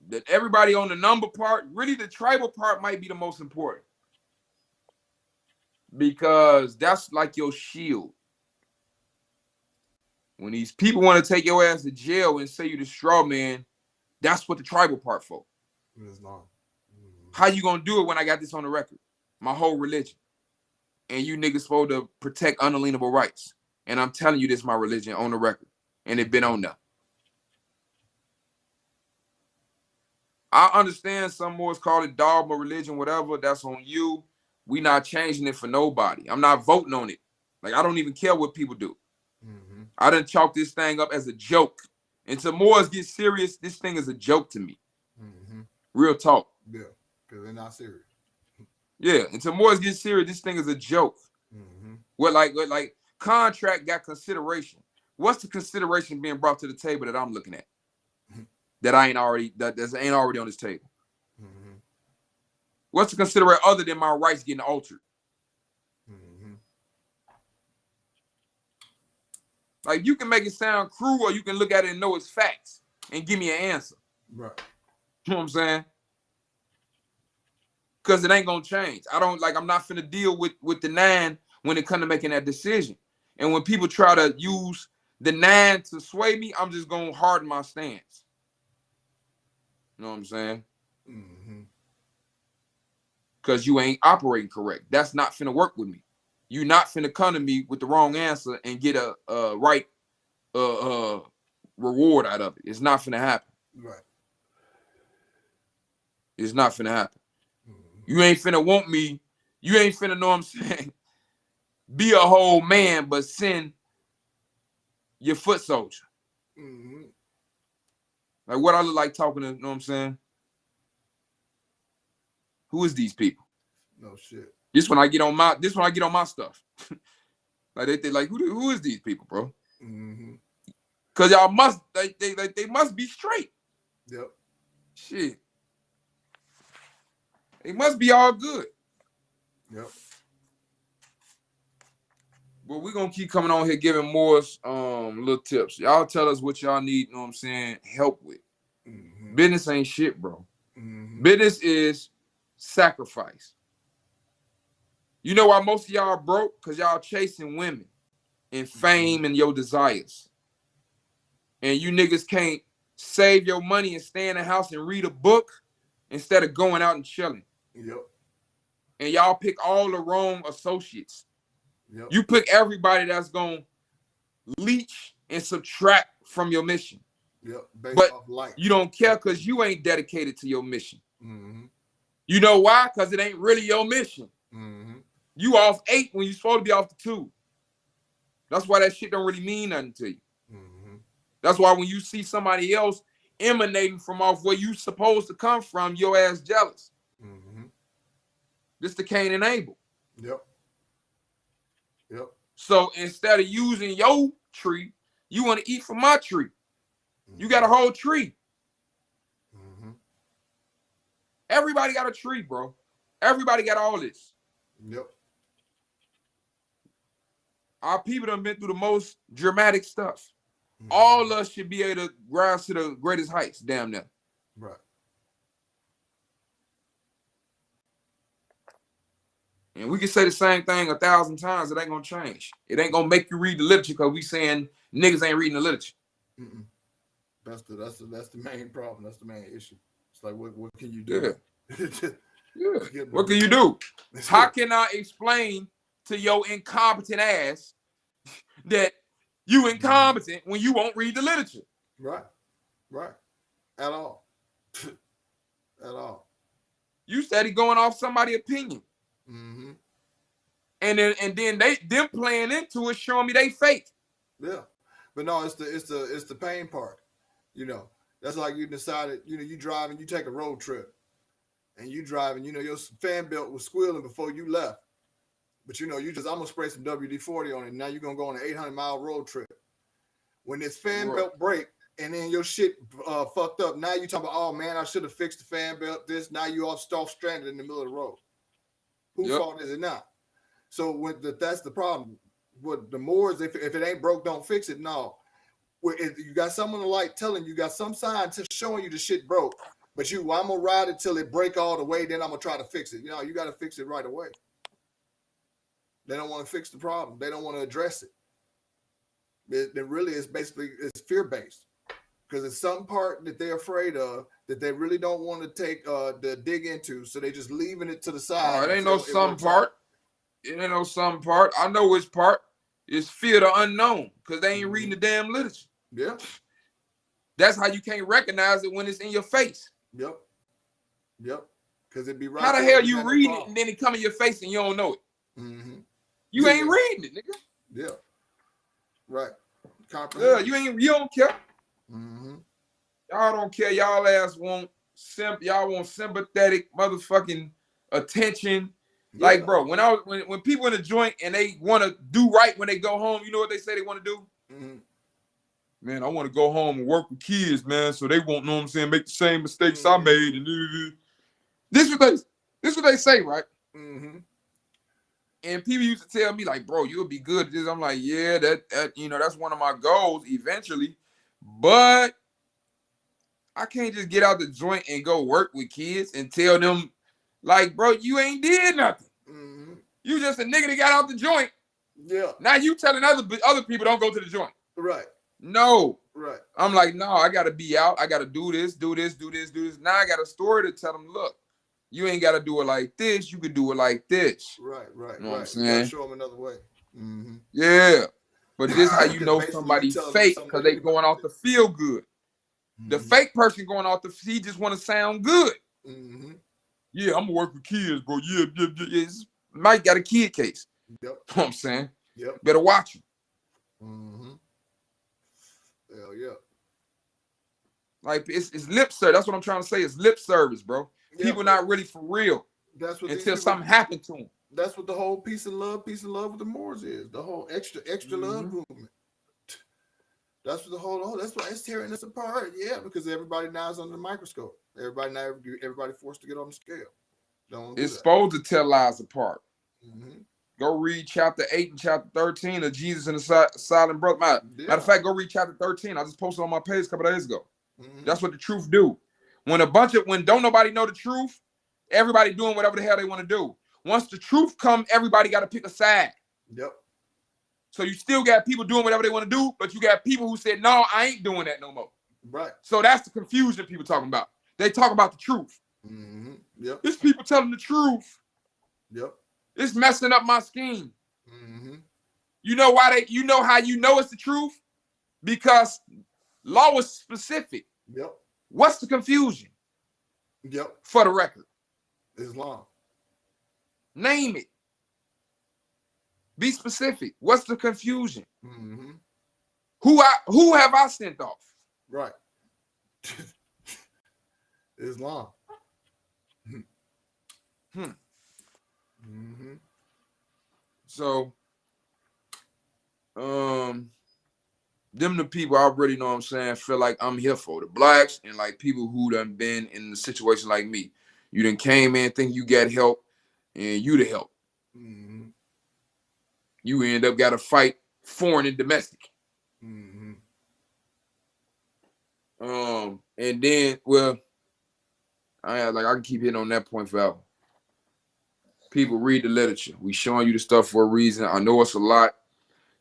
that everybody on the number part, really the tribal part might be the most important. Because that's like your shield. When these people want to take your ass to jail and say you the straw man, that's what the tribal part for. It's not. How you gonna do it when I got this on the record? My whole religion. And you niggas supposed to protect unalienable rights. And I'm telling you this, my religion on the record. And it been on there. I understand some Moors call it dogma, religion, whatever. That's on you. We not changing it for nobody. I'm not voting on it. Like, I don't even care what people do. I done chalk this thing up as a joke. Until Moors get serious, this thing is a joke to me. Real talk. Yeah, because they're not serious. Yeah, until Moors get serious, this thing is a joke. What like contract got consideration. What's the consideration being brought to the table that I'm looking at? That ain't already on this table. What's the consideration other than my rights getting altered? Like, you can make it sound cruel, or you can look at it and know it's facts and give me an answer. Right. You know what I'm saying? Because it ain't gonna change. I'm not finna deal with the 9 when it comes to making that decision. And when people try to use the 9 to sway me, I'm just gonna harden my stance. You know what I'm saying? Because you ain't operating correct. That's not finna work with me. You not finna come to me with the wrong answer and get a right reward out of it. It's not finna happen. Right. It's not finna happen. You ain't finna want me. You ain't finna, know what I'm saying, be a whole man, but send your foot soldier. Like, what I look like talking to, you know what I'm saying? Who is these people? No shit. This when I get on my stuff. Like, they like, who is these people, bro? Cause y'all must they must be straight. Yep. Shit. They must be all good. Yep. But we're gonna keep coming on here giving more little tips. Y'all tell us what y'all need, you know what I'm saying, help with. Mm-hmm. Business ain't shit, bro. Mm-hmm. Business is sacrifice. You know why most of y'all broke? Because y'all chasing women and fame and your desires. And you niggas can't save your money and stay in the house and read a book instead of going out and chilling. Yep. And y'all pick all the wrong associates. Yep. You pick everybody that's gonna leech and subtract from your mission. Yep. Based But off life. you don't care because you ain't dedicated to your mission. Mm-hmm. You know why? Because it ain't really your mission. Mm-hmm. You off 8 when you supposed to be off the 2. That's why that shit don't really mean nothing to you. Mm-hmm. That's why when you see somebody else emanating from off where you supposed to come from, your ass jealous. Mm-hmm. This the Cain and Abel. Yep. Yep. So instead of using your tree, you want to eat from my tree. You got a whole tree. Mm-hmm. Everybody got a tree, bro. Everybody got all this. Yep. Our people done been through the most dramatic stuff. Mm-hmm. All of us should be able to rise to the greatest heights, damn near. Right. And we can say the same thing 1,000 times. It ain't gonna change. It ain't gonna make you read the literature because we saying niggas ain't reading the literature. Mm-mm. That's the main problem. That's the main issue. It's like what can you do? Yeah. What can you do? How can I explain to your incompetent ass that you incompetent when you won't read the literature? Right. Right. At all. At all. You steady going off somebody's opinion. Mm-hmm. And then them playing into it, showing me they fake. Yeah. But no, it's the pain part. You know, that's like you decided, you drive and you take a road trip and you drive and your fan belt was squealing before you left. But I'm gonna spray some WD-40 on it. And now you're gonna go on an 800-mile road trip. When this fan belt break and then your shit fucked up, now you talking about, oh man, I should have fixed the fan belt. Now you off stranded in the middle of the road. Whose fault is it not? So that's the problem. What the more is if it ain't broke, don't fix it. No. If you got someone in the light telling you got some sign to showing you the shit broke, but I'm gonna ride it till it break all the way, then I'm gonna try to fix it. You got to fix it right away. They don't want to fix the problem. They don't want to address it. It really is basically fear-based because it's some part that they're afraid of that they really don't want to take to dig into, so they just leaving it to the side. Oh, it ain't no some part. It ain't no some part. I know which part. It's fear the unknown because they ain't reading the damn literature. Yeah. That's how you can't recognize it when it's in your face. Yep. Yep. Because it'd be right. How the hell you read it and then it come in your face and you don't know it? Mm-hmm. You ain't reading it, nigga. Yeah. Right. Yeah, you don't care. Mm-hmm. Y'all don't care. Y'all ass want sympathetic motherfucking attention. Yeah. Like, bro, when people in the joint and they want to do right when they go home, you know what they say they want to do? Mm-hmm. Man, I want to go home and work with kids, man, so they won't, know what I'm saying, make the same mistakes I made. And this what they say, right? Mm-hmm. And people used to tell me, like, bro, you'll be good at this. I'm like, yeah, that that's one of my goals eventually. But I can't just get out the joint and go work with kids and tell them, like, bro, you ain't did nothing. Mm-hmm. You just a nigga that got out the joint. Yeah. Now you telling other people don't go to the joint. Right. No. Right. I'm like, no, I got to be out. I got to do this. Now I got a story to tell them, look, you ain't got to do it like this. You could do it like this. Right. You know what I'm saying? You gotta show them another way. Mm-hmm. Yeah. But this how you know somebody's fake because they going off the feel good. Mm-hmm. The fake person going off he just want to sound good. Mm-hmm. Yeah, I'm going to work with kids, bro. Yeah. Mike got a kid case. Yep. You know what I'm saying? Yep. Better watch him. Mm-hmm. Hell yeah. Like it's lip service. That's what I'm trying to say. It's lip service, bro. Yeah, people not really for real. That's what until something happened to them. That's what the whole peace and love with the Moors is. The whole extra love movement. That's what the whole. That's why it's tearing us apart. Yeah, because everybody now is under the microscope. Everybody forced to get on the scale. It's supposed to tear lives apart. Mm-hmm. Go read chapter 8 and chapter 13 of Jesus and the Silent Brother. Matter of fact, go read chapter 13. I just posted on my page a couple of days ago. Mm-hmm. That's what the truth do. When don't nobody know the truth, everybody doing whatever the hell they want to do. Once the truth come, everybody got to pick a side. Yep. So you still got people doing whatever they want to do, but you got people who said, no, I ain't doing that no more. Right. So that's the confusion people talking about. They talk about the truth. Mm-hmm. Yep. It's people telling the truth. Yep. It's messing up my scheme. Mm-hmm. You know why you know how you know it's the truth? Because law was specific. Yep. What's the confusion? Yep. For the record. Islam. Name it. Be specific. What's the confusion? Mm-hmm. Who have I sent off? Right. Islam. Mm-hmm. So, them the people I already know what I'm saying feel like I'm here for. The blacks and like people who done been in a situation like me. You done came in thinking you got help and you the help. Mm-hmm. You end up got to fight foreign and domestic. Mm-hmm. And then, well, I can keep hitting on that point forever. People read the literature. We showing you the stuff for a reason. I know it's a lot.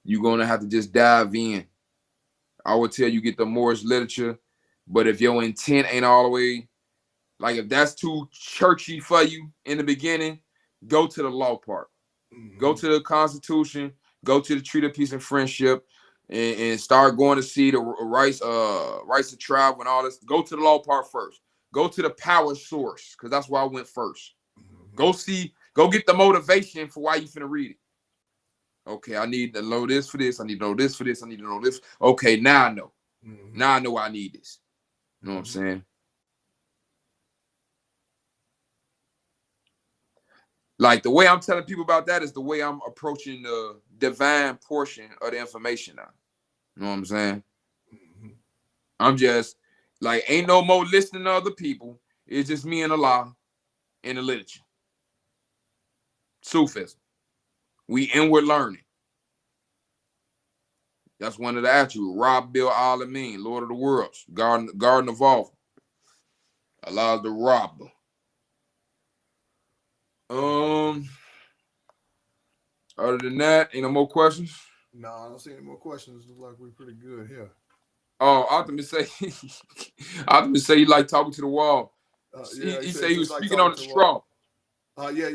You're gonna have to just dive in. I would tell you get the Moorish literature, but if your intent ain't all the way, like if that's too churchy for you in the beginning, go to the law part. Mm-hmm. Go to the Constitution, go to the Treaty of Peace and Friendship, and start going to see the rights to travel and all this. Go to the law part first. Go to the power source, because that's where I went first. Mm-hmm. Go get the motivation for why you finna read it. Okay, I need to know this for this. I need to know this for this. I need to know this. Okay, now I know. Mm-hmm. Now I know I need this. You know what I'm saying? Like the way I'm telling people about that is the way I'm approaching the divine portion of the information now. You know what I'm saying? Mm-hmm. I'm just like, ain't no more listening to other people. It's just me and Allah and the literature. Sufism. We inward learning. That's one of the attributes. Rabbil Alameen, Lord of the Worlds, Garden of all. Allah the Rabb. Other than that, ain't no more questions. No, I don't see any more questions. Look like we're pretty good here. Oh, Optimus say he like talking to the wall. Yeah, he said he was like speaking on the straw. Right. Yeah,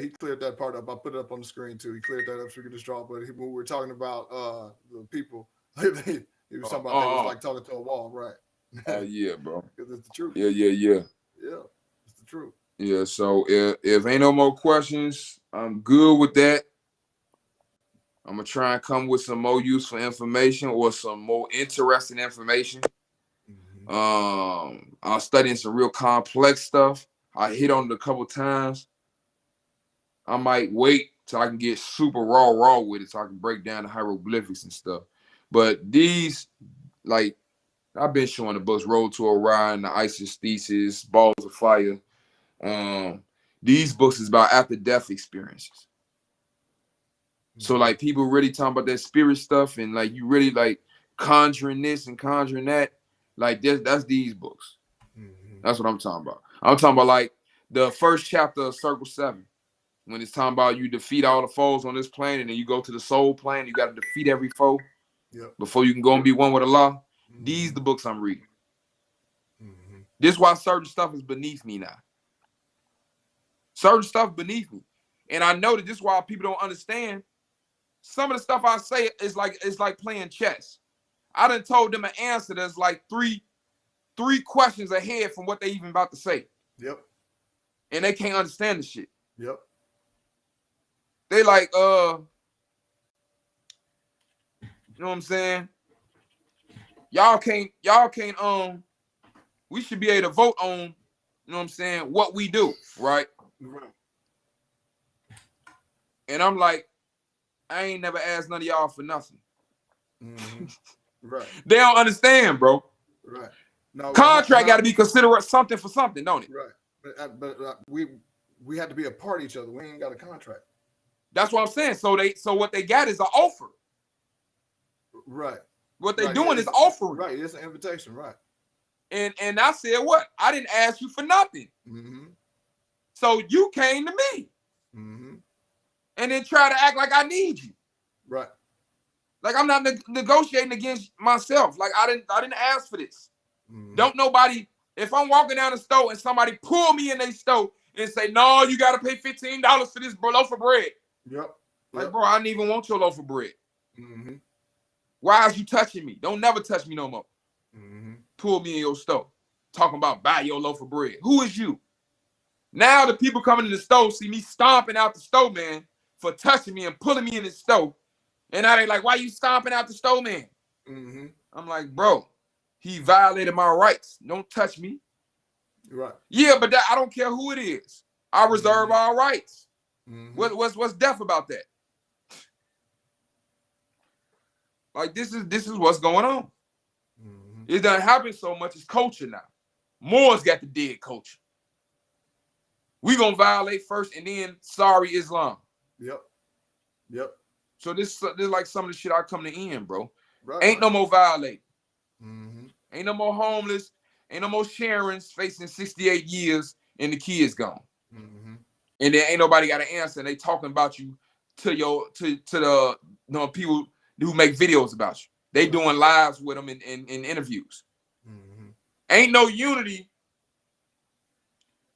he cleared that part up. I put it up on the screen too. He cleared that up, speaking of straw. But when we were talking about the people, he was talking about they was like talking to a wall, right? Oh yeah, bro. Because it's the truth. Yeah. Yeah, it's the truth. Yeah. So if ain't no more questions, I'm good with that. I'm gonna try and come with some more useful information or some more interesting information. Mm-hmm. I'm studying some real complex stuff. I hit on it a couple times. I might wait till I can get super raw with it so I can break down the hieroglyphics and stuff. But these, like, I've been showing the books Road to Orion, the Isis Thesis, Balls of Fire. These books is about after-death experiences. So like people really talking about that spirit stuff and like you really like conjuring this and conjuring that. Like that's these books. Mm-hmm. That's what I'm talking about. I'm talking about like the first chapter of Circle 7. When it's talking about you defeat all the foes on this plane and then you go to the soul plane, you got to defeat every foe before you can go and be one with Allah. Mm-hmm. These the books I'm reading. Mm-hmm. This is why certain stuff is beneath me now. Certain stuff beneath me. And I know that this is why people don't understand. Some of the stuff I say is like it's like playing chess. I done told them an answer that's like three questions ahead from what they even about to say. Yep. And they can't understand the shit. Yep. They like, you know what I'm saying? Y'all can't, we should be able to vote on, you know what I'm saying, what we do, right? Right. And I'm like, I ain't never asked none of y'all for nothing. Mm-hmm. Right. They don't understand, bro. Right. No, contract got to be considered something for something, don't it? Right. But we had to be a part of each other. We ain't got a contract. That's what I'm saying. So what they got is an offer. Right. What they right. doing is offering. Right. It's an invitation. Right. And I said, what? I didn't ask you for nothing. Mm-hmm. So you came to me. Mm-hmm. And then try to act like I need you. Right. Like I'm not negotiating against myself. Like I didn't ask for this. Mm-hmm. Don't nobody, if I'm walking down the store and somebody pull me in their store and say, no, you got to pay $15 for this loaf of bread. Yep. Like, bro, I didn't even want your loaf of bread. Mm-hmm. Why is you touching me? Don't never touch me no more. Mm-hmm. Pull me in your store. Talking about buy your loaf of bread. Who is you? Now the people coming in the store see me stomping out the store, man, for touching me and pulling me in the store. And now they like, why you stomping out the store, man? Mm-hmm. I'm like, bro, he violated my rights. Don't touch me. Right. Yeah, but I don't care who it is. I reserve all rights. Mm-hmm. What's deaf about that? Like this is what's going on. Mm-hmm. It doesn't happen so much. It's culture now. Moore's got the dead culture. We gonna violate first, and then sorry Islam. Yep. Yep. So this is like some of the shit I come to end, bro. Right. Ain't no more violating. Mm-hmm. Ain't no more homeless. Ain't no more Sharons facing 68 years and the kids gone. Mm-hmm. And then ain't nobody got an answer. And they talking about you to the people who make videos about you. They doing lives with them in interviews. Mm-hmm. Ain't no unity.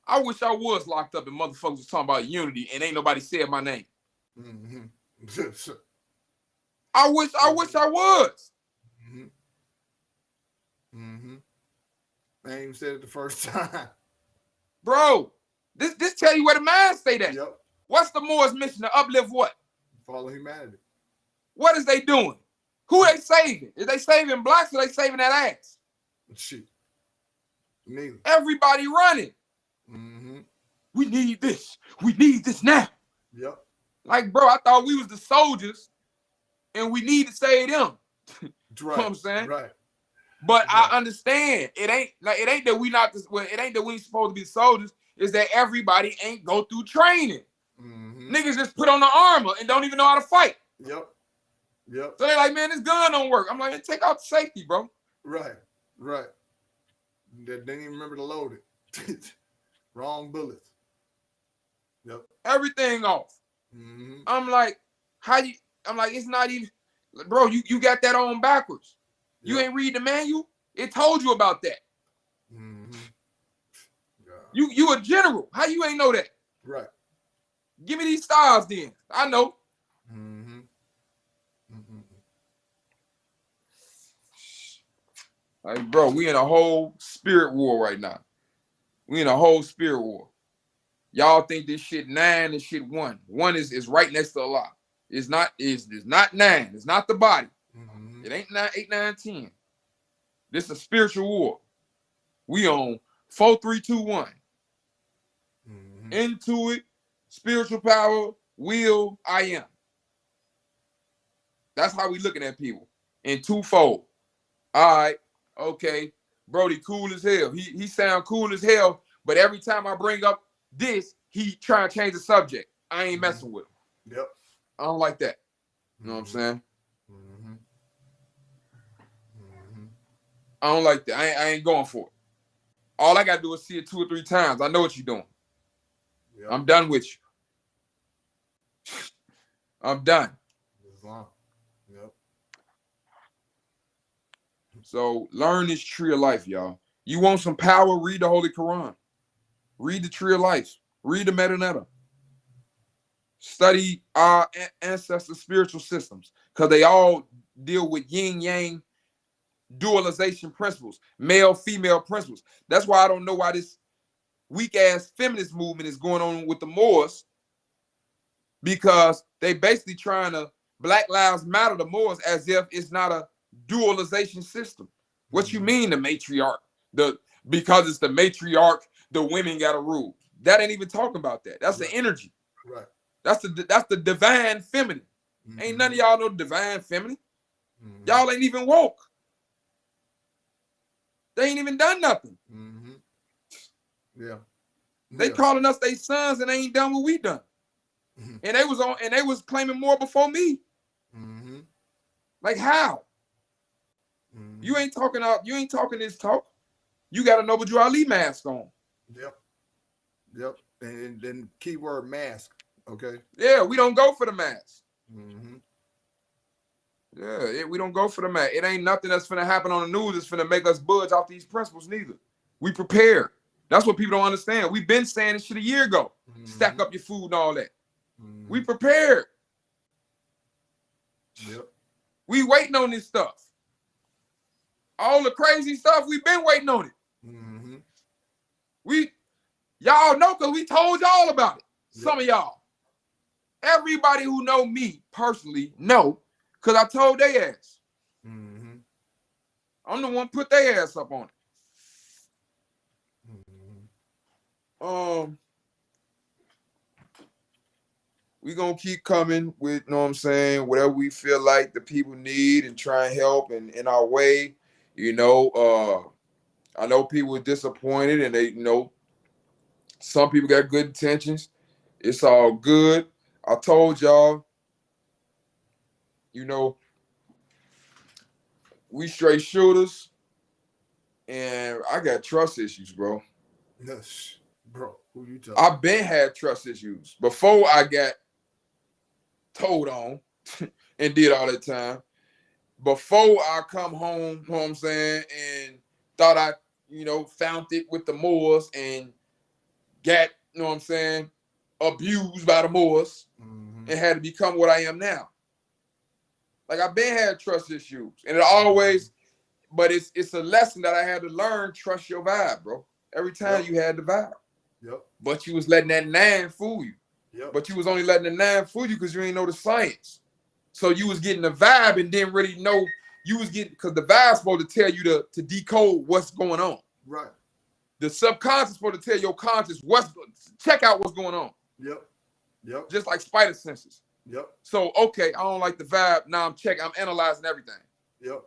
I wish I was locked up and motherfuckers was talking about unity and ain't nobody said my name. Mm-hmm. I wish I was. Mm-hmm. Mm-hmm. I ain't even said it the first time. Bro, this tell you where the mind state at. Yep. What's the Moore's mission to uplift what? Follow humanity. What is they doing? Who they saving? Is they saving blacks or they saving that ass? Shit. Neither. Everybody running. Mm-hmm. We need this. We need this now. Yep. Like, bro, I thought we was the soldiers and we need to save them. Right. You know what I'm saying? Right. But Right. I understand it ain't that we not this. Well, it ain't that we supposed to be soldiers. Is that everybody ain't go through training? Mm-hmm. Niggas just put on the armor and don't even know how to fight. Yep. Yep. So they're like, man, this gun don't work. I'm like, man, take out the safety, bro. Right. Right. They didn't even remember to load it. Wrong bullets. Yep. Everything off. Mm-hmm. I'm like, it's not even, bro, you got that on backwards. You Yep. ain't read the manual? It told you about that. Mm-hmm. Yeah. You a general. How you ain't know that? Right. Give me these stars then. I know. Mm-hmm. Mm-hmm. Like, bro, we in a whole spirit war right now. We in a whole spirit war. Y'all think this shit 9 and shit 1. 1 is right next to Allah. It's not 9. It's not the body. Mm-hmm. It ain't 9, 8, 9, 10. This is a spiritual war. We on 4, 3, 2, 1. Mm-hmm. Into it, spiritual power, will, I am. That's how we looking at people in twofold. All right, okay, Brody, cool as hell. He sound cool as hell, but every time I bring up this, he trying to change the subject. I ain't messing with him. Yep. I don't like that. You know what I'm saying? Mm-hmm. Mm-hmm. I don't like that. I ain't going for it. All I gotta do is see it 2 or 3 times. I know what you're doing. Yep. I'm done with you. I'm done. Islam. Yep. So learn this tree of life, y'all. You want some power? Read the Holy Quran. Read the tree of life. Read the Metanetta. Study our ancestors' spiritual systems because they all deal with yin-yang dualization principles, male-female principles. That's why I don't know why this weak-ass feminist movement is going on with the Moors, because they basically trying to Black Lives Matter the Moors as if it's not a dualization system. What you mean the matriarch? Because it's the matriarch, the women got to rule. That ain't even talking about that. That's the energy. Right. That's the divine feminine. Mm-hmm. Ain't none of y'all know the divine feminine. Mm-hmm. Y'all ain't even woke. They ain't even done nothing. Mm-hmm. Yeah. They Yeah. calling us their sons and they ain't done what we done. Mhm. And they was claiming more before me. Mm-hmm. Like how? Mm-hmm. You ain't talking this talk. You got a Noble Drew Ali mask on. Yep. Yep. And then keyword mask. Okay. Yeah, we don't go for the mask. Mm-hmm. Yeah, we don't go for the mask. It ain't nothing that's finna happen on the news that's finna make us budge off these principles neither. We prepared. That's what people don't understand. We've been saying this shit a year ago. Mm-hmm. Stack up your food and all that. Mm-hmm. We prepared. Yep. We waiting on this stuff. All the crazy stuff, we've been waiting on it. Mm-hmm. Y'all know because we told y'all about it. Yep. Some of y'all. Everybody who know me personally know because I told their ass. Mm-hmm. I'm the one put their ass up on it. Mm-hmm. We gonna keep coming with, you know what I'm saying, whatever we feel like the people need and try and help in our way. You know, I know people are disappointed and they, you know, some people got good intentions. It's all good. I told y'all, you know, we straight shooters and I got trust issues, bro. Yes, bro. Who you talking? I've been had trust issues before I got told on and did all that time. Before I come home, you know what I'm saying, and thought I, you know, found it with the Moors and got, you know what I'm saying, abused by the Moors Mm-hmm. and had to become what I am now. Like I've been had trust issues. And it always, but it's a lesson that I had to learn, trust your vibe, bro. Every time Yep. you had the vibe. Yep. But you was letting that 9 fool you. Yep. But you was only letting the 9 fool you because you ain't know the science. So you was getting the vibe and didn't really know you was getting, because the vibe's supposed to tell you to decode what's going on. Right. The subconscious supposed to tell your conscious check out what's going on. Yep. Yep. Just like spider senses. Yep. So okay, I don't like the vibe. Now I'm checking, I'm analyzing everything. Yep.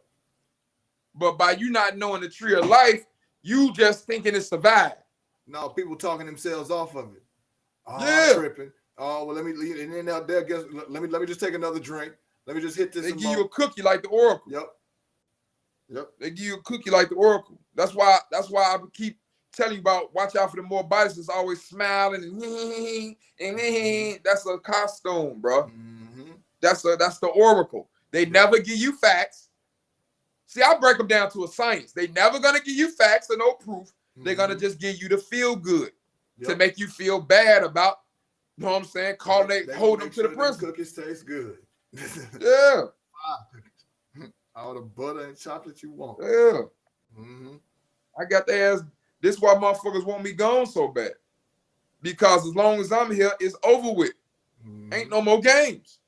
But by you not knowing the tree of life, you just thinking it's the vibe. No, people talking themselves off of it. Oh, Yeah. I'm tripping. Oh, well, let me leave. And then out there, guess, let me just take another drink. Let me just hit this. They give you a cookie like the Oracle. Yep. Yep. They give you a cookie like the Oracle. That's why I keep telling you about watch out for the more bodies that's always smiling and that's a costume, bro. Mm-hmm. That's the Oracle. They never give you facts. See, I break them down to a science. They never gonna give you facts or no proof. They're gonna just give you the feel good to make you feel bad about, you know what I'm saying, calling they hold them to the prison. Cookies taste good. Yeah. All the butter and chocolate you want. Yeah. Mm-hmm. I got the ass. This is why motherfuckers want me gone so bad. Because as long as I'm here, it's over with. Mm-hmm. Ain't no more games.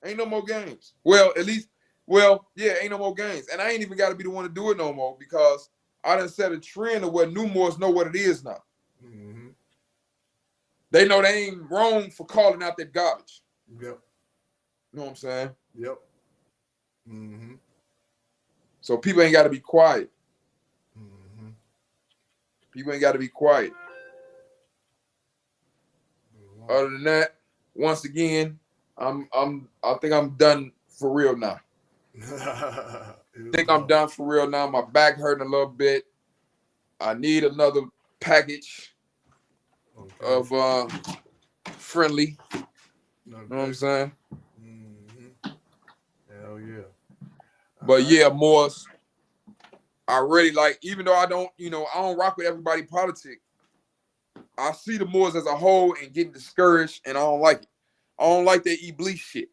Ain't no more games. Well, at least, yeah, ain't no more games. And I ain't even got to be the one to do it no more because I done set a trend of where new Moors know what it is now. Mm-hmm. They know they ain't wrong for calling out that garbage. Yep. You know what I'm saying? Yep. Mm-hmm. So people ain't got to be quiet. Mm-hmm. People ain't got to be quiet. Mm-hmm. Other than that, once again, I think I'm done for real now. I think I'm done for real now. My back hurting a little bit. I need another package of friendly. Okay. You know what I'm saying? Mm-hmm. Hell yeah. But yeah, Morris, I really like, even though I don't rock with everybody politics, I see the Moors as a whole and getting discouraged, and I don't like it. I don't like that Iblis shit.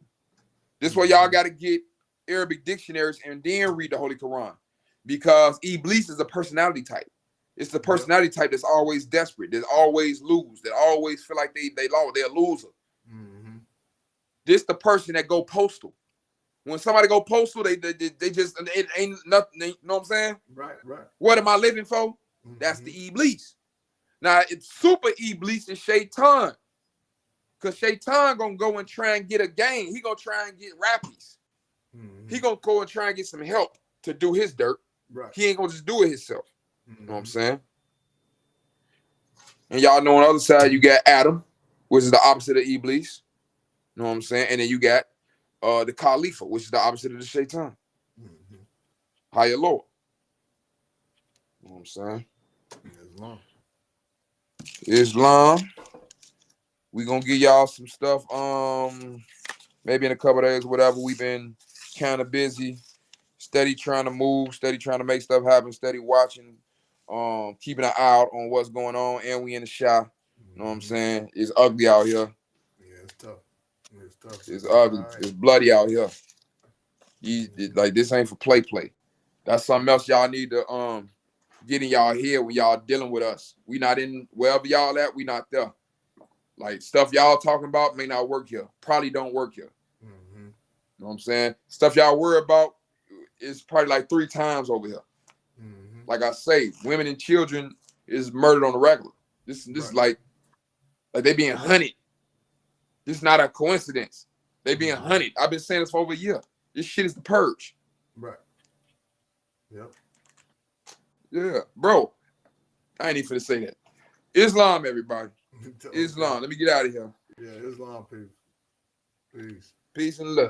This is why y'all got to get Arabic dictionaries and then read the Holy Quran, because Iblis is a personality type. It's the personality type that's always desperate, that always lose, that always feel like they're a loser. Mm-hmm. This the person that go postal. When somebody go postal, they just, it ain't nothing. You know what I'm saying? Right. What am I living for? Mm-hmm. That's the Iblis. Now it's super Iblis and Shaitan, because Shaitan gonna go and try and get a gain. He gonna try and get rappies. Mm-hmm. He gonna go and try and get some help to do his dirt. Right. He ain't gonna just do it himself. Mm-hmm. You know what I'm saying? And y'all know on the other side, you got Adam, which is the opposite of Iblis. You know what I'm saying? And then you got the Khalifa, which is the opposite of the Shaitan. Mm-hmm. Higher Lord. You know what I'm saying? Islam. Islam. We gonna give y'all some stuff. Maybe in a couple of days, whatever. We've been kind of busy, steady trying to move, steady trying to make stuff happen, steady watching, keeping an eye out on what's going on. And we in the shop. You know what I'm saying? It's ugly out here. Yeah, it's tough. It's tough. It's ugly. Right. It's bloody out here. Like this ain't for play. That's something else y'all need to get in y'all head when y'all dealing with us. We not in wherever y'all at. We not there. Like stuff y'all talking about may not work here. Probably don't work here. Mm-hmm. You know what I'm saying? Stuff y'all worry about is probably like 3 times over here. Mm-hmm. Like I say, women and children is murdered on the regular. This is like they being hunted. This is not a coincidence. They being hunted. I've been saying this for over a year. This shit is the purge. Right. Yep. Yeah, bro. I ain't even finna say that. Islam, everybody. Islam. Let me get out of here. Yeah, Islam, peace. Peace. Peace and love.